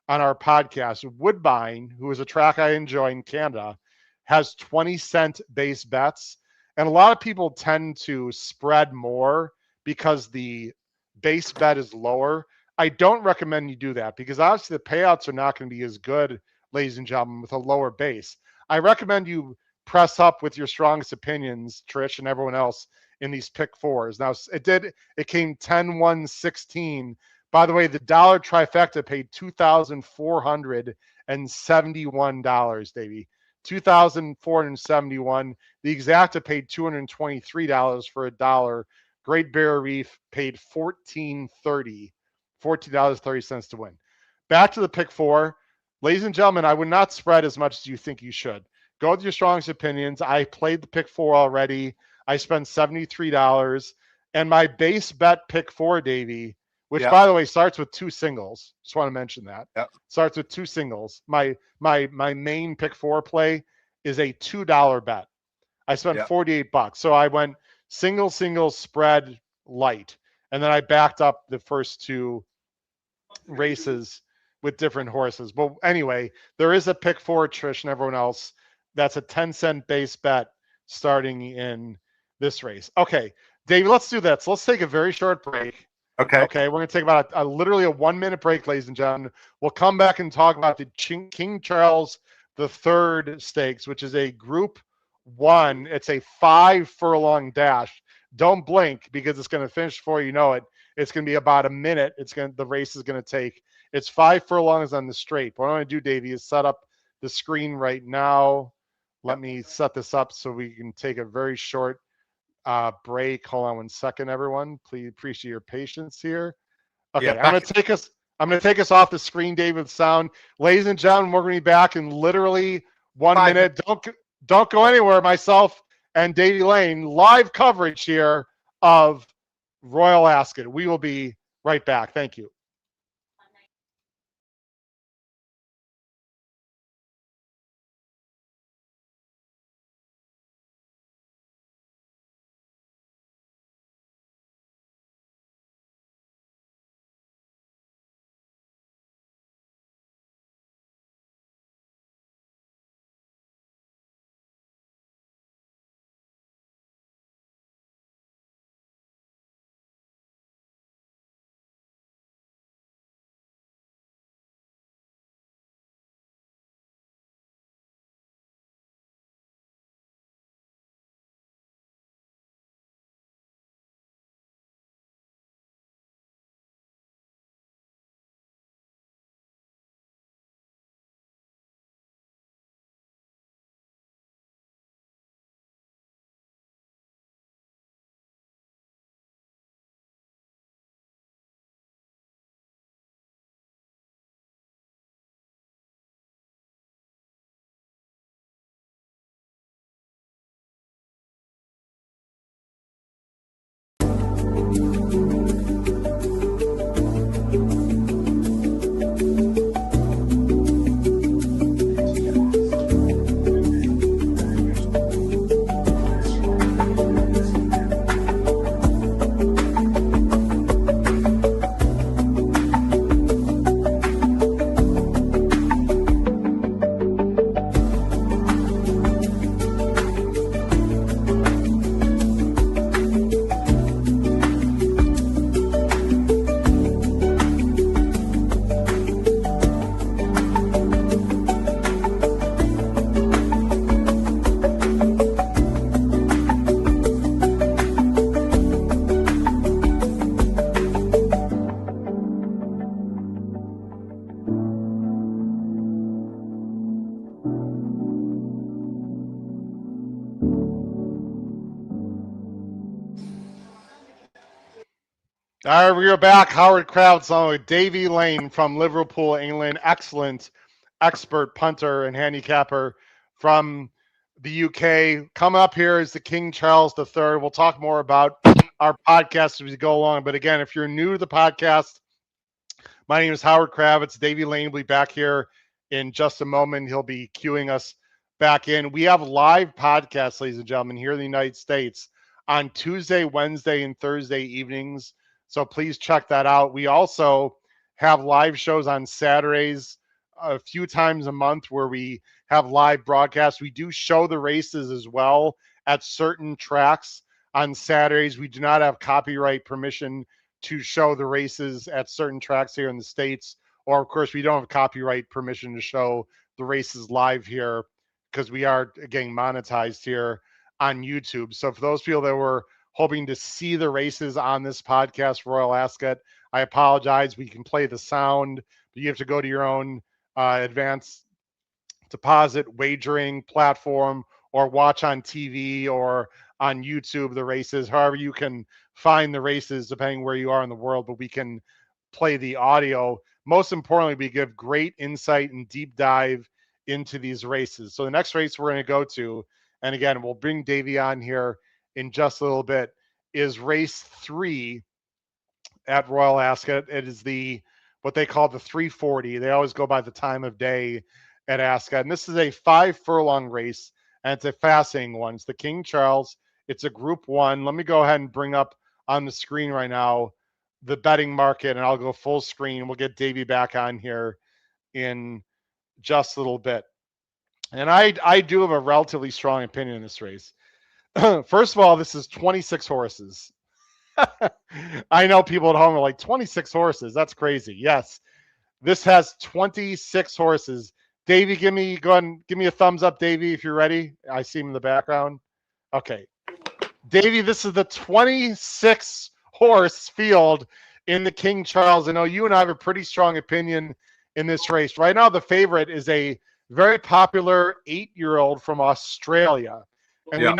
on our podcast. Woodbine, who is a track I enjoy in Canada, has 20-cent base bets. And a lot of people tend to spread more because the base bet is lower. I don't recommend you do that because obviously the payouts are not going to be as good, ladies and gentlemen, with a lower base. I recommend you press up with your strongest opinions, Trish and everyone else, in these pick 4s. Now, it came 10, 1, 16. By the way, the dollar trifecta paid $2,471, Davey. $2,471. The exacta paid $223 for $1. Great Barrier Reef paid $14.30 to win. Back to the pick 4. Ladies and gentlemen, I would not spread as much as you think you should. Go with your strongest opinions. I played the pick 4 already. I spent $73. And my base bet pick 4, Davey, which, by the way, starts with 2 singles. Just want to mention that. Yep. Starts with 2 singles. My main pick 4 play is a $2 bet. I spent $48. So I went single, spread, light. And then I backed up the first 2 races with different horses. But anyway, there is a pick 4, Trish and everyone else. That's a 10-cent base bet starting in this race. Okay, Dave, let's do that. So let's take a very short break. Okay, we're going to take about literally a 1-minute break, ladies and gentlemen. We'll come back and talk about the King Charles III Stakes, which is a Group 1. It's a 5-furlong dash. Don't blink because it's going to finish before you know it. It's going to be about a minute. The race is going to take. It's 5 furlongs on the straight. What I'm going to do, Davey, is set up the screen right now. Let me set this up so we can take a very short break. Hold on one second, everyone. Please appreciate your patience here. Okay, I'm going to take us off the screen, David. Sound, ladies and gentlemen, we're going to be back in literally 1 minute. Don't go anywhere. Myself and Davey Lane live coverage here of Royal Ascot. We will be right back. Thank you. All right, we are back. Howard Kravets on with Davy Lane from Liverpool, England. Excellent expert punter and handicapper from the UK. Coming up here is the King Charles III. We'll talk more about our podcast as we go along. But again, if you're new to the podcast, my name is Howard Kravets. Davy Lane will be back here in just a moment. He'll be queuing us back in. We have live podcasts, ladies and gentlemen, here in the United States on Tuesday, Wednesday, and Thursday evenings. So please check that out. We also have live shows on Saturdays a few times a month where we have live broadcasts. We do show the races as well at certain tracks on Saturdays. We do not have copyright permission to show the races at certain tracks here in the States. Or, of course, we don't have copyright permission to show the races live here because we are, again, monetized here on YouTube. So for those people that were hoping to see the races on this podcast, Royal Ascot, I apologize. We can play the sound, but you have to go to your own advanced deposit wagering platform or watch on TV or on YouTube the races, however you can find the races depending where you are in the world, but we can play the audio. Most importantly, we give great insight and deep dive into these races. So the next race we're going to go to, and again, we'll bring Davy on here in just a little bit, is race 3 at Royal Ascot. It is what they call the 340. They always go by the time of day at Ascot. And this is a 5 furlong race, and it's a fascinating one. It's the King Charles. It's a Group 1. Let me go ahead and bring up on the screen right now the betting market, and I'll go full screen. We'll get Davy back on here in just a little bit. And I do have a relatively strong opinion in this race. First of all, this is 26 horses. I know people at home are like, 26 horses. That's crazy. Yes, this has 26 horses. Davey, go ahead and give me a thumbs up, Davey, if you're ready. I see him in the background. Okay. Davey, this is the 26 horse field in the King Charles. I know you and I have a pretty strong opinion in this race. Right now, the favorite is a very popular 8-year-old from Australia. And we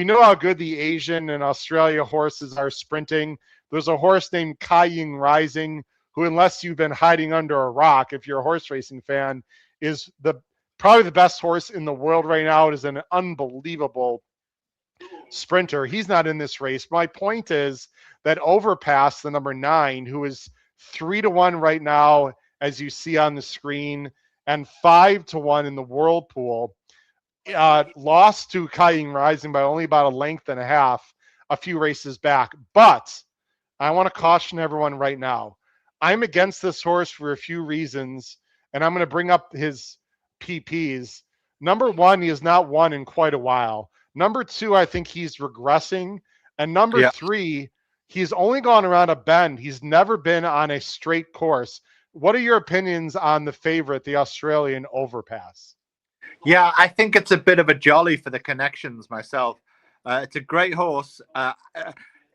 know how good the Asian and Australia horses are sprinting. There's a horse named Kaiying Rising, who, unless you've been hiding under a rock, if you're a horse racing fan, is probably the best horse in the world right now. It is an unbelievable sprinter. He's not in this race. My point is that Overpass, the number 9, who is 3-1 right now, as you see on the screen, and 5-1 in the Whirlpool, lost to Kying Rising by only about a length and a half a few races back. But I want to caution everyone right now. I'm against this horse for a few reasons, and I'm going to bring up his PPs. Number 1, he has not won in quite a while. Number 2, I think he's regressing. And number 3, he's only gone around a bend. He's never been on a straight course. What are your opinions on the favorite, the Australian Overpass? Yeah, I think it's a bit of a jolly for the connections myself. It's a great horse.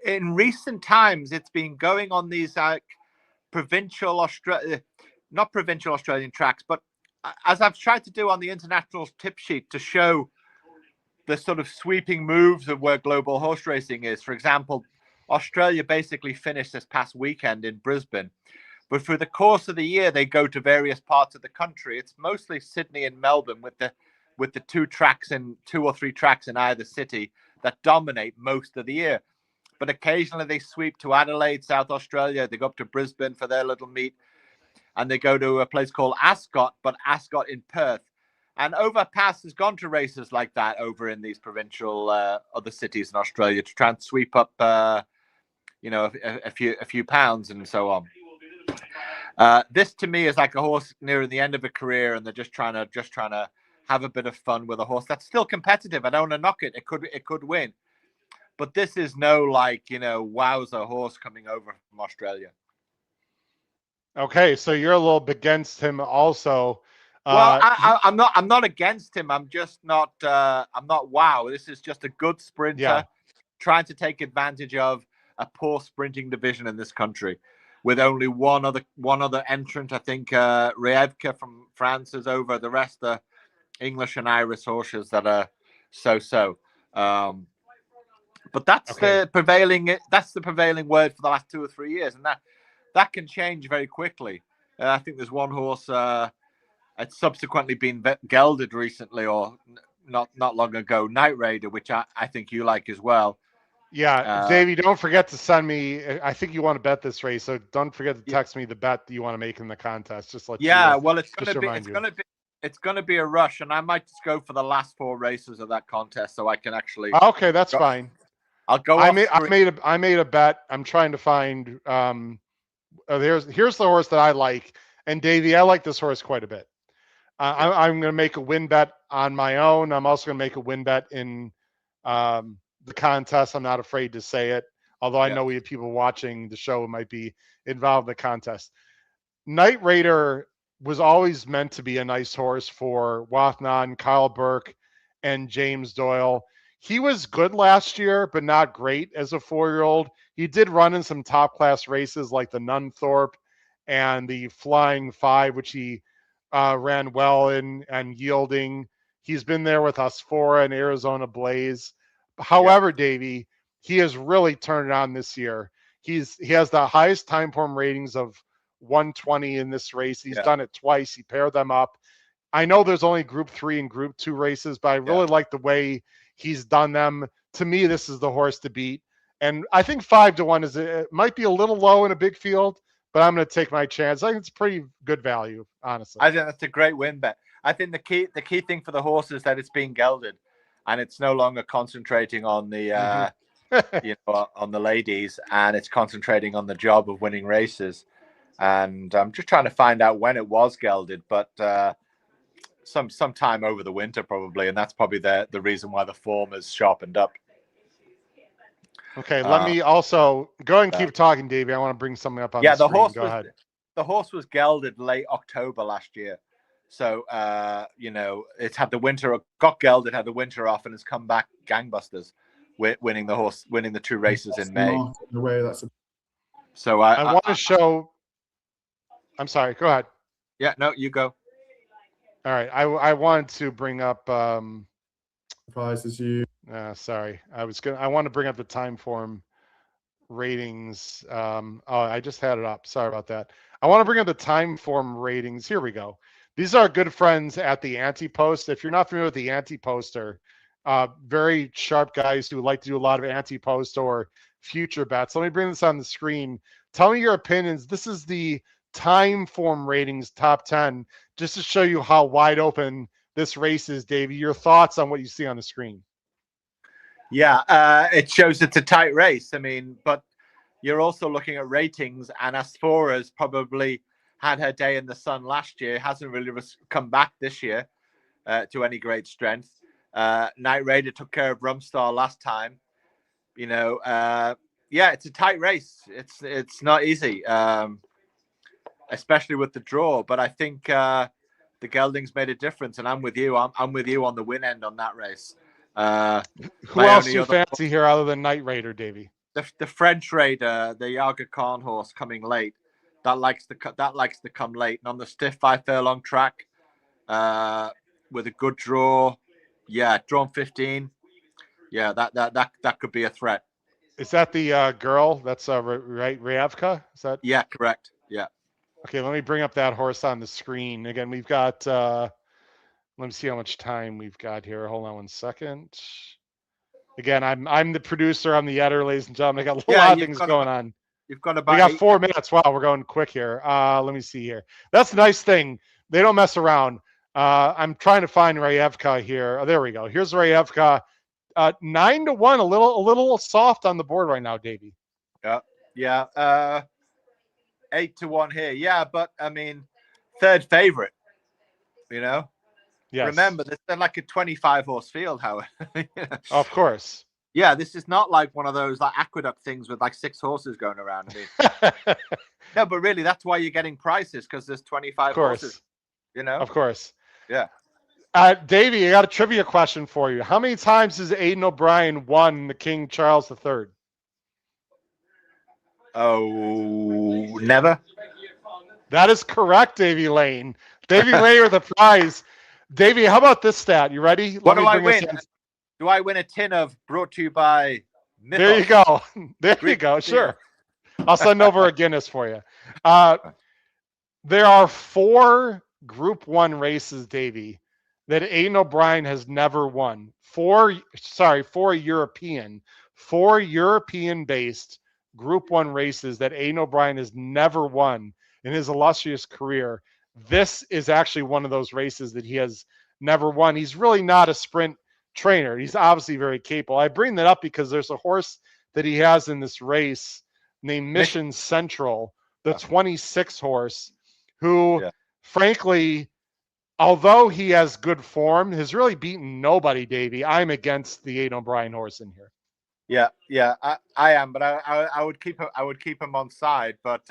In recent times, it's been going on these not provincial Australian tracks, but as I've tried to do on the international tip sheet to show the sort of sweeping moves of where global horse racing is. For example, Australia basically finished this past weekend in Brisbane, but through the course of the year, they go to various parts of the country. It's mostly Sydney and Melbourne with the 2 or 3 tracks in either city that dominate most of the year. But occasionally they sweep to Adelaide, South Australia. They go up to Brisbane for their little meet, and they go to a place called Ascot, but Ascot in Perth. And Overpass has gone to races like that over in these provincial other cities in Australia to try and sweep up, a few pounds and so on. This to me is like a horse nearing the end of a career, and they're just trying to have a bit of fun with a horse that's still competitive. I don't want to knock it; it could win, but this is no wowzer horse coming over from Australia. Okay, so you're a little bit against him also. Well, I'm not against him. I'm just not. I'm not. Wow, this is just a good sprinter trying to take advantage of a poor sprinting division in this country, with only one other entrant. I think Rian from France is over. The rest are English and Irish horses that are so. But that's the prevailing. That's the prevailing word for the last 2 or 3 years, and that can change very quickly. I think there's one horse. It's subsequently been gelded recently, or not long ago, NYRA, which I think you like as well. Yeah, Davey, don't forget to send me. I think you want to bet this race, so don't forget to text me the bet that you want to make in the contest. Just let well, it's going to be a rush, and I might just go for the last 4 races of that contest, so I can actually. Okay, that's fine. I'll go. I made a bet. I'm trying to find. Here's the horse that I like, and Davey, I like this horse quite a bit. I'm going to make a win bet on my own. I'm also going to make a win bet in the contest. I'm not afraid to say it, although I know we have people watching the show who might be involved in the contest. Night Raider was always meant to be a nice horse for Wathnon, Kyle Burke, and James Doyle. He was good last year, but not great as a 4-year-old. He did run in some top-class races like the Nunthorpe and the Flying 5, which he ran well in and yielding. He's been there with Osphora and Arizona Blaze. However, Davey, he has really turned it on this year. He has the highest time form ratings of 120 in this race. He's done it twice. He paired them up. I know there's only Group 3 and Group 2 races, but I really like the way he's done them. To me, this is the horse to beat. And I think 5-1 it might be a little low in a big field, but I'm going to take my chance. I think it's pretty good value, honestly. I think that's a great win bet. I think the key thing for the horse is that it's being gelded, and it's no longer concentrating on the on the ladies, and it's concentrating on the job of winning races. And I'm just trying to find out when it was gelded, but some time over the winter probably, and that's probably the reason why the form has sharpened up. Okay, let me also go and keep talking, Davey. I want to bring something up on the screen. Go ahead. The horse was gelded late October last year. So, it's had the winter, got gelded, had the winter off, and has come back gangbusters, winning the 2 races in May. So I want to show. I'm sorry. Go ahead. Yeah, no, you go. All right. I wanted to bring up. Sorry. I want to bring up the time form ratings. I just had it up. Sorry about that. I want to bring up the time form ratings. Here we go. These are good friends at the Anti-Post. If you're not familiar with the Anti-Poster, very sharp guys who like to do a lot of anti-post or future bets. Let me bring this on the screen. Tell me your opinions. This is the time form ratings top 10, just to show you how wide open this race is, Davey. Your thoughts on what you see on the screen? Yeah, it shows it's a tight race. I mean, but you're also looking at ratings, and Asfora's probably had her day in the sun last year, hasn't really come back this year to any great strength. Night Raider took care of Rumstar last time. You know, yeah, it's a tight race. It's not easy, especially with the draw. But I think the geldings made a difference, and I'm with you. I'm with you on the win end on that race. Who else do you fancy here other than Night Raider, Davey? The French Raider, the Aga Khan horse coming late. That likes to come late, and on the stiff 5 furlong track, with a good draw, yeah, drawn 15, yeah, that could be a threat. Is that the girl? That's right, Ryevka? Is that? Yeah, correct. Yeah. Okay, let me bring up that horse on the screen again. We've got. Let me see how much time we've got here. Hold on one second. Again, I'm the producer. I'm the editor, ladies and gentlemen. I got a lot of things going on. You've got about. We got 4 minutes. Wow, we're going quick here. Let me see here. That's the nice thing. They don't mess around. I'm trying to find Ryevka here. Oh, there we go. Here's Ryevka. 9-1, a little soft on the board right now, Davey. Yeah. 8-1 here. Yeah, but I mean, third favorite. You know. Yes. Remember, this is like a 25 horse field, however. Of course. Yeah, this is not like one of those like aqueduct things with like 6 horses going around. I mean, no, but really, that's why you're getting prices, because there's 25 horses. You know. Of course. Yeah. Davey, I got a trivia question for you. How many times has Aidan O'Brien won the King Charles III? Oh, never. That is correct, Davey Lane. Davey Lane with the prize. Davey, how about this stat? You ready? What do I win? Do I win a tin of brought to you by Mythos? There you go. There you go. Sure. I'll send over a Guinness for you. There are 4 Group 1 races, Davey, that Aidan O'Brien has never won. 4 European-based Group 1 races that Aidan O'Brien has never won in his illustrious career. This is actually one of those races that he has never won. He's really not a sprint trainer. He's obviously very capable. I bring that up because there's a horse that he has in this race named Mission Central, the 26 horse, who, frankly, although he has good form, has really beaten nobody, Davey. I'm against the Aidan O'Brien horse in here. Yeah, I am, but I would keep him on side, but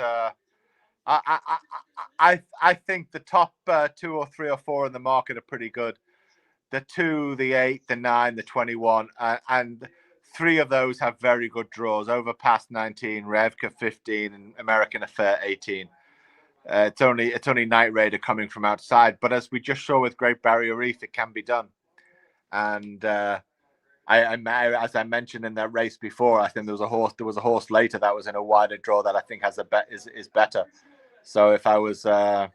I think the top 2 or 3 or 4 in the market are pretty good. The 2, the 8, the 9, the 21, and 3 of those have very good draws. Overpass 19, Revka 15, and American Affair 18. It's only Night Raider coming from outside, but as we just saw with Great Barrier Reef, it can be done. And as I mentioned in that race before, I think there was a horse later that was in a wider draw that I think has is better. So if I was, I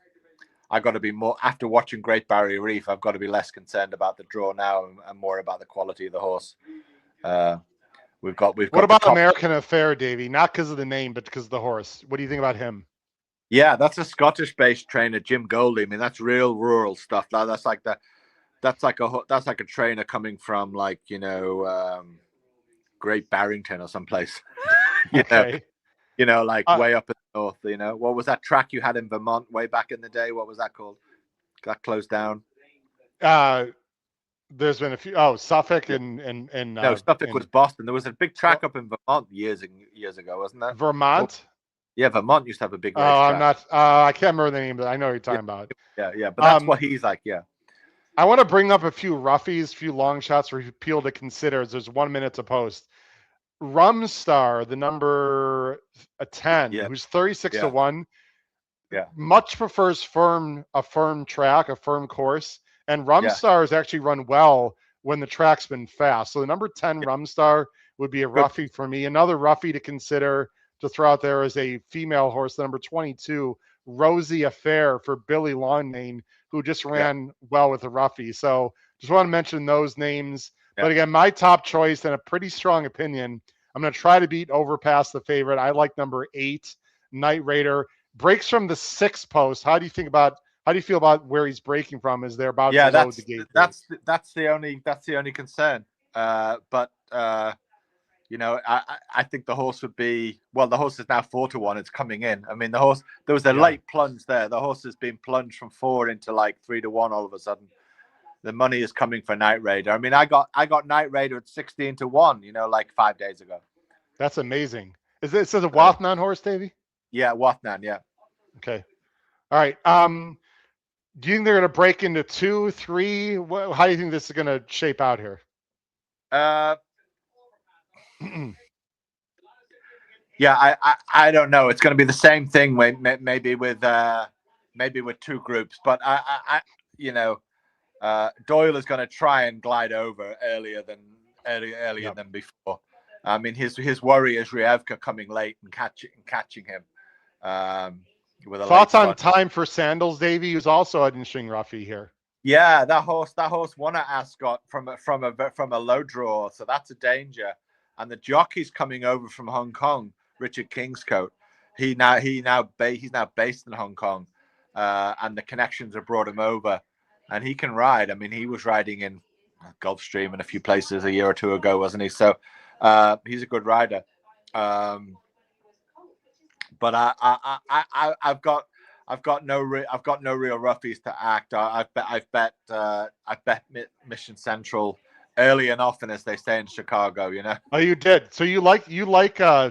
got to be more, after watching Great Barrier Reef, I've got to be less concerned about the draw now and more about the quality of the horse. We've got. What about American Affair, Davey? Not because of the name, but because of the horse. What do you think about him? Yeah, that's a Scottish-based trainer, Jim Goldie. I mean, that's real rural stuff. That's like a trainer coming from, like, you know, Great Barrington or someplace. You know, like way up in the north. You know, what was that track you had in Vermont way back in the day? What was that called? That closed down. There's been a few. Oh, Suffolk and no, Suffolk was Boston. There was a big track up in Vermont years ago, wasn't there? Vermont. Yeah, Vermont used to have a big race track. I'm not. I can't remember the name, but I know what you're talking about. Yeah, but that's what he's like. Yeah. I want to bring up a few roughies, a few long shots for people to consider, as there's 1 minute to post. Rumstar, the number 10, who's 36-1, much prefers a firm track, a firm course, and Rumstar has actually run well when the track's been fast. So the number 10 Rumstar would be a roughie for me. Another roughie to consider to throw out there is a female horse, the number 22, Rosie Affair for Billy Longmane, who just ran well with the roughie. So just want to mention those names. But again, my top choice and a pretty strong opinion. I'm going to try to beat Overpass, the favorite. I like number 8, Night Raider. Breaks from the 6th post. How do you feel about where he's breaking from? Is there about to load the gate? That's the only concern. But you know, I think the horse would be, well, the horse is now 4-1. It's coming in. I mean, the horse, there was a late plunge there. The horse has been plunged from 4 into like 3-1 all of a sudden. The money is coming for Night Raider. I mean, I got Night Raider at 16-1, you know, like 5 days ago. That's amazing. Is this a Wathnan horse, Davy? Yeah, Wathnan, yeah. Okay. All right. Do you think they're going to break into 2, 3? How do you think this is going to shape out here? Yeah, I don't know. It's going to be the same thing, maybe with 2 groups. But I you know, Doyle is going to try and glide over earlier than before. I mean, his worry is Rievka coming late and catching him. With a thoughts on time for Sandals, Davy, who's also an interesting roughie here. Yeah, that horse won at Ascot from a low draw, so that's a danger. And the jockey's coming over from Hong Kong, Richard Kingscote. He's now based in Hong Kong, and the connections have brought him over, and he can ride. I mean, he was riding in Gulfstream and a few places a year or 2 ago, wasn't he? So he's a good rider. But I've got no real roughies to act. I've bet Mission Central early and often, as they say in Chicago. You know. Oh, you did. So you like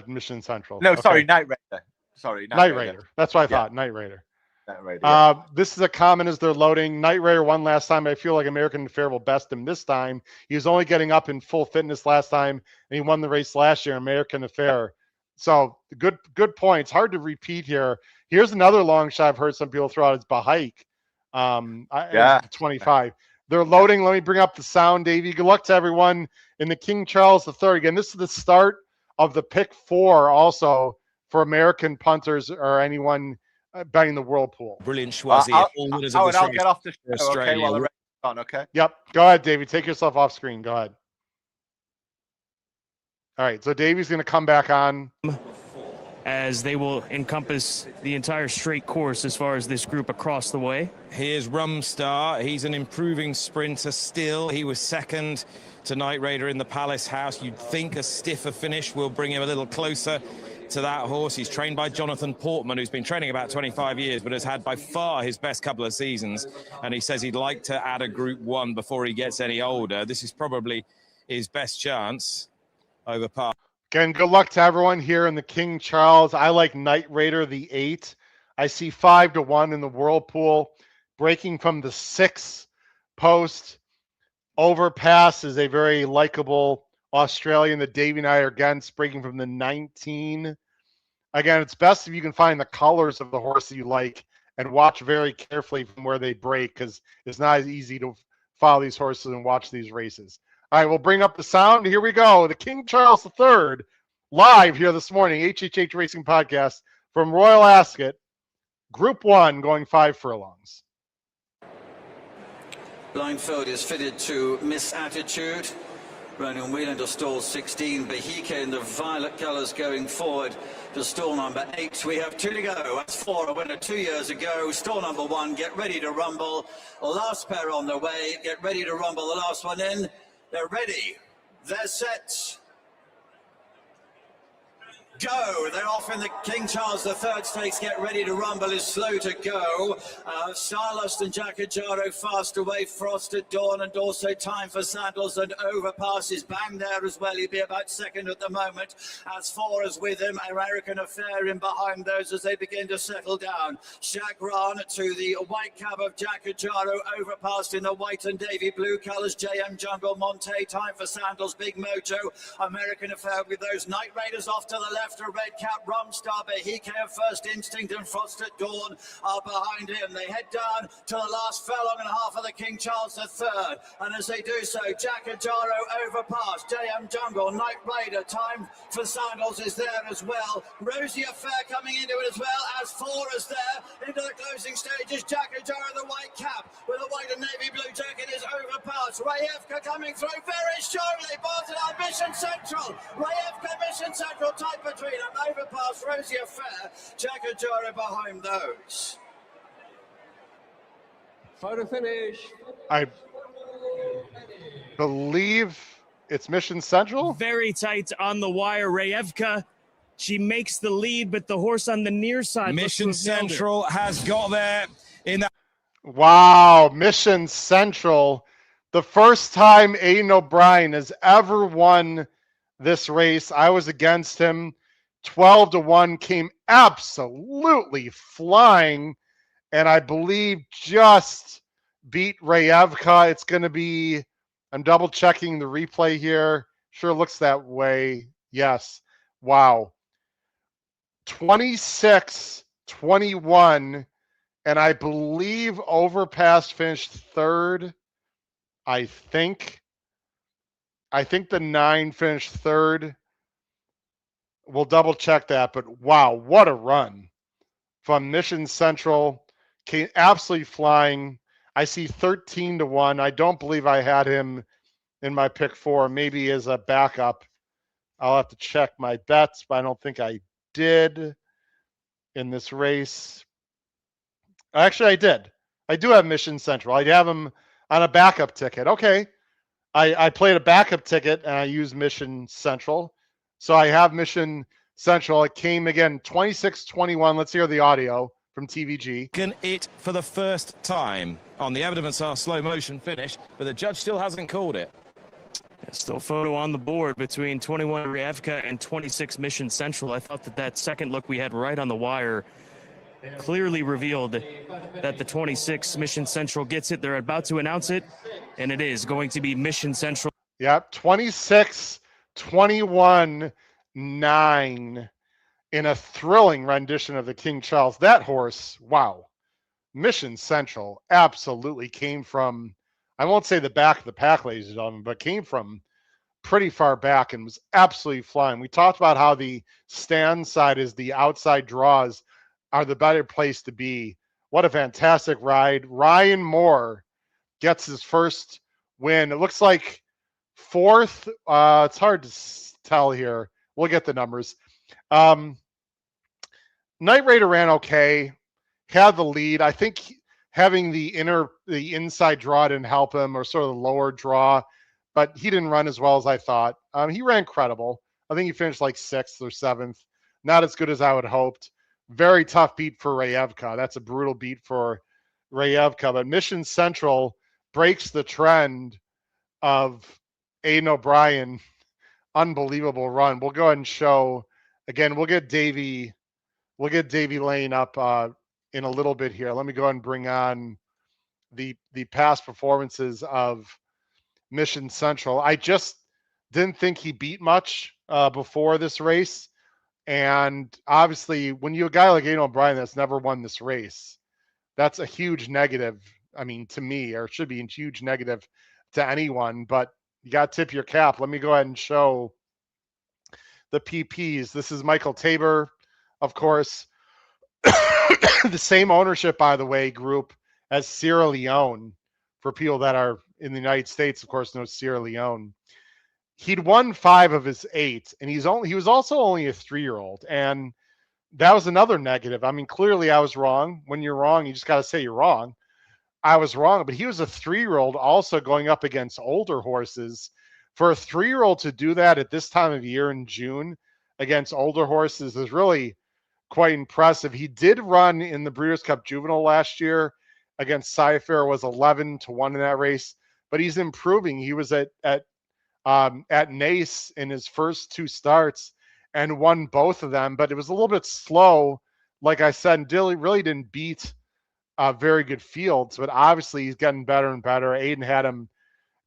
Mission Central? No, sorry, Night Raider. Sorry, Night Raider. That's what I thought. Night Raider. Night Raider. Yeah. This is a comment as they're loading. Night Raider won last time. I feel like American Affair will best him this time. He was only getting up in full fitness last time, and he won the race last year. American Affair. So good points. Hard to repeat here. Here's another long shot I've heard some people throw out. It's Bahike. 25. They're loading. Let me bring up the sound, Davey. Good luck to everyone in the King Charles III. Again, this is the start of the pick 4 also for American punters or anyone betting the Whirlpool. Brilliant Schwazi. I'll get off the show, okay, while the race is on, okay? Yep. Go ahead, Davey. Take yourself off screen. Go ahead. All right, so Davey's going to come back on. As they will encompass the entire straight course as far as this group across the way. Here's Rumstar. He's an improving sprinter still. He was second to Night Raider in the Palace House. You'd think a stiffer finish will bring him a little closer to that horse. He's trained by Jonathan Portman, who's been training about 25 years, but has had by far his best couple of seasons. And he says he'd like to add a Group 1 before he gets any older. This is probably his best chance over par. Again, good luck to everyone here in the King Charles. I like Night Raider, the 8. I see 5-1 in the Whirlpool. Breaking from the 6th post. Overpass is a very likable Australian that Davey and I are against, breaking from the 19. Again, it's best if you can find the colors of the horse that you like and watch very carefully from where they break, because it's not as easy to follow these horses and watch these races. All right, we'll bring up the sound. Here we go. The King Charles III, live here this morning, HHH Racing Podcast from Royal Ascot, Group 1, going 5 furlongs. Blindfold is fitted to Miss Attitude. Ronan Whelan to stall 16. Bahika in the violet colours going forward to stall number 8. We have 2 to go. That's 4, a winner 2 years ago. Stall number 1, get ready to rumble. Last pair on the way. Get ready to rumble. The last one in. They're ready. They're set. Go. They're off in the King Charles III Stakes. Get ready to rumble is slow to go. Starlust and Jacajaro fast away. Frost at Dawn, and also Time for Sandals and Overpass is bang there as well. He'll be about second at the moment. As 4 is with him. American Affair in behind those as they begin to settle down. Chagrin to the white cab of Jacajaro. Overpass in the white and Davy blue colours. JM Jungle, Monte, Time for Sandals, Big Mojo. American Affair with those Night Raiders off to the left. left, a red cap, Rumstar, Behike of First Instinct and Frost at Dawn are behind him. They head down to the last furlong and a half of the King Charles III. And as they do so, Jack Ajaro overpass, JM Jungle, Night Raider, time for Sandals is there as well. Rosie Affair coming into it as well, as four is there into the closing stages. Jack Ajaro, the white cap with a white and navy blue jacket, is overpass. Rayevka coming through very strongly, Barton on Mission Central. Rayevka, Mission Central, tight between them, overpass, Rosie Affair, Jack Ajaro behind those. Photo finish. I believe it's Mission Central. Very tight on the wire. Rayevka, she makes the lead, but the horse on the near side. Mission Central has got there in that. Wow, Mission Central. The first time Aidan O'Brien has ever won this race. I was against him. 12-1, came absolutely flying, and I believe just beat Rayevka. It's going to be, I'm double checking the replay here. Sure looks that way. Yes. Wow. 26-21, and I believe Overpass finished third. I think the 9 finished third. We'll double check that, but wow, what a run from Mission Central. Came absolutely flying. I see 13-1. I don't believe I had him in my pick 4, maybe as a backup. I'll have to check my bets, but I don't think I did in this race. Actually, I did. I do have Mission Central. I have him on a backup ticket. Okay. I played a backup ticket and I used Mission Central. So I have Mission Central. It came again 26-21. Let's hear the audio from TVG. It for the first time on the evidence are slow motion finish, but the judge still hasn't called it. Still photo on the board between 21 Rayevka and 26 Mission Central. I thought that second look we had right on the wire clearly revealed that the 26 Mission Central gets it. They're about to announce it, and it is going to be Mission Central. Yep, 26-21-9 in a thrilling rendition of the King Charles. That horse, wow. Mission Central absolutely came from, I won't say the back of the pack, ladies and gentlemen, but came from pretty far back and was absolutely flying. We talked about how the stand side is the outside draws are the better place to be. What a fantastic ride. Ryan Moore gets his first win. It looks like fourth. It's hard to tell here. We'll get the numbers. Night Raider ran okay, had the lead. I think having the inside draw didn't help him, or sort of the lower draw, but he didn't run as well as I thought. He ran credible. I think he finished like 6th or 7th. Not as good as I would hoped. Very tough beat for Rayevka. That's a brutal beat for Rayevka. But Mission Central breaks the trend of Aidan O'Brien. Unbelievable run. We'll go ahead and show again. We'll get Davy Lane up in a little bit here. Let me go ahead and bring on the past performances of Mission Central. I just didn't think he beat much before this race. And obviously, when you're a guy like Aidan O'Brien that's never won this race, that's a huge negative. I mean, to me, or it should be a huge negative to anyone, but you got to tip your cap. Let me go ahead and show the PPs. This is Michael Tabor, of course. The same ownership, by the way, group as Sierra Leone. For people that are in the United States, of course, know Sierra Leone. He'd won 5 of his 8, and he was also only a 3-year-old, and that was another negative. I mean, clearly I was wrong. When you're wrong, you just got to say you're wrong. I was wrong, but he was a 3-year-old also going up against older horses. For a 3-year-old to do that at this time of year in June against older horses is really quite impressive. He did run in the Breeders' Cup Juvenile last year against Cypher, was 11-1 in that race, but he's improving. He was at Nace in his first 2 starts and won both of them, but it was a little bit slow, like I said, and really didn't beat very good fields, but obviously he's getting better and better. Aidan had him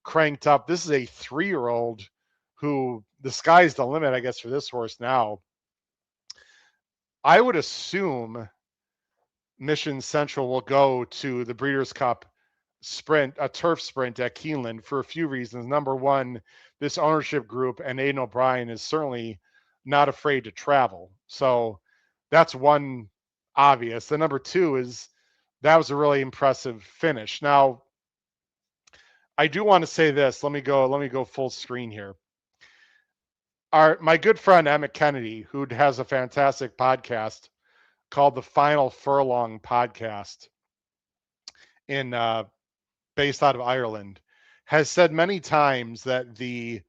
cranked up. This is a 3-year-old who the sky's the limit, I guess, for this horse now. I would assume Mission Central will go to the Breeders' Cup sprint, a turf sprint at Keeneland for a few reasons. Number one, this ownership group and Aidan O'Brien is certainly not afraid to travel. So that's one obvious. The number two is that was a really impressive finish. Now, I do want to say this. Let me go full screen here. My good friend Emmett Kennedy, who has a fantastic podcast called the Final Furlong Podcast, based out of Ireland, has said many times that the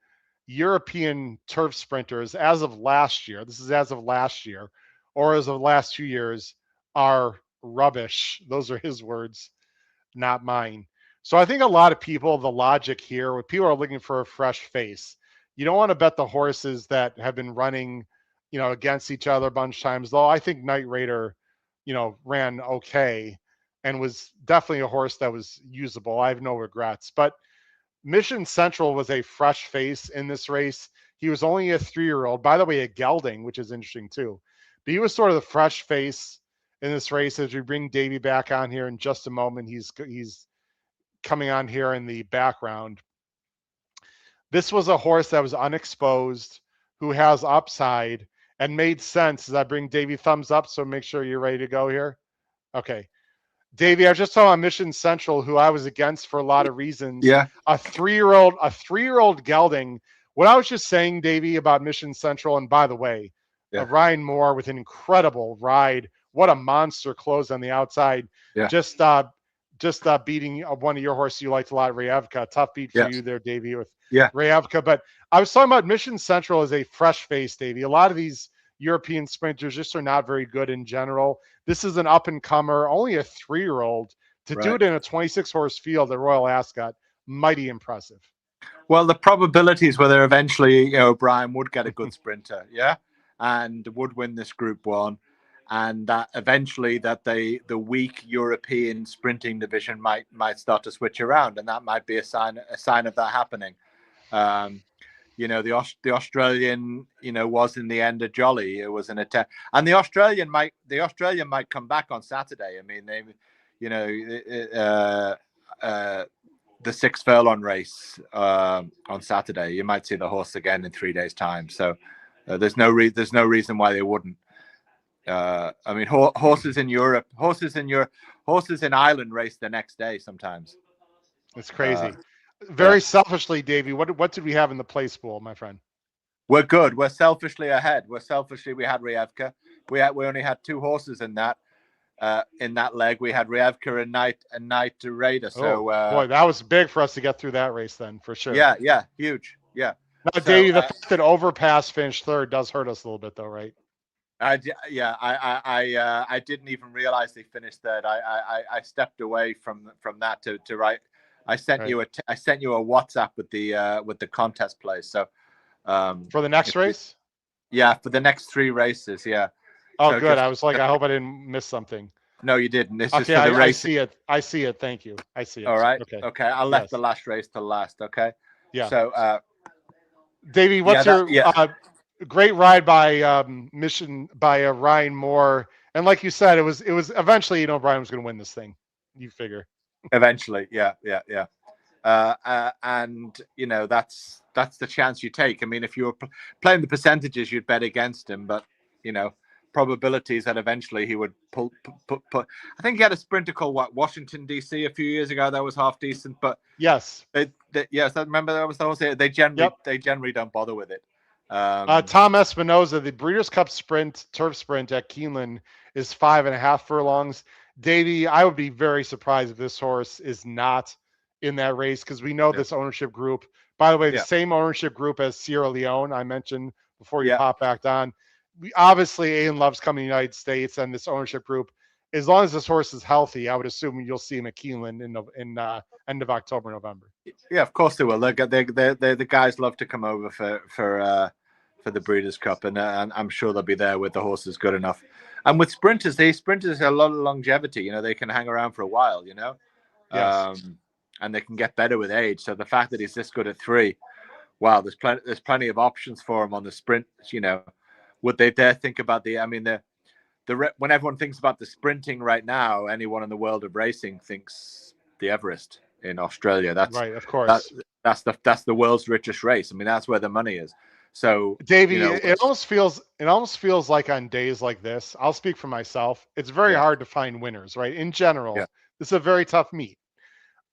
European turf sprinters, as of last year, this is as of last year, or as of the last 2 years, are rubbish. Those are his words, not mine. So I think a lot of people, the logic here, when people are looking for a fresh face, you don't want to bet the horses that have been running, against each other a bunch of times. Though I think Night Raider, ran okay and was definitely a horse that was usable. I have no regrets. But Mission Central was a fresh face in this race. He was only a 3-year-old, by the way, a gelding, which is interesting too. But he was sort of the fresh face in this race. As we bring Davy back on here in just a moment, he's coming on here in the background. This was a horse that was unexposed, who has upside, and made sense as I bring Davy thumbs up. So make sure you're ready to go here. Okay. Davy, I was just talking about Mission Central, who I was against for a lot of reasons. Yeah. A 3-year-old gelding. What I was just saying, Davy, about Mission Central, and by the way, Ryan Moore with an incredible ride. What a monster close on the outside. Yeah. Just beating one of your horses you liked a lot, Ryevka. Tough beat for you there, Davy, with Ryevka. But I was talking about Mission Central as a fresh face, Davy. A lot of these European sprinters just are not very good in general. This is an up-and-comer, only a 3-year-old. To do it in a 26-horse field at Royal Ascot, mighty impressive. Well, the probabilities were there eventually, Brian would get a good sprinter, and would win this Group 1. And that eventually that the weak European sprinting division might start to switch around, and that might be a sign of that happening. The Australian, was in the end a jolly. It was an attempt, and the Australian might come back on Saturday. I mean, the 6 furlong race on Saturday. You might see the horse again in 3 days' time. So there's no reason why they wouldn't. I mean, horses in Europe, horses in Ireland race the next day sometimes. It's crazy. Very selfishly, Davey, what did we have in the place pool, my friend? We're good. We're selfishly ahead. We had Ryevka. We only had 2 horses in that leg. We had Ryevka and Night Raider. So boy, that was big for us to get through that race then, for sure. Yeah, huge. Yeah. Now, Davey, the fact that Overpass finished 3rd does hurt us a little bit, though, right? I didn't even realize they finished 3rd. I stepped away from that to write. I sent you a WhatsApp with the contest place. So for the next race? Yeah, for the next 3 races. Yeah. Oh, so good. I was like, I hope I didn't miss something. No, you didn't. It's okay, just for the race. I see it. Thank you. I see it. All right. Okay. I left the last race till last. Okay. Yeah. So, Davey, what's your great ride by Ryan Moore? And like you said, it was eventually, Brian was going to win this thing. You figure. Eventually, yeah. And that's the chance you take. I mean, if you were playing the percentages, you'd bet against him, but probabilities that eventually he would pull. I think he had a sprinter called Washington DC a few years ago that was half decent, but yes, yes, I remember that was the horse. They generally don't bother with it. Tom Espinoza, the Breeders' Cup turf sprint at Keeneland is 5.5 furlongs. Davey, I would be very surprised if this horse is not in that race, because we know this ownership group. By the way, the same ownership group as Sierra Leone I mentioned before you pop back on. Obviously, Aidan loves coming to the United States, and this ownership group, as long as this horse is healthy, I would assume you'll see him at Keeneland in end of October, November. Yeah, of course they will. The guys love to come over for the Breeders' Cup, and I'm sure they'll be there with the horses good enough. And with sprinters have a lot of longevity. They can hang around for a while. Yes. And they can get better with age. So the fact that he's this good at 3, wow, there's plenty of options for him on the sprint. Would they dare think about when everyone thinks about the sprinting right now, anyone in the world of racing thinks the Everest in Australia. That's right, of course. That's the world's richest race. I mean, that's where the money is. So, Davey, you know, it almost feels like on days like this, I'll speak for myself, it's very hard to find winners, right? In general, this is a very tough meet.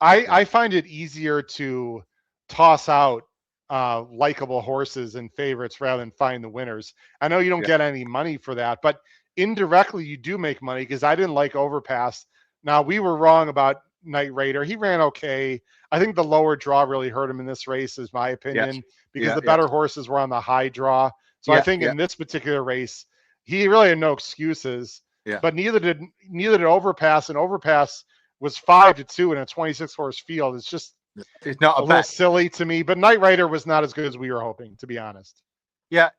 I find it easier to toss out likable horses and favorites rather than find the winners. I know you don't get any money for that, but indirectly you do make money, because I didn't like Overpass. Now, we were wrong about Night Raider. He ran okay. I think the lower draw really hurt him in this race, is my opinion, because the better horses were on the high draw. So I think in this particular race, he really had no excuses. But neither did Overpass, and Overpass was 5-2 in a 26-horse field. It's just not a little silly to me. But Night Raider was not as good as we were hoping, to be honest. Yeah.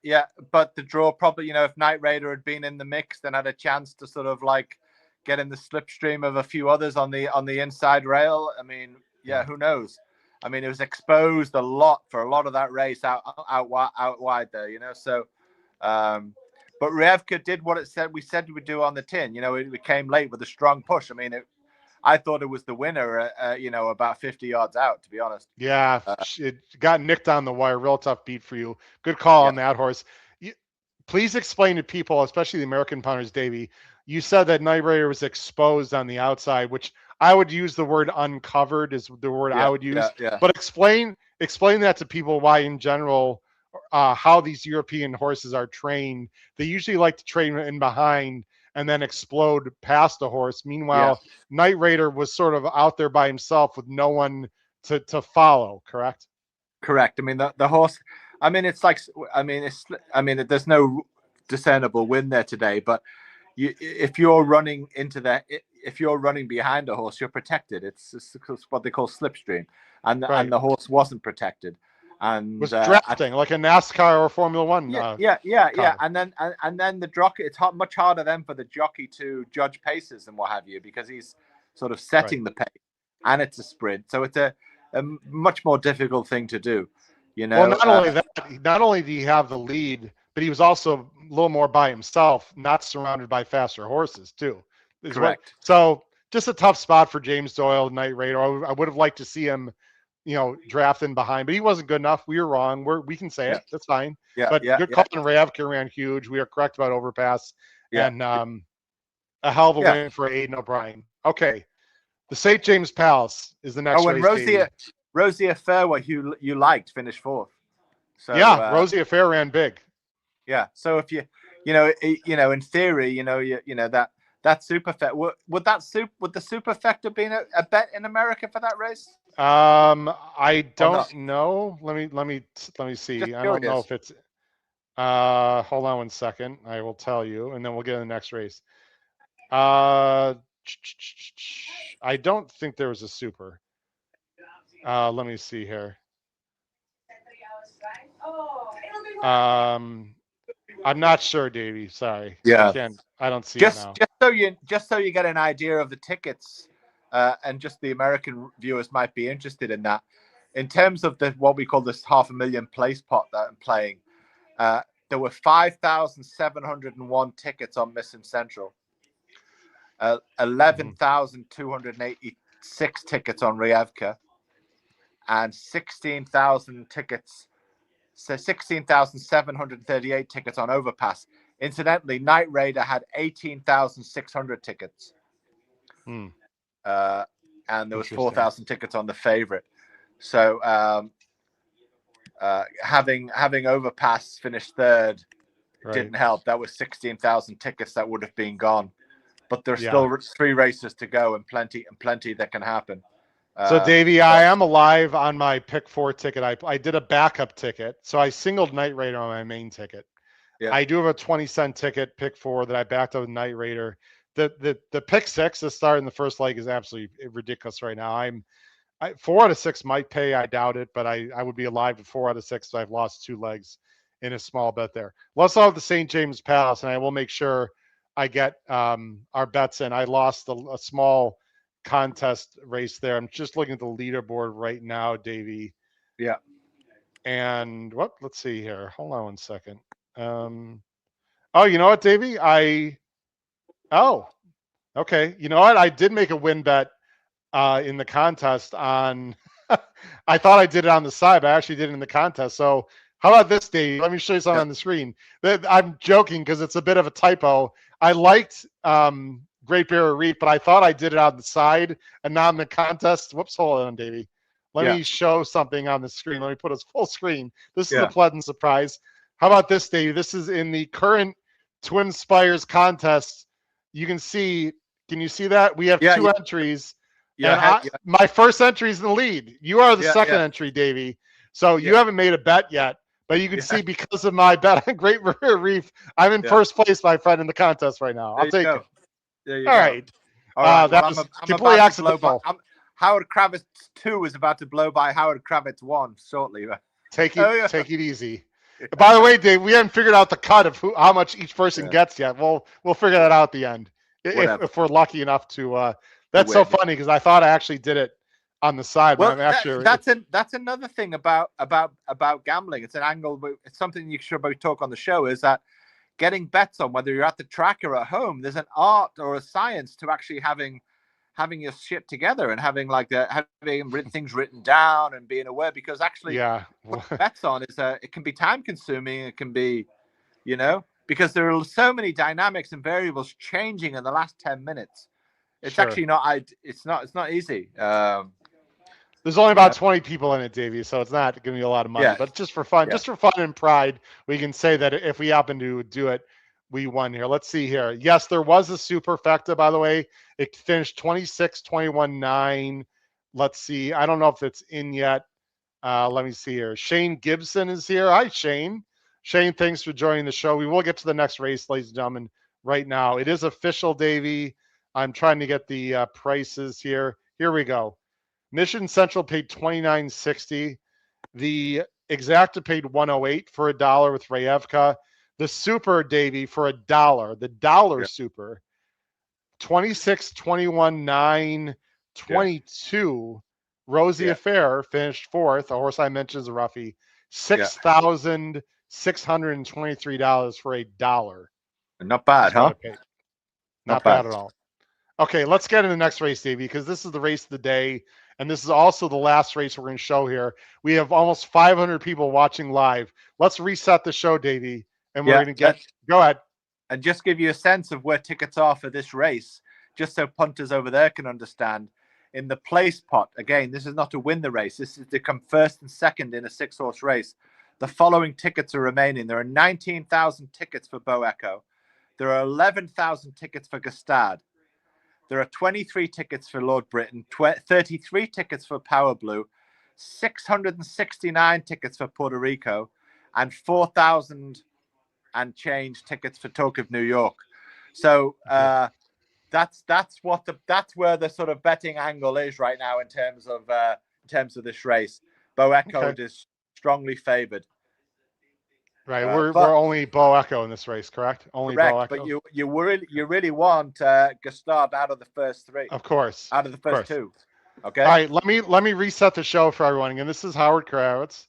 But the draw probably, you know, if Night Raider had been in the mix, then had a chance to sort of like get in the slipstream of a few others on the inside rail. I mean, who knows? I mean, it was exposed a lot for a lot of that race out wide there, you know. So, but Rievka did what we said we would do on the tin. You know, it came late with a strong push. I mean, I thought it was the winner, you know, about 50 yards out, to be honest. Yeah, it got nicked on the wire. Real tough beat for you. Good call on that horse. Please explain to people, especially the American punters, Davey. You said that Night Raider was exposed on the outside, which I would use the word uncovered is the word I would use. But explain that to people, why in general, how these European horses are trained. They usually like to train in behind and then explode past the horse. Meanwhile, Night Raider was sort of out there by himself with no one to follow, correct? Correct. I mean, the horse, I mean, it's like, there's no discernible win there today, but if you're running behind a horse, you're protected. It's what they call slipstream, and the horse wasn't protected, and was drafting like a NASCAR or Formula One. Yeah. And then the jockey. It's much harder then for the jockey to judge paces and what have you, because he's sort of setting the pace, and it's a sprint, so it's a much more difficult thing to do. You know. Well, not only did he have the lead, but he was also a little more by himself, not surrounded by faster horses, too. Correct. So just a tough spot for James Doyle, Night Raider. I would have liked to see him, you know, drafting behind, but he wasn't good enough. We were wrong. We can say it. That's fine. But good call on Rievka, ran huge. We are correct about Overpass. And a hell of a win for Aidan O'Brien. Okay. The St. James Palace is the next race. Rosie Affair, what you liked, finished fourth. So Rosie Affair ran big. Yeah. So if you know, in theory, you know that Superfecta would the Superfecta have been a bet in America for that race? I don't know. Let me see. I don't know if it's. Hold on one second. I will tell you, and then we'll get to the next race. I don't think there was a super. Let me see here. I'm not sure, Davey. Sorry. Yeah. I don't see it now. Just so you get an idea of the tickets, and just the American viewers might be interested in that. In terms of what we call this $500,000 place pot that I'm playing, there were 5,701 tickets on Mission Central, 11,286 tickets on Rievka, and 16,000 tickets. So 16,738 tickets on Overpass. Incidentally, Night Raider had 18,600 tickets. And there was 4,000 tickets on the favorite. So having Overpass finish third didn't help. That was 16,000 tickets that would have been gone. But there's still 3 races to go, and plenty that can happen. So, Davey, I am alive on my pick 4 ticket. I did a backup ticket, so I singled Night Raider on my main ticket. I do have a 20-cent ticket, pick 4, that I backed up with Night Raider. The pick 6, the start in the first leg, is absolutely ridiculous right now. 4 out of 6 might pay. I doubt it, but I would be alive at 4 out of 6. So I've lost 2 legs in a small bet there. Let's have the St. James Palace, and I will make sure I get our bets in. I lost a small contest race there. I'm just looking at the leaderboard right now, Davey. Yeah. And let's see here. Hold on one second. Oh, you know what, Davey? I Oh, okay. You know what? I did make a win bet in the contest on. I thought I did it on the side, but I actually did it in the contest. So how about this, Dave? Let me show you something on the screen. I'm joking because it's a bit of a typo. I liked Great Barrier Reef, but I thought I did it on the side and not in the contest. Whoops, hold on, Davey. Let me show something on the screen. Let me put it full screen. This is a pleasant surprise. How about this, Davey? This is in the current Twin Spires contest. You can see, can you see that? We have two entries. My first entry is in the lead. You are the second entry, Davey. So you haven't made a bet yet, but you can see because of my bet on Great Barrier Reef, I'm in first place, my friend, in the contest right now. I'll take it. There you All go. right. Well, that was completely accidental. Howard Kravets 2 is about to blow by Howard Kravets 1 shortly. Take it easy. By the way, Dave, we haven't figured out the cut of how much each person gets yet. We'll figure that out at the end if we're lucky enough to. That's so funny because I thought I actually did it on the side. Well, but that's another thing about gambling. It's an angle. It's something you should probably talk on the show. Is that getting bets on whether you're at the track or at home? There's an art or a science to actually having your shit together and having things written down and being aware, because actually bets on is it can be time consuming. It can be, because there are so many dynamics and variables changing in the last 10 minutes. It's actually not, it's not easy. There's only about 20 people in it, Davey, so it's not going to be a lot of money, but just for fun, just for fun and pride, we can say that if we happen to do it, we won here. Let's see here. Yes, there was a superfecta, by the way. It finished 26-21-9. Let's see. I don't know if it's in yet. Let me see here. Shane Gibson is here. Hi, Shane. Shane, thanks for joining the show. We will get to the next race, ladies and gentlemen, right now. It is official, Davey. I'm trying to get the prices here. Here we go. Mission Central paid $29.60. The Exacta paid $108 for $1 with Rayevka. The Super, Davey, for $1. The dollar Super, 26-21-9, 22. Rosie Affair finished fourth. A horse I mentioned is a roughie. $6,623 for $1. Not bad, huh? Not bad at all. Okay, let's get into the next race, Davey, because this is the race of the day, and this is also the last race we're going to show here. We have almost 500 people watching live. Let's reset the show, Davey. And we're going to go ahead. And just give you a sense of where tickets are for this race, just so punters over there can understand. In the place pot, again, this is not to win the race. This is to come first and second in a 6-horse race. The following tickets are remaining. There are 19,000 tickets for Beau Echo. There are 11,000 tickets for Gustad. There are 23 tickets for Lord Britain, 33 tickets for Power Blue, 669 tickets for Puerto Rico, and 4,000 and change tickets for Talk of New York. So that's where the sort of betting angle is right now in terms of this race. Beau Echo is strongly favored. Right, we're only Beau Echo in this race, correct? Only Beau Echo. But you really want Gustad out of the first three. Of course. Out of the first two. Okay. All right, let me reset the show for everyone. Again, this is Howard Kravets,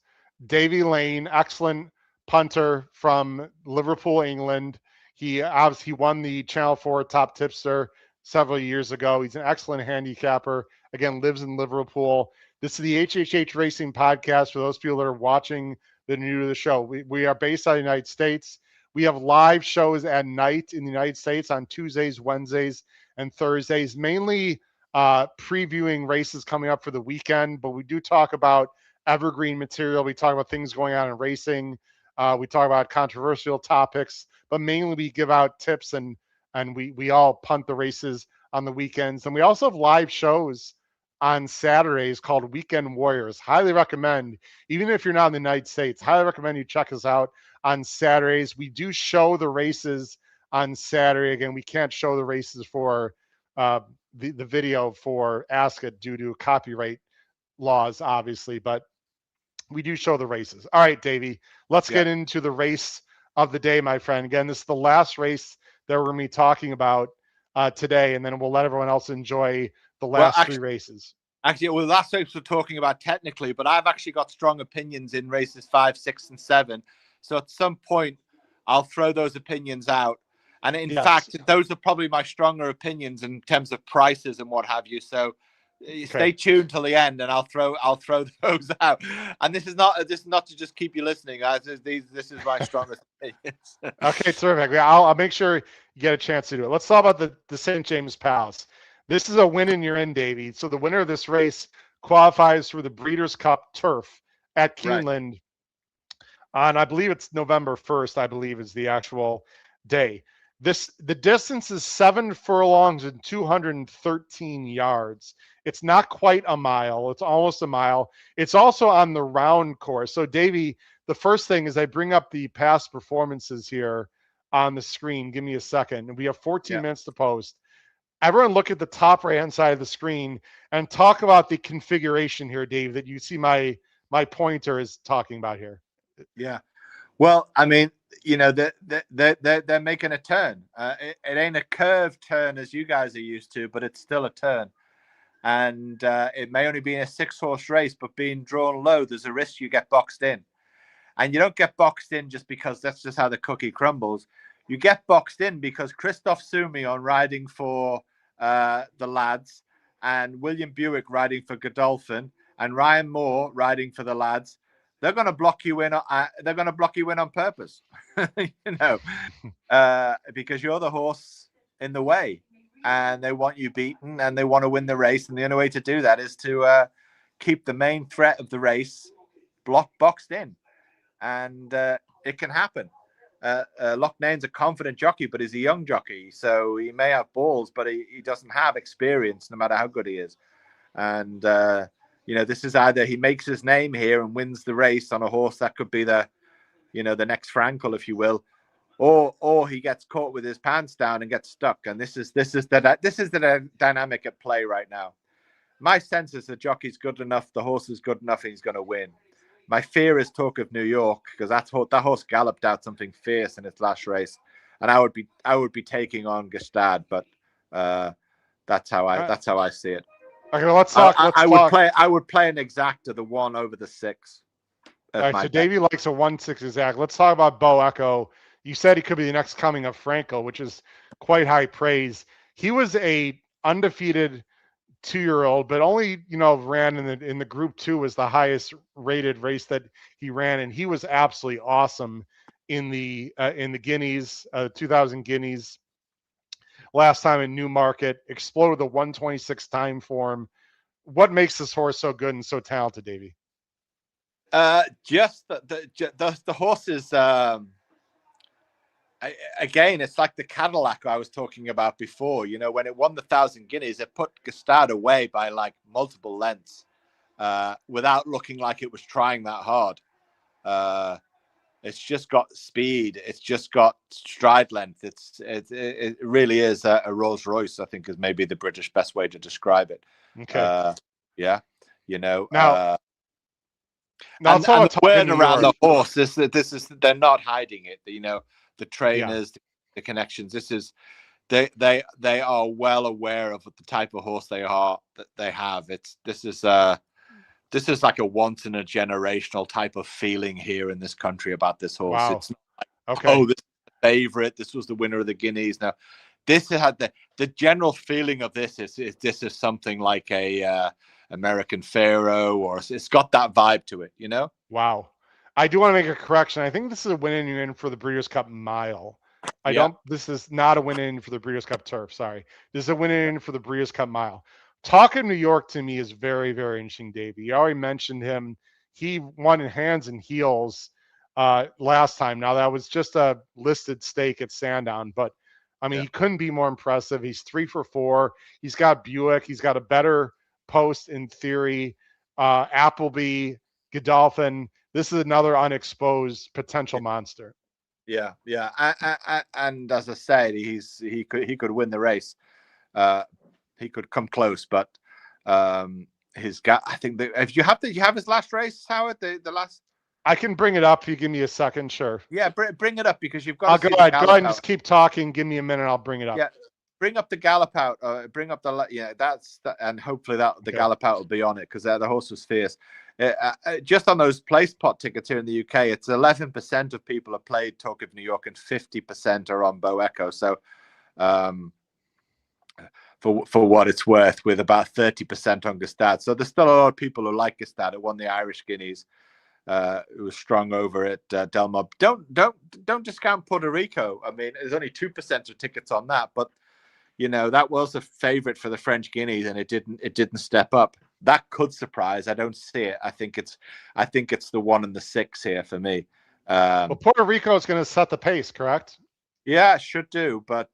Davy Lane, excellent punter from Liverpool, England. He obviously won the Channel 4 Top Tipster several years ago. He's an excellent handicapper. Again, lives in Liverpool. This is the HHH Racing Podcast for those people that are watching that are new to the show. We are based out of the United States. We have live shows at night in the United States on Tuesdays, Wednesdays, and Thursdays, mainly previewing races coming up for the weekend, but we do talk about evergreen material. We talk about things going on in racing. We talk about controversial topics, but mainly we give out tips and we all punt the races on the weekends. And we also have live shows on Saturdays called Weekend Warriors. Highly recommend, even if you're not in the United States, highly recommend you check us out on Saturdays. We do show the races on Saturday. Again, we can't show the races for the video for Ascot due to copyright laws, obviously, but we do show the races. All right, Davey, let's get into the race of the day, my friend. Again, this is the last race that we're going to be talking about today, and then we'll let everyone else enjoy the last three races. Actually, last race we're talking about technically, but I've actually got strong opinions in races 5, 6, and 7. So at some point, I'll throw those opinions out And in Yes. fact, those are probably my stronger opinions in terms of prices and what have you. So stay tuned till the end, and I'll throw those out. And this is not to just keep you listening, guys. This is my strongest opinions. Okay, terrific. I'll make sure you get a chance to do it. Let's talk about the St. James Palace. This is a win and you're in, Davy. So the winner of this race qualifies for the Breeders' Cup Turf at Keeneland on, I believe it's November 1st, I believe is the actual day. The distance is 7 furlongs and 213 yards. It's not quite a mile. It's almost a mile. It's also on the round course. So, Davey, the first thing is I bring up the past performances here on the screen. Give me a second. We have 14 minutes to post. Everyone look at the top right-hand side of the screen and talk about the configuration here, Dave, that you see my pointer is talking about here. Yeah. Well, I mean, you know, they're making a turn. It ain't a curved turn as you guys are used to, but it's still a turn. And it may only be a 6-horse race, but being drawn low, there's a risk you get boxed in. And you don't get boxed in just because that's just how the cookie crumbles. You get boxed in because Christoph Soumillon riding for the lads, and William Buick riding for Godolphin, and Ryan Moore riding for the lads. They're going to block you in. They're going to block you in on purpose, you know, because you're the horse in the way, and they want you beaten, and they want to win the race. And the only way to do that is to keep the main threat of the race boxed in, and it can happen. Loughnane's a confident jockey, but he's a young jockey, so he may have balls, but he doesn't have experience, no matter how good he is. And you know, this is either he makes his name here and wins the race on a horse that could be the, you know, the next Frankel, if you will, or he gets caught with his pants down and gets stuck. And this is the dynamic at play right now. My sense is the jockey's good enough, the horse is good enough, and he's going to win. My fear is Talk of New York, because that horse galloped out something fierce in its last race, and I would be taking on Gestad, but that's how I see it. Okay, well, let's talk. I would play an exacta, the 1 over the 6. All right, so Davey likes a 1-6 exact. Let's talk about Bo Echo. You said he could be the next coming of Frankel, which is quite high praise. He was a undefeated 2-year-old, but only, you know, ran in the Group 2 was the highest rated race that he ran, and he was absolutely awesome in the Guineas, 2000 Guineas. Last time in Newmarket, exploded the 126 time form. What makes this horse so good and so talented, Davey? Just the horse is again, it's like the Cadillac I was talking about before. You know, when it won the 1,000 Guineas, it put Gestad away by like multiple lengths without looking like it was trying that hard. It's just got speed. It's just got stride length. It really is a Rolls Royce, I think, is maybe the British best way to describe it. Okay. Yeah. You know. Now and the word around the horse this is they're not hiding it. You know, the trainers, the connections. They are well aware of the type of horse they have. This is like a once in a generational type of feeling here in this country about this horse. Wow. It's not like, oh, this is the favorite. This was the winner of the Guineas. Now, this had the general feeling of this is something like a American Pharaoh, or it's got that vibe to it, you know? Wow. I do want to make a correction. I think this is a win-in for the Breeders' Cup Mile. This is not a win-in for the Breeders' Cup Turf. Sorry. This is a win-in for the Breeders' Cup Mile. Talk of New York to me is very, very interesting, Davey. You already mentioned him. He won in hands and heels last time. Now, that was just a listed stake at Sandown, but I mean, he couldn't be more impressive. He's 3 for 4. He's got Buick. He's got a better post in theory. Appleby, Godolphin. This is another unexposed potential monster. Yeah. And as I said, he could win the race. He could come close, but his gap. I think if you have his last race, Howard, the last. I can bring it up. You give me a second, sure. Yeah, bring it up because you've got. I'll go ahead. Go ahead and just keep talking. Give me a minute. I'll bring it up. Yeah, bring up the gallop out. Bring up the and hopefully the gallop out will be on it because the horse was fierce. Just on those place pot tickets here in the UK, it's 11% of people have played Talk of New York and 50% are on Bo Echo. So for what it's worth, with about 30% on Gestad. So there's still a lot of people who like Gestad. It won the Irish Guineas. It was strong over at Del Mar. Don't discount Puerto Rico. I mean, there's only 2% of tickets on that, but that was a favorite for the French Guineas, and it didn't step up. That could surprise. I don't see it. I think it's the 1 and the 6 here for me. Well, Puerto Rico is going to set the pace, correct? Yeah, it should do, but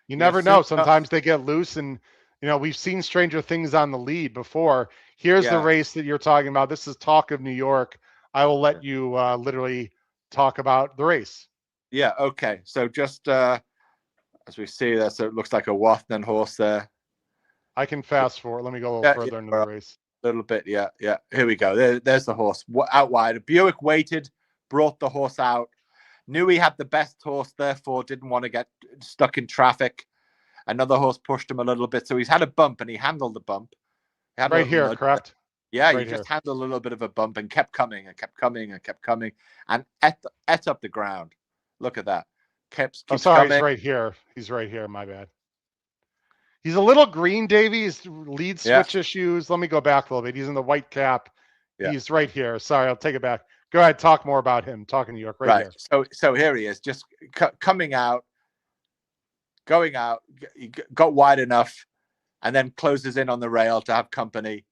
you never know. Sometimes they get loose, and we've seen stranger things on the lead before. Here's the race that you're talking about. This is Talk of New York. I will let you literally talk about the race. Yeah. Okay. So just as we see there, so it looks like a Wathnan horse there. I can fast forward. Let me go a little further into the race. A little bit. Yeah. Here we go. There's the horse out wide. Buick waited, brought the horse out. Knew he had the best horse, therefore didn't want to get stuck in traffic. Another horse pushed him a little bit, so he's had a bump, and he handled the bump. Right here, correct? Yeah, right he just handled a little bit of a bump and kept coming and kept coming and kept coming and ate up the ground. Look at that. Keeps sorry, coming. He's right here. He's right here. My bad. He's a little green, Davy. His lead switch issues. Let me go back a little bit. He's in the white cap. Yeah. He's right here. Sorry, I'll take it back. Go ahead. Talk more about him. Talking New York right here. So here he is, just coming out, going out. He got wide enough, and then closes in on the rail to have company.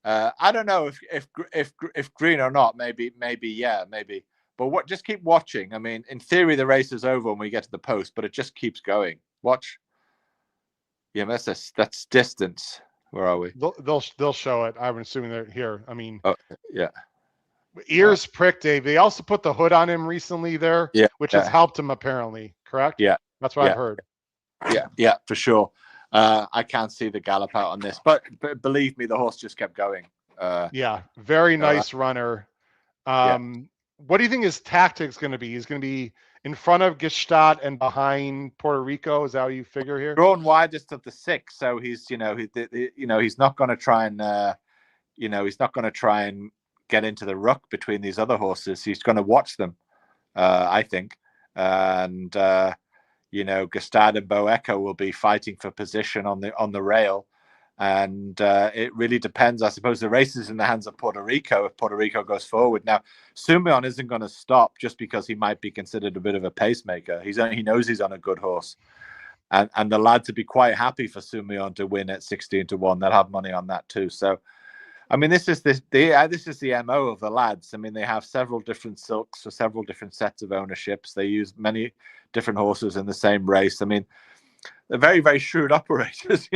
I don't know if green or not. Maybe. But just keep watching. I mean, in theory, the race is over when we get to the post, but it just keeps going. Watch. Yeah, that's distance. Where are we? They'll show it. I'm assuming they're here. I mean, yeah. Ears pricked, Dave. They also put the hood on him recently there, which has helped him apparently. Correct? Yeah, that's what I've heard. Yeah, for sure. I can't see the gallop out on this, but believe me, the horse just kept going. Very nice runner. What do you think his tactic's going to be? He's going to be in front of Gestad and behind Puerto Rico. Is that how you figure here? Drawn widest of the 6, so he's he's not going to try and he's not going to try and get into the ruck between these other horses. He's going to watch them, I think, and Gestad and Bo Echo will be fighting for position on the rail. And it really depends. I suppose the race is in the hands of Puerto Rico if Puerto Rico goes forward. Now, Sumion isn't going to stop just because he might be considered a bit of a pacemaker. He knows he's on a good horse. And the lads would be quite happy for Sumion to win at 16-1. They'll have money on that too. So, I mean, this is the MO of the lads. I mean, they have several different silks for several different sets of ownerships. They use many different horses in the same race. I mean, they're very, very shrewd operators,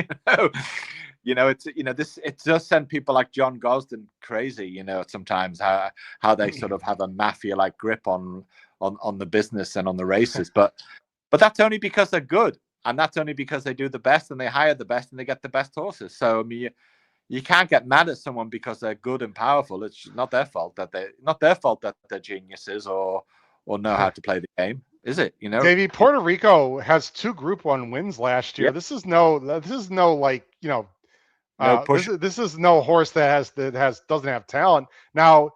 it does send people like John Gosden crazy, sometimes how they sort of have a mafia-like grip on the business and on the races. But that's only because they're good, and that's only because they do the best and they hire the best and they get the best horses. So I mean, you can't get mad at someone because they're good and powerful. It's not their fault that they're geniuses or know how to play the game. Is it? Davey, Puerto Rico has 2 Group 1 wins last year. Yep. This is no like this is no horse that doesn't have talent. Now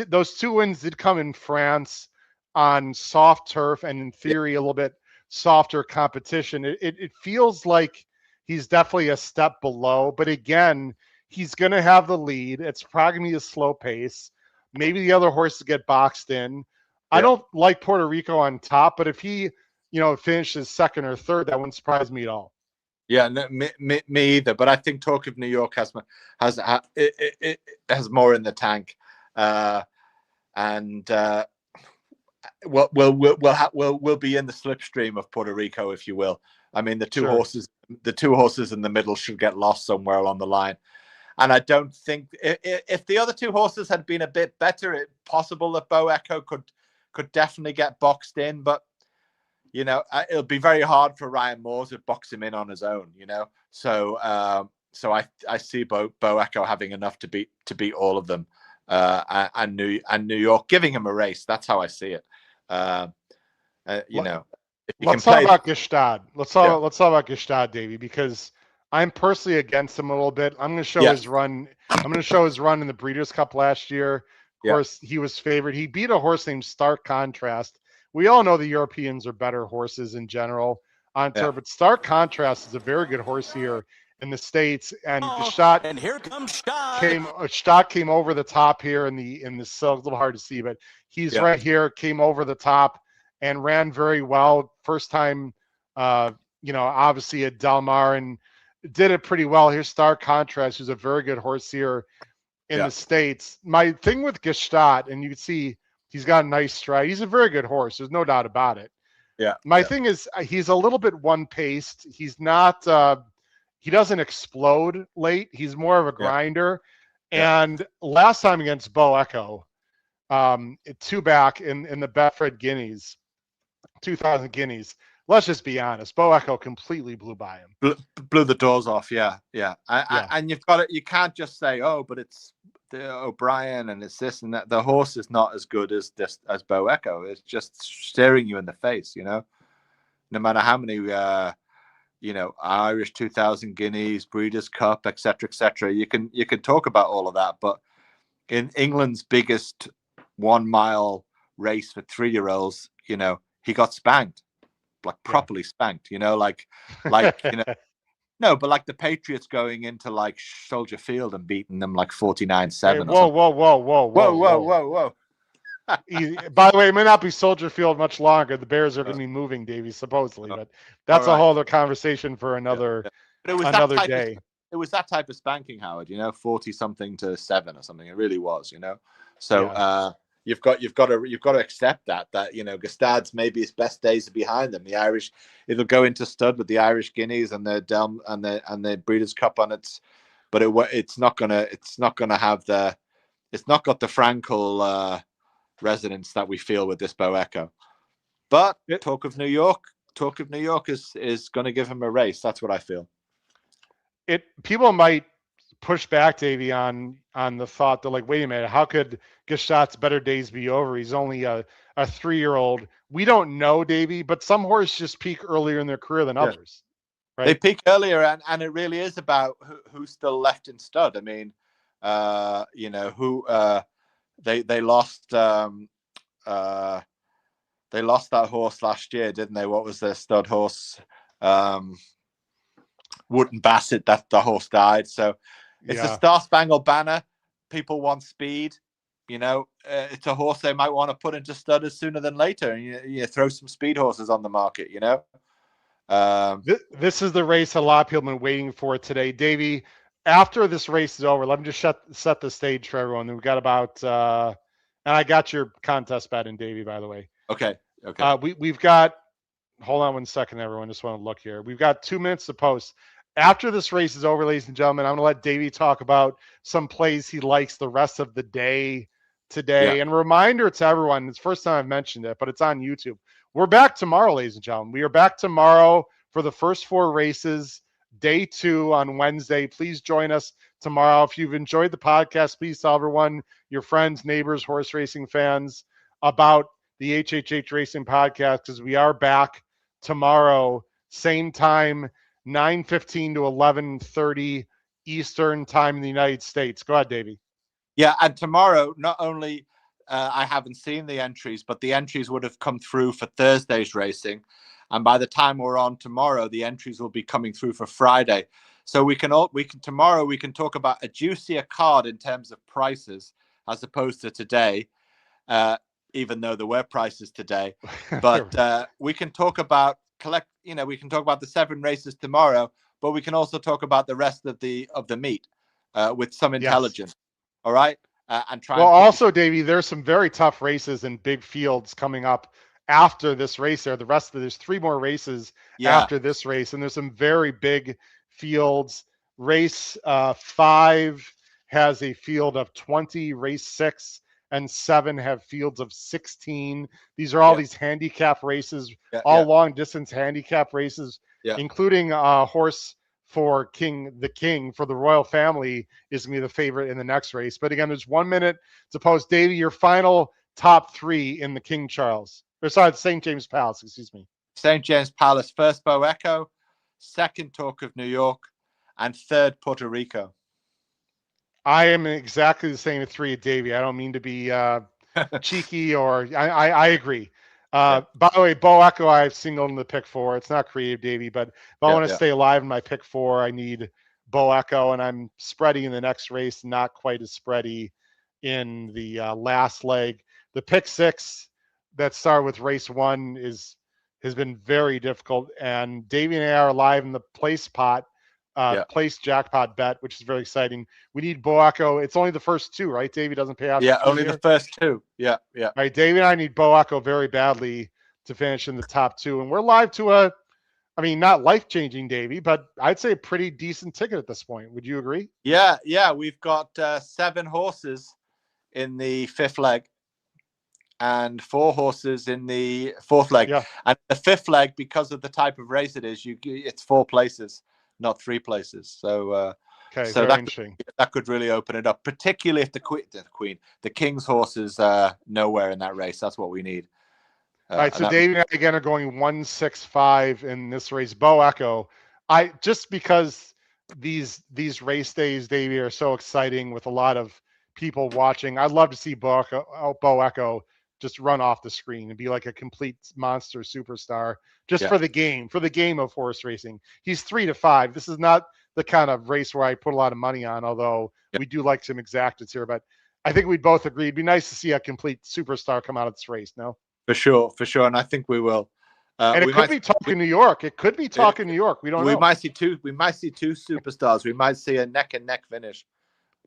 those 2 wins did come in France on soft turf and in theory a little bit softer competition. It feels like he's definitely a step below, but again, he's going to have the lead. It's probably going to be a slow pace. Maybe the other horses get boxed in. I don't like Puerto Rico on top, but if he, finishes second or third, that wouldn't surprise me at all. Yeah, no, me either. But I think Talk of New York has more in the tank, and we'll be in the slipstream of Puerto Rico, if you will. I mean, the two horses in the middle should get lost somewhere along the line. And I don't think if the other 2 horses had been a bit better, it's possible that Bo Echo could definitely get boxed in, but it'll be very hard for Ryan Moore to box him in on his own. So I see Bo Echo having enough to beat all of them, and New York giving him a race. That's how I see it. Let's talk about Gestad. Let's talk about Gestad, Davey, because I'm personally against him a little bit. I'm going to show his run. I'm going to show his run in the Breeders' Cup last year. Of course, he was favored. He beat a horse named Stark Contrast. We all know the Europeans are better horses in general on tour, but Stark Contrast is a very good horse here in the States. And Gstaad, and here comes Gstaad came over the top here in the silk. A little hard to see, but he's right here. Came over the top and ran very well. First time, obviously at Del Mar, and did it pretty well. Here's Stark Contrast, who's a very good horse here in the States. My thing with Gstaad, and you can see he's got a nice stride. He's a very good horse. There's no doubt about it. My thing is he's a little bit one-paced. He's not he doesn't explode late. He's more of a grinder. And last time against Bo Echo, 2 back in the Betfred Guineas, 2,000 guineas. Let's just be honest. Bo Echo completely blew by him. Blew the doors off. And you've got it. You can't just say, "Oh, but it's the O'Brien and it's this and that." The horse is not as good as Bo Echo. It's just staring you in the face. No matter how many, Irish 2,000 guineas, Breeders' Cup, etc. You can talk about all of that, but in England's biggest 1 mile race for 3-year-olds, he got spanked. Like properly spanked, no, but like the Patriots going into like Soldier Field and beating them like 49-7. Whoa. By the way, it may not be Soldier Field much longer. The Bears are going to be moving, Davy, supposedly, but that's a whole other conversation for another day. It was that type of spanking, Howard. 40-something to 7 or something. It really was, So you've got to accept that Gstaad's maybe his best days are behind them. The Irish, it'll go into stud with the Irish Guineas and the and the Breeders' Cup on it, but it's not got the Frankel resonance that we feel with this Bo Echo. But talk of New York is going to give him a race. That's what I feel. People might push back, Davey, on the thought that, like, wait a minute, how could Gstaad's better days be over? He's only a 3-year-old. We don't know, Davey, but some horses just peak earlier in their career than others. Right? They peak earlier, and it really is about who's still left in stud. I mean, they lost that horse last year, didn't they? What was their stud horse? Wooden Bassett. That the horse died. So it's a Star Spangled Banner. People want speed. It's a horse they might want to put into stud sooner than later, and you throw some speed horses on the market. This is the race a lot of people have been waiting for today, Davey. After this race is over, let me just set the stage for everyone. We've got about, and I got your contest bet in, Davey, by the way. Okay. We've got. Hold on one second, everyone. Just want to look here. We've got 2 minutes to post. After this race is over, ladies and gentlemen, I'm going to let Davey talk about some plays he likes the rest of the day today. Yeah. And reminder to everyone, it's the first time I've mentioned it, but it's on YouTube. We're back tomorrow, ladies and gentlemen. We are back tomorrow for the first 4 races, day 2 on Wednesday. Please join us tomorrow. If you've enjoyed the podcast, please tell everyone, your friends, neighbors, horse racing fans, about the HHH Racing Podcast, because we are back tomorrow, same time, 9:15 to 11:30 Eastern time in the United States. Go ahead, Davey. Yeah, and tomorrow, not only I haven't seen the entries, but the entries would have come through for Thursday's racing. And by the time we're on tomorrow, the entries will be coming through for Friday. So tomorrow we can talk about a juicier card in terms of prices as opposed to today, even though there were prices today. But we can talk about we can talk about the 7 races tomorrow, but we can also talk about the rest of the meet with some intelligence. Yes. All right. And try. Well, also, Davey, there's some very tough races in big fields coming up after this race. There's 3 more races after this race, and there's some very big fields. Race 5 has a field of 20. Race 6 and 7 have fields of 16. These are all these handicap races, long distance handicap races, including a horse for the King for the royal family is going to be the favorite in the next race. But again, there's 1 minute to post. Davey, your final top 3 in the King Charles. Or sorry, St. James Palace, excuse me. St. James Palace, first Bo Echo, second Talk of New York, and third Puerto Rico. I am exactly the same at 3 at Davy. I don't mean to be cheeky, or I agree. By the way, Bo Echo, I've singled in the pick 4. It's not creative, Davy, but if I want to stay alive in my pick 4, I need Bo Echo, and I'm spready in the next race, not quite as spready in the last leg. The pick 6 that started with race 1 has been very difficult, and Davy and I are live in the place jackpot bet, which is very exciting. We need Bo Echo. It's only the first 2, right? Davy doesn't pay out. Yeah, only the first 2. Yeah. All right, Davy and I need Bo Echo very badly to finish in the top 2, and we're live to not life-changing, Davy, but I'd say a pretty decent ticket at this point. Would you agree? Yeah. We've got 7 horses in the 5th leg and 4 horses in the 4th leg. Yeah. And the 5th leg, because of the type of race it is, it's 4 places, not 3 places. So so that could really open it up, particularly if the King's horses nowhere in that race. That's what we need. All right, so Davey and I again are going 1-6-5 in this race. Bo Echo, just because these race days, Davey, are so exciting with a lot of people watching. I'd love to see Bo Echo just run off the screen and be like a complete monster superstar just for the game of horse racing. He's 3-5. This is not the kind of race where I put a lot of money on, although we do like some exactas here. But I think we'd both agree it'd be nice to see a complete superstar come out of this race. No, for sure, and I think we will. And it could be talking New York. It could be talking New York. We don't know. We might see two superstars. We might see a neck and neck finish.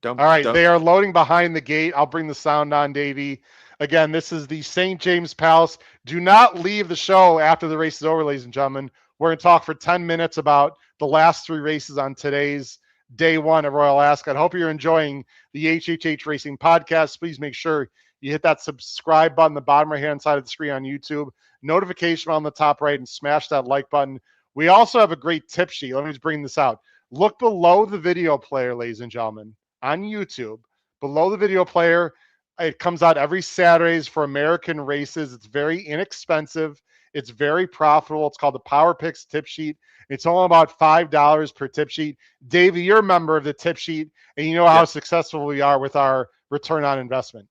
All right, they are loading behind the gate. I'll bring the sound on, Davey. Again, this is the St. James Palace. Do not leave the show after the race is over, ladies and gentlemen. We're going to talk for 10 minutes about the last 3 races on today's day 1 at Royal Ascot. I hope you're enjoying the HHH Racing podcast. Please make sure you hit that subscribe button, the bottom right-hand side of the screen on YouTube, notification on the top right, and smash that like button. We also have a great tip sheet. Let me just bring this out. Look below the video player, ladies and gentlemen, on YouTube. Below the video player, it comes out every Saturdays for American races. It's very inexpensive. It's very profitable. It's called the Power Picks Tip Sheet. It's only about $5 per tip sheet. Davey, you're a member of the tip sheet, and you know how successful we are with our return on investment.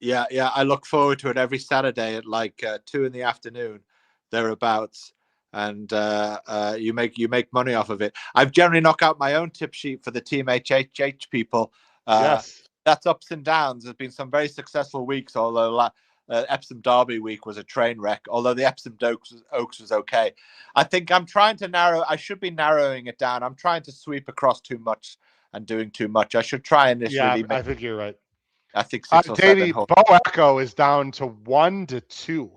Yeah. I look forward to it every Saturday at like 2 in the afternoon, thereabouts, and you make money off of it. I've generally knocked out my own tip sheet for the Team HHH people. Yes. That's ups and downs. There's been some very successful weeks, although Epsom Derby week was a train wreck, although the Epsom Oaks was okay. I think I'm trying to I should be narrowing it down. I'm trying to sweep across too much and doing too much. I should try and I think you're right. I think 6 or Davey, 7. Bo Echo is down to 1-2,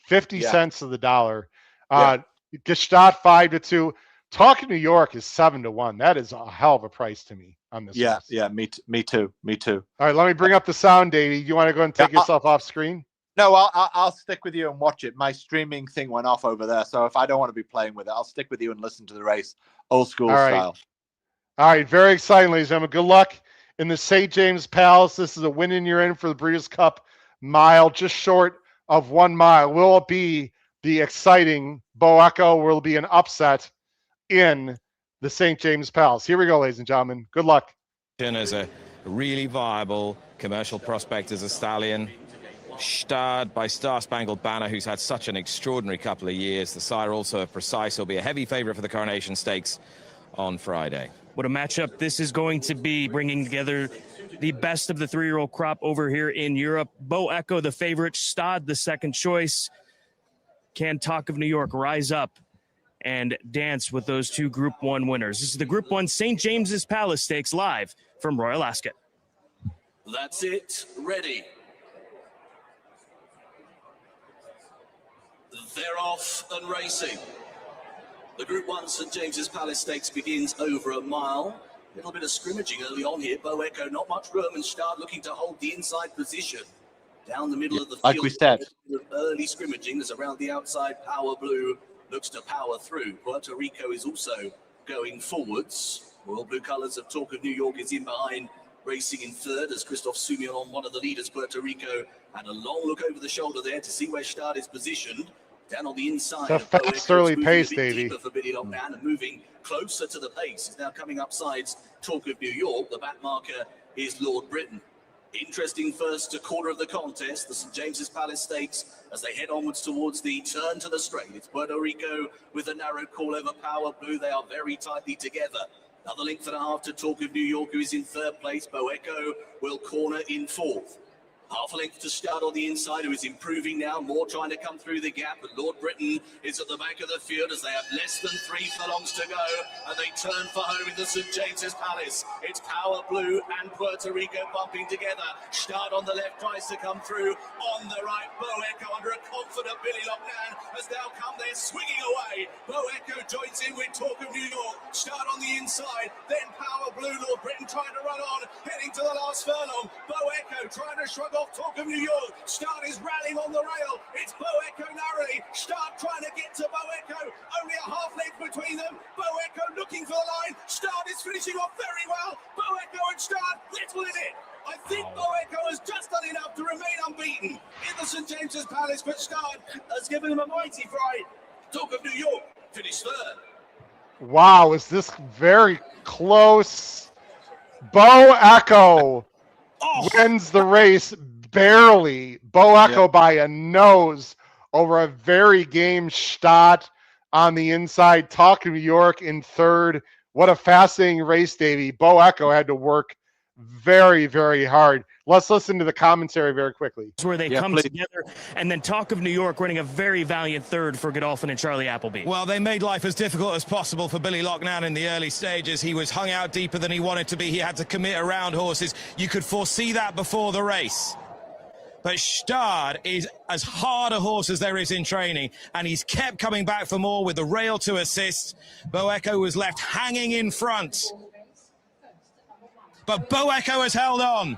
50 cents to the dollar. Gestadt 5-2. Talking New York is 7-1. That is a hell of a price to me on this. Yeah, me too. All right, let me bring up the sound, Davey. Do you want to go and take yourself off screen? No, I'll stick with you and watch it. My streaming thing went off over there, so if I don't want to be playing with it, I'll stick with you and listen to the race, old school style. All right, very exciting, ladies and gentlemen. Good luck in the St. James Palace. This is a win and you're in for the Breeders' Cup Mile, just short of 1 mile. Will it be the exciting Bo Echo? Will it be an upset in the St. James Palace? Here we go, ladies and gentlemen. Good luck. As a really viable commercial prospect as a stallion, starred by Star Spangled Banner, who's had such an extraordinary couple of years. The sire also a Precise will be a heavy favorite for the Coronation Stakes on Friday. What a matchup this is going to be, bringing together the best of the 3-year-old crop over here in Europe. Bo Echo, the favorite, Stad, the second choice. Can Talk of New York rise up and dance with those 2 Group 1 winners? This is the Group 1 St. James's Palace Stakes live from Royal Ascot. That's it. Ready. They're off and racing. The Group 1 St. James's Palace Stakes begins over a mile. A little bit of scrimmaging early on here. Bo Echo, not much room, and Stad looking to hold the inside position. Down the middle of the field. Like we said. Early scrimmaging is around the outside. Power Blue looks to power through. Puerto Rico is also going forwards. Royal Blue colours of Talk of New York is in behind, racing in third as Christophe Soumillon, one of the leaders. Puerto Rico had a long look over the shoulder there to see where Stad is positioned. Down on the inside. It's a fast early pace, Davy. For Billy Lockdown and moving closer to the pace. He's now coming up sides. Talk of New York. The back marker is Lord Britain. Interesting first quarter of the contest. The St. James's Palace Stakes as they head onwards towards the turn to the straight. It's Puerto Rico with a narrow call over Power Blue. They are very tightly together. Another length and a half to Talk of New York, who is in third place. Bo Echo will corner in fourth. Half a length to start on the inside, who is improving now, more trying to come through the gap. But Lord Britain is at the back of the field as they have less than 3 furlongs to go, and they turn for home in the St. James's Palace. It's Power Blue and Puerto Rico bumping together. Start on the left tries to come through. On the right, Bo Echo under a confident Billy Lockdown has now come there swinging away. Bo Echo joins in with Talk of New York. Start on the inside, then Power Blue. Lord Britain trying to run on, heading to the last furlong. Bo Echo trying to shrug off Talk of New York. Start is rallying on the rail. It's Bo Echo narrowly. Start trying to get to Bo Echo. Only a half length between them. Bo Echo looking for the line. Start is finishing off very well. Bo Echo and Start little in it. I think Bo Echo has just done enough to remain unbeaten in the St. James's Palace, but Start has given him a mighty fright. Talk of New York finished third. Wow, is this very close? Bo Echo wins the race barely. Bo Echo by a nose over a very game Stott on the inside. Talk of New York in third. What a fascinating race, Davy. Bo Echo had to work very, very hard. Let's listen to the commentary very quickly. Where they come together, and then Talk of New York running a very valiant third for Godolphin and Charlie Appleby. Well, they made life as difficult as possible for Billy Lockdown in the early stages. He was hung out deeper than he wanted to be. He had to commit around horses. You could foresee that before the race. But Stard is as hard a horse as there is in training, and he's kept coming back for more with the rail to assist. Bo Echo was left hanging in front. But Bo Echo has held on.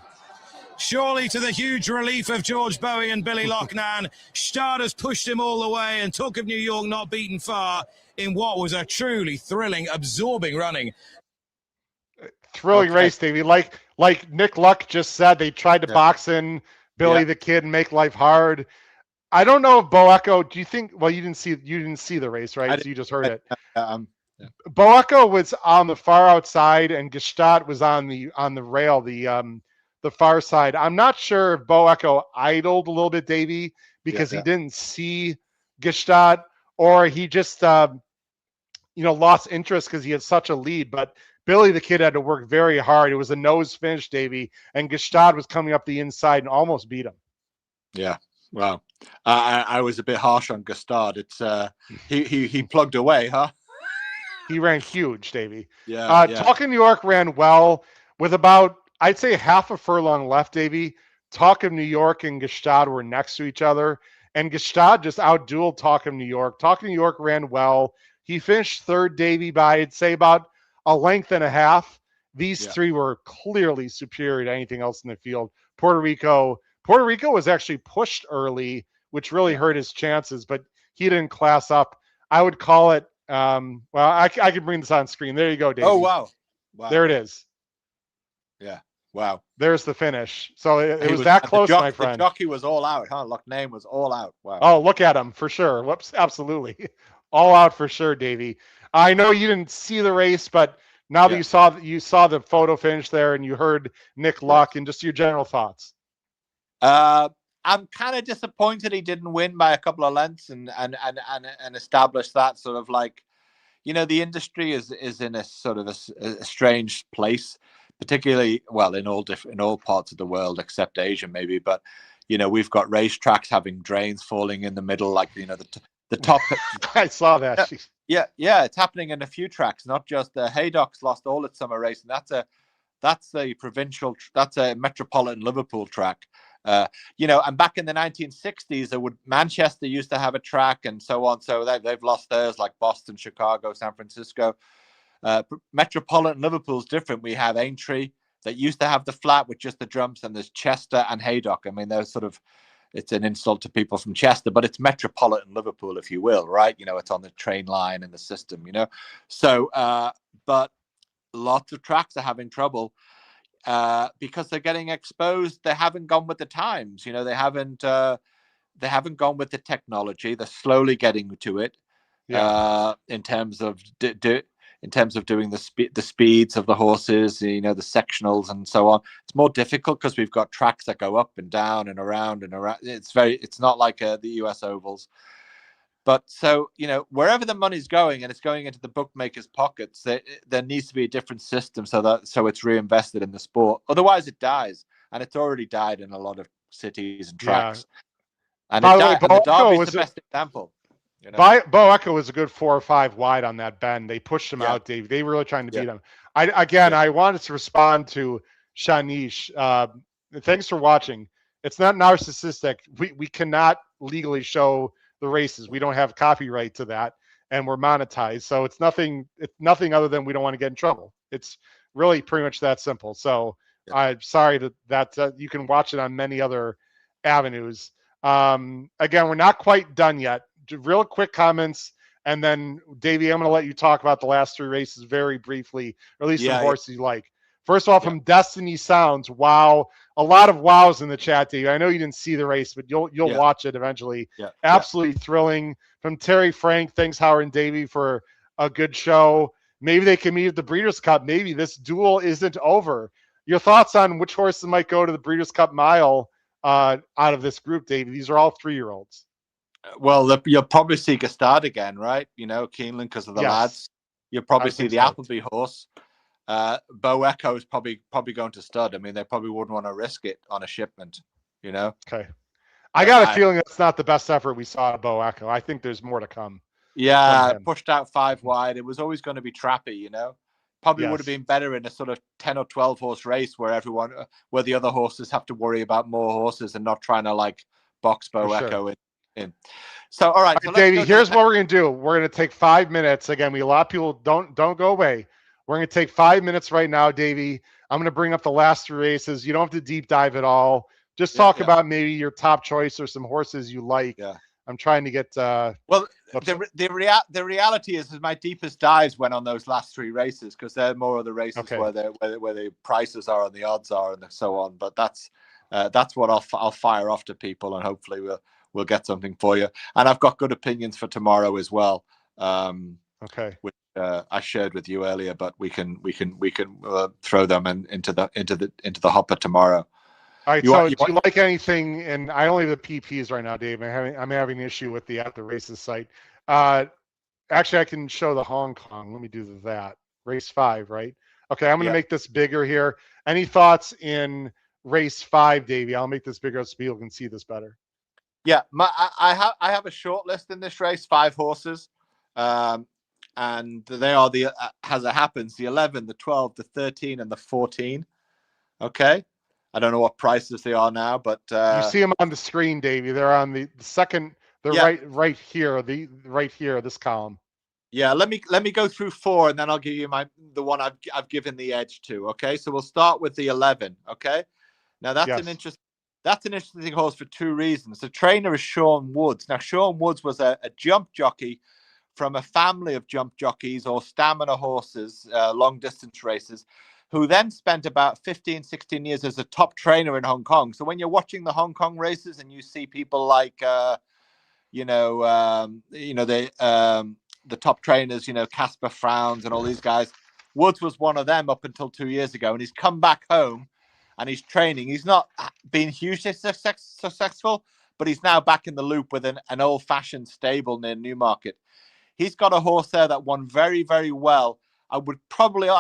Surely to the huge relief of George Bowie and Billy Lockdown, Stard has pushed him all the way, and Talk of New York not beaten far in what was a truly thrilling, absorbing running. Thrilling race, Davey. Like Nick Luck just said, they tried to box in Billy the Kid and make life hard. I don't know if Bo Echo, do you think, well, you didn't see the race, right? So you just heard it. Bo Echo was on the far outside and Gstaad was on the rail, the far side. I'm not sure if Bo Echo idled a little bit, Davey, because he didn't see Gstaad, or he just lost interest because he had such a lead. But Billy the Kid had to work very hard. It was a nose finish, Davey, and Gstaad was coming up the inside and almost beat him. Yeah, wow. I was a bit harsh on Gstaad. It's he plugged away, huh? He ran huge, Davey. Yeah. Talk of New York ran well with about, I'd say, half a furlong left, Davey. Talk of New York and Gstaad were next to each other, and Gstaad just outdueled Talk of New York. Talk of New York ran well. He finished third, Davey, by, I'd say, about a length and a half. These three were clearly superior to anything else in the field. Puerto Rico was actually pushed early, which really hurt his chances, but he didn't class up. I would call it, I can bring this on screen. There you go, Davey. Oh, wow. There it is. Yeah. Wow. There's the finish. So it was that close, my friend. The jockey was all out, huh? Lockname was all out. Wow. Oh, look at him for sure. Whoops, absolutely. All out for sure, Davey. I know you didn't see the race, but now that you saw the photo finish there and you heard Nick Luck, and just your general thoughts. I'm kind of disappointed he didn't win by a couple of lengths and establish that sort of like, the industry is in a sort of a strange place, particularly, well, in all parts of the world except Asia maybe, but we've got racetracks having drains falling in the middle, like the top. I saw that. Yeah, it's happening in a few tracks, not just Haydock's lost all its summer race, and that's a metropolitan Liverpool track. And back in the 1960s, Manchester used to have a track and so on. So they've lost theirs, like Boston, Chicago, San Francisco. Metropolitan Liverpool's different. We have Aintree that used to have the flat with just the jumps, and there's Chester and Haydock. I mean, they're sort of, it's an insult to people from Chester, but it's metropolitan Liverpool, if you will, right? It's on the train line and the system, So, but lots of tracks are having trouble. Because they're getting exposed. They haven't gone with the times, they haven't They haven't gone with the technology. They're slowly getting to it. In terms of doing the speeds of the horses, the sectionals and so on. It's more difficult because we've got tracks that go up and down and around and around. It's not like the US ovals. But so, wherever the money's going and it's going into the bookmakers' pockets, there needs to be a different system so it's reinvested in the sport. Otherwise, it dies, and it's already died in a lot of cities and tracks. And, by the way, the Derby is the best example. Bo Echo was a good 4 or 5 wide on that bend. They pushed him out, Dave. They were really trying to beat him. I wanted to respond to Shanish. Thanks for watching. It's not narcissistic. We cannot legally show the races. We don't have copyright to that, and we're monetized. So it's nothing other than we don't want to get in trouble. It's really pretty much that simple. So I'm sorry that you can watch it on many other avenues. Again, we're not quite done yet. Real quick comments, and then Davey, I'm going to let you talk about the last 3 races very briefly, or at least some horses you like. First of all, from Destiny Sounds, wow, a lot of wows in the chat, Davey. I know you didn't see the race, but you'll watch it eventually. Absolutely thrilling. From Terry Frank, thanks Howard and Davey for a good show. Maybe they can meet at the Breeders' Cup. Maybe this duel isn't over. Your thoughts on which horses might go to the Breeders' Cup Mile out of this group, Davey? These are all 3-year-olds. Well, you'll probably see Gastard again, right? Keeneland because of the lads. You'll probably see the Appleby horse. Bo Echo is probably going to stud. I mean, they probably wouldn't want to risk it on a shipment, Okay. I got a feeling that's not the best effort we saw at Bo Echo. I think there's more to come. Yeah, pushed out 5 wide. It was always going to be trappy, Probably would have been better in a sort of 10 or 12 horse race where the other horses have to worry about more horses and not trying to box Bo Echo in. So, all right. So Davey, here's what we're going to do. We're going to take 5 minutes. Again, a lot of people don't go away. We're going to take 5 minutes right now, Davey. I'm going to bring up the last 3 races. You don't have to deep dive at all. Just talk about maybe your top choice or some horses you like. I'm trying to get. Well, the reality is my deepest dives went on those last 3 races because they're more of the races where the prices are and the odds are and so on. But that's what I'll fire off to people, and hopefully we'll get something for you. And I've got good opinions for tomorrow as well. Which I shared with you earlier, but we can throw them into the hopper tomorrow. All right. Do you like anything? And I only have the PPs right now, Dave. I'm having an issue with the at the races site. Actually, I can show the Hong Kong. Let me do that. Race 5, right? Okay. I'm going to make this bigger here. Any thoughts in race 5, Davey? I'll make this bigger so people can see this better. Yeah, I have a short list in this race, 5 horses. And they are as it happens, the 11, the 12, the 13, and the 14. Okay. I don't know what prices they are now, but you see them on the screen, Davey. They're on the second. They're right here. This column. Yeah. Let me go through 4, and then I'll give you the one I've given the edge to. Okay. So we'll start with the 11. Okay. Now that's an interesting horse for 2 reasons. The trainer is Sean Woods. Now Sean Woods was a jump jockey from a family of jump jockeys or stamina horses, long distance races, who then spent about 15, 16 years as a top trainer in Hong Kong. So when you're watching the Hong Kong races and you see people like, the top trainers, Casper Frowns and all these guys, Woods was one of them up until 2 years ago. And he's come back home and he's training. He's not been hugely successful, but he's now back in the loop with an old-fashioned stable near Newmarket. He's got a horse there that won very, very well. I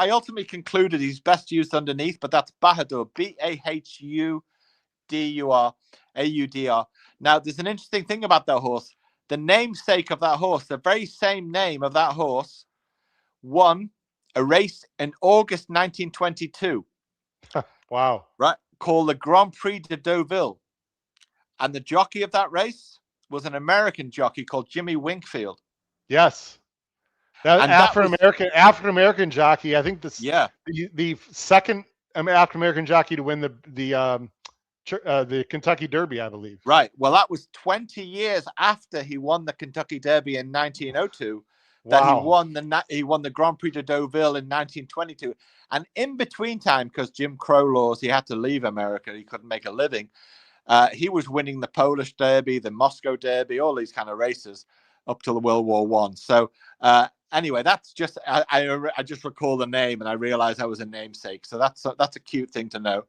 ultimately concluded he's best used underneath, but that's Bahadur, Bahudr, Audr. Now, there's an interesting thing about that horse. The namesake of that horse, the very same name of that horse, won a race in August 1922. Wow. Right. Called the Grand Prix de Deauville. And the jockey of that race was an American jockey called Jimmy Winkfield. Yes. That African American jockey. I think the second African American jockey to win the Kentucky Derby, I believe. Right. Well, that was 20 years after he won the Kentucky Derby in 1902. That he won the Grand Prix de Deauville in 1922, and in between time, because Jim Crow laws, he had to leave America. He couldn't make a living. He was winning the Polish Derby, the Moscow Derby, all these kind of races up till the World War One. So anyway, that's just I just recall the name and I realized I was a namesake. So that's a cute thing to know.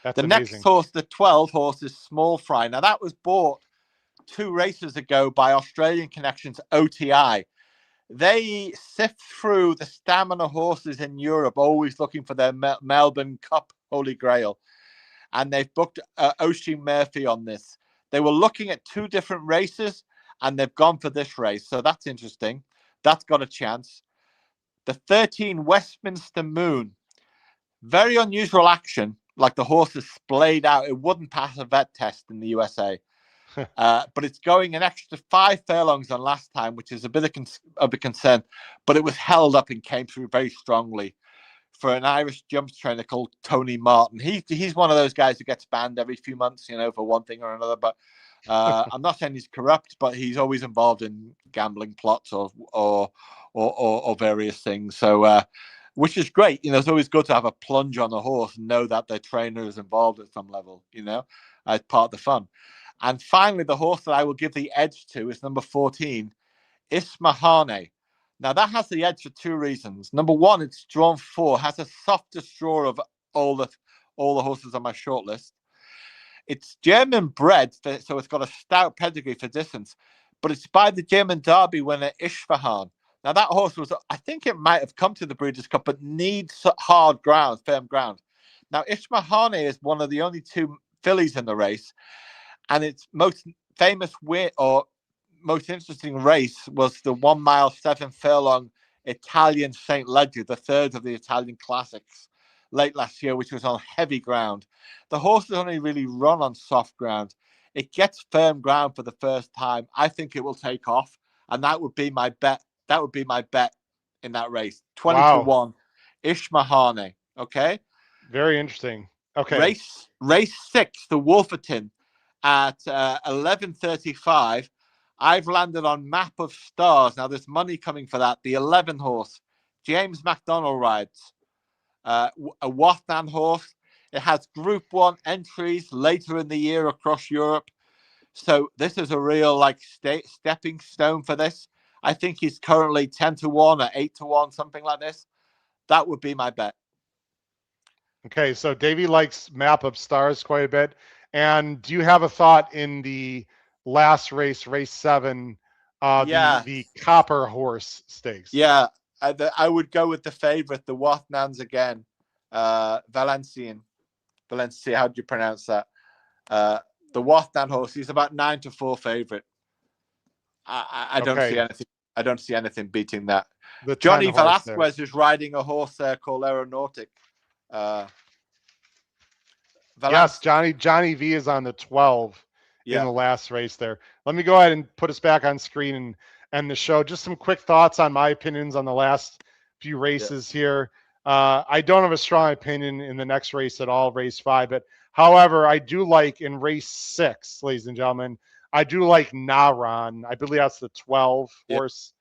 That's the amazing. Next horse, the 12 horse, is Small Fry. Now that was bought 2 races ago by Australian connections OTI. They sift through the stamina horses in Europe, always looking for their Melbourne Cup Holy Grail. And they've booked Oisin Murphy on this. They were looking at 2 different races, and they've gone for this race. So that's interesting. That's got a chance. The 13 Westminster Moon. Very unusual action. Like the horse is splayed out. It wouldn't pass a vet test in the USA. But it's going an extra 5 furlongs than last time, which is a bit of a concern. But it was held up and came through very strongly for an Irish jumps trainer called Tony Martin. He's one of those guys who gets banned every few months, for one thing or another. But I'm not saying he's corrupt, but he's always involved in gambling plots or various things. So, which is great. It's always good to have a plunge on a horse and know that their trainer is involved at some level. As part of the fun. And finally, the horse that I will give the edge to is number 14, Ismahane. Now, that has the edge for 2 reasons. Number one, it's drawn 4, has a softest draw of all the horses on my shortlist. It's German bred, so it's got a stout pedigree for distance, but it's by the German Derby winner Isfahan. Now, that horse I think it might have come to the Breeders' Cup, but needs hard ground, firm ground. Now, Ismahane is one of the only 2 fillies in the race. And its most famous win or most interesting race was the 1 mile 7 furlong Italian St. Leger, the 3rd of the Italian Classics, late last year, which was on heavy ground. The horse has only really run on soft ground. It gets firm ground for the first time. I think it will take off, and that would be my bet. That would be my bet in that race. 20-1, Ismahane. Okay. Very interesting. Okay. Race 6, the Wolferton. At 11:35, I've landed on Map of Stars. Now, there's money coming for that. The 11 horse, James McDonald rides. A Watnan horse. It has Group 1 entries later in the year across Europe. So this is a real stepping stone for this. I think he's currently 10-1 or 8-1, something like this. That would be my bet. Okay, so Davey likes Map of Stars quite a bit. And do you have a thought in the last race, race 7, the Copper Horse Stakes? Yeah, I would go with the favorite, the Watnans again, Valencian. How do you pronounce that? The Watnan horse. He's about 9-4 favorite. I don't see anything. I don't see anything beating that. Johnny Velasquez is riding a horse there called Aeronautic. Yes, Johnny V is on the 12 in the last race there. Let me go ahead and put us back on screen and end the show. Just some quick thoughts on my opinions on the last few races here. I don't have a strong opinion in the next race at all, race 5. But however, I do like in race 6, ladies and gentlemen, I do like Naran. I believe that's the 12 horse.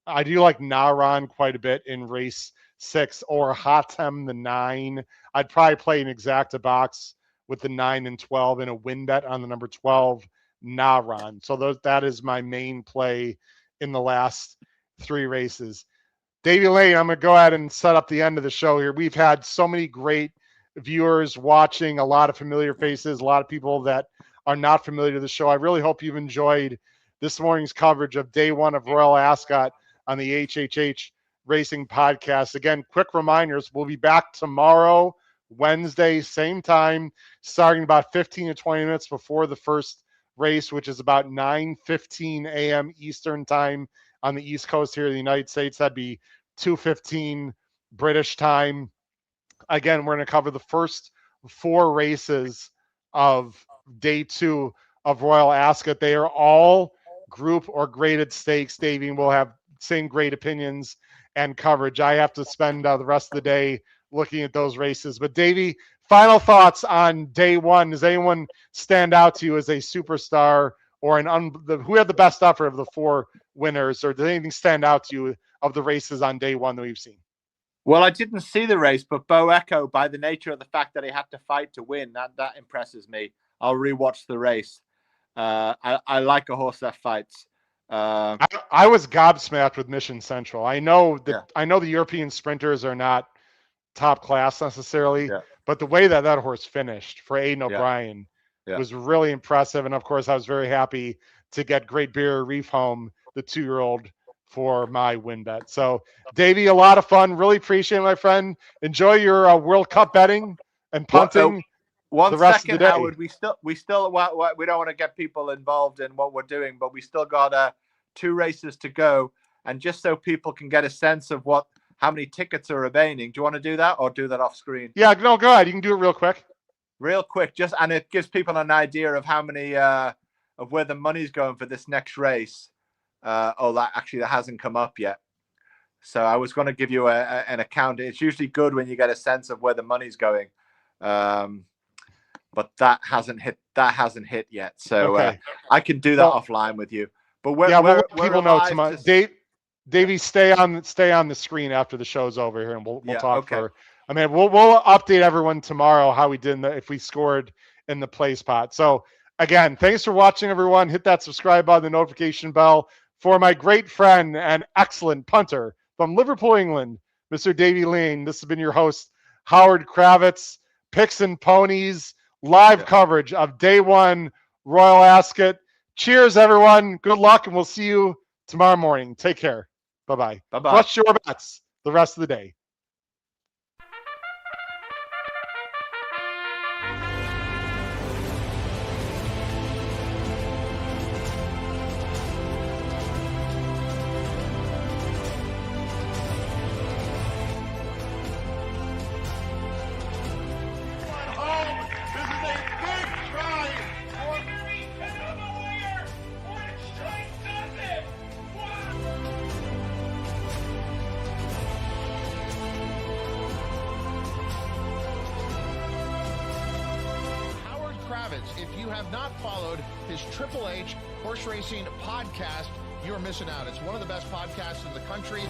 I do like Naran quite a bit in race 6, or Hatem the 9. I'd probably play an exacta box with the 9 and 12 and a win bet on the number 12, Naran. So that is my main play in the last 3 races. Davey Lane, I'm going to go ahead and set up the end of the show here. We've had so many great viewers watching, a lot of familiar faces, a lot of people that are not familiar to the show. I really hope you've enjoyed this morning's coverage of day 1 of Royal Ascot on the HHH Racing Podcast. Again, quick reminders, we'll be back tomorrow, Wednesday, same time, starting about 15 to 20 minutes before the first race, which is about 9:15 a.m. Eastern time on the East Coast here in the United States. That'd be 2:15 British time. Again, we're going to cover the first 4 races of day 2 of Royal Ascot. They are all group or graded stakes, Davey, and we'll have same great opinions and coverage. I have to spend the rest of the day looking at those races. But Davey, final thoughts on day 1. Does anyone stand out to you as a superstar or who had the best effort of the 4 winners, or does anything stand out to you of the races on day 1 that we've seen? Well, I didn't see the race, but Bo Echo, by the nature of the fact that he had to fight to win, that impresses me. I'll rewatch the race. I like a horse that fights. I was gobsmacked with Mission Central. I know that I know the European sprinters are not top class necessarily, but the way that horse finished for Aidan O'Brien was really impressive. And of course, I was very happy to get Great Barrier Reef home, the 2-year-old, for my win bet. So, Davey, a lot of fun. Really appreciate it, my friend. Enjoy your World Cup betting and punting. One second, Howard. We don't want to get people involved in what we're doing, but we still got 2 races to go. And just so people can get a sense of how many tickets are remaining, do you want to do that or do that off screen? Yeah, no, go ahead. You can do it real quick. Real quick, and it gives people an idea of how many of where the money's going for this next race. That hasn't come up yet. So I was going to give you an account. It's usually good when you get a sense of where the money's going. But that hasn't hit yet. So I can do that offline with you. But we'll let people know tomorrow. Davey, stay on the screen after the show's over here, and we'll talk for. I mean, we'll update everyone tomorrow how we did if we scored in the play spot. So again, thanks for watching, everyone. Hit that subscribe button, the notification bell for my great friend and excellent punter from Liverpool, England, Mr. Davy Lane. This has been your host, Howard Kravets. Picks and Ponies, live coverage of day 1 Royal Ascot. Cheers, everyone. Good luck, and we'll see you tomorrow morning. Take care. Bye-bye. Bye-bye. Crush your bets the rest of the day. If you have not followed his Triple H horse racing podcast, you're missing out. It's one of the best podcasts in the country.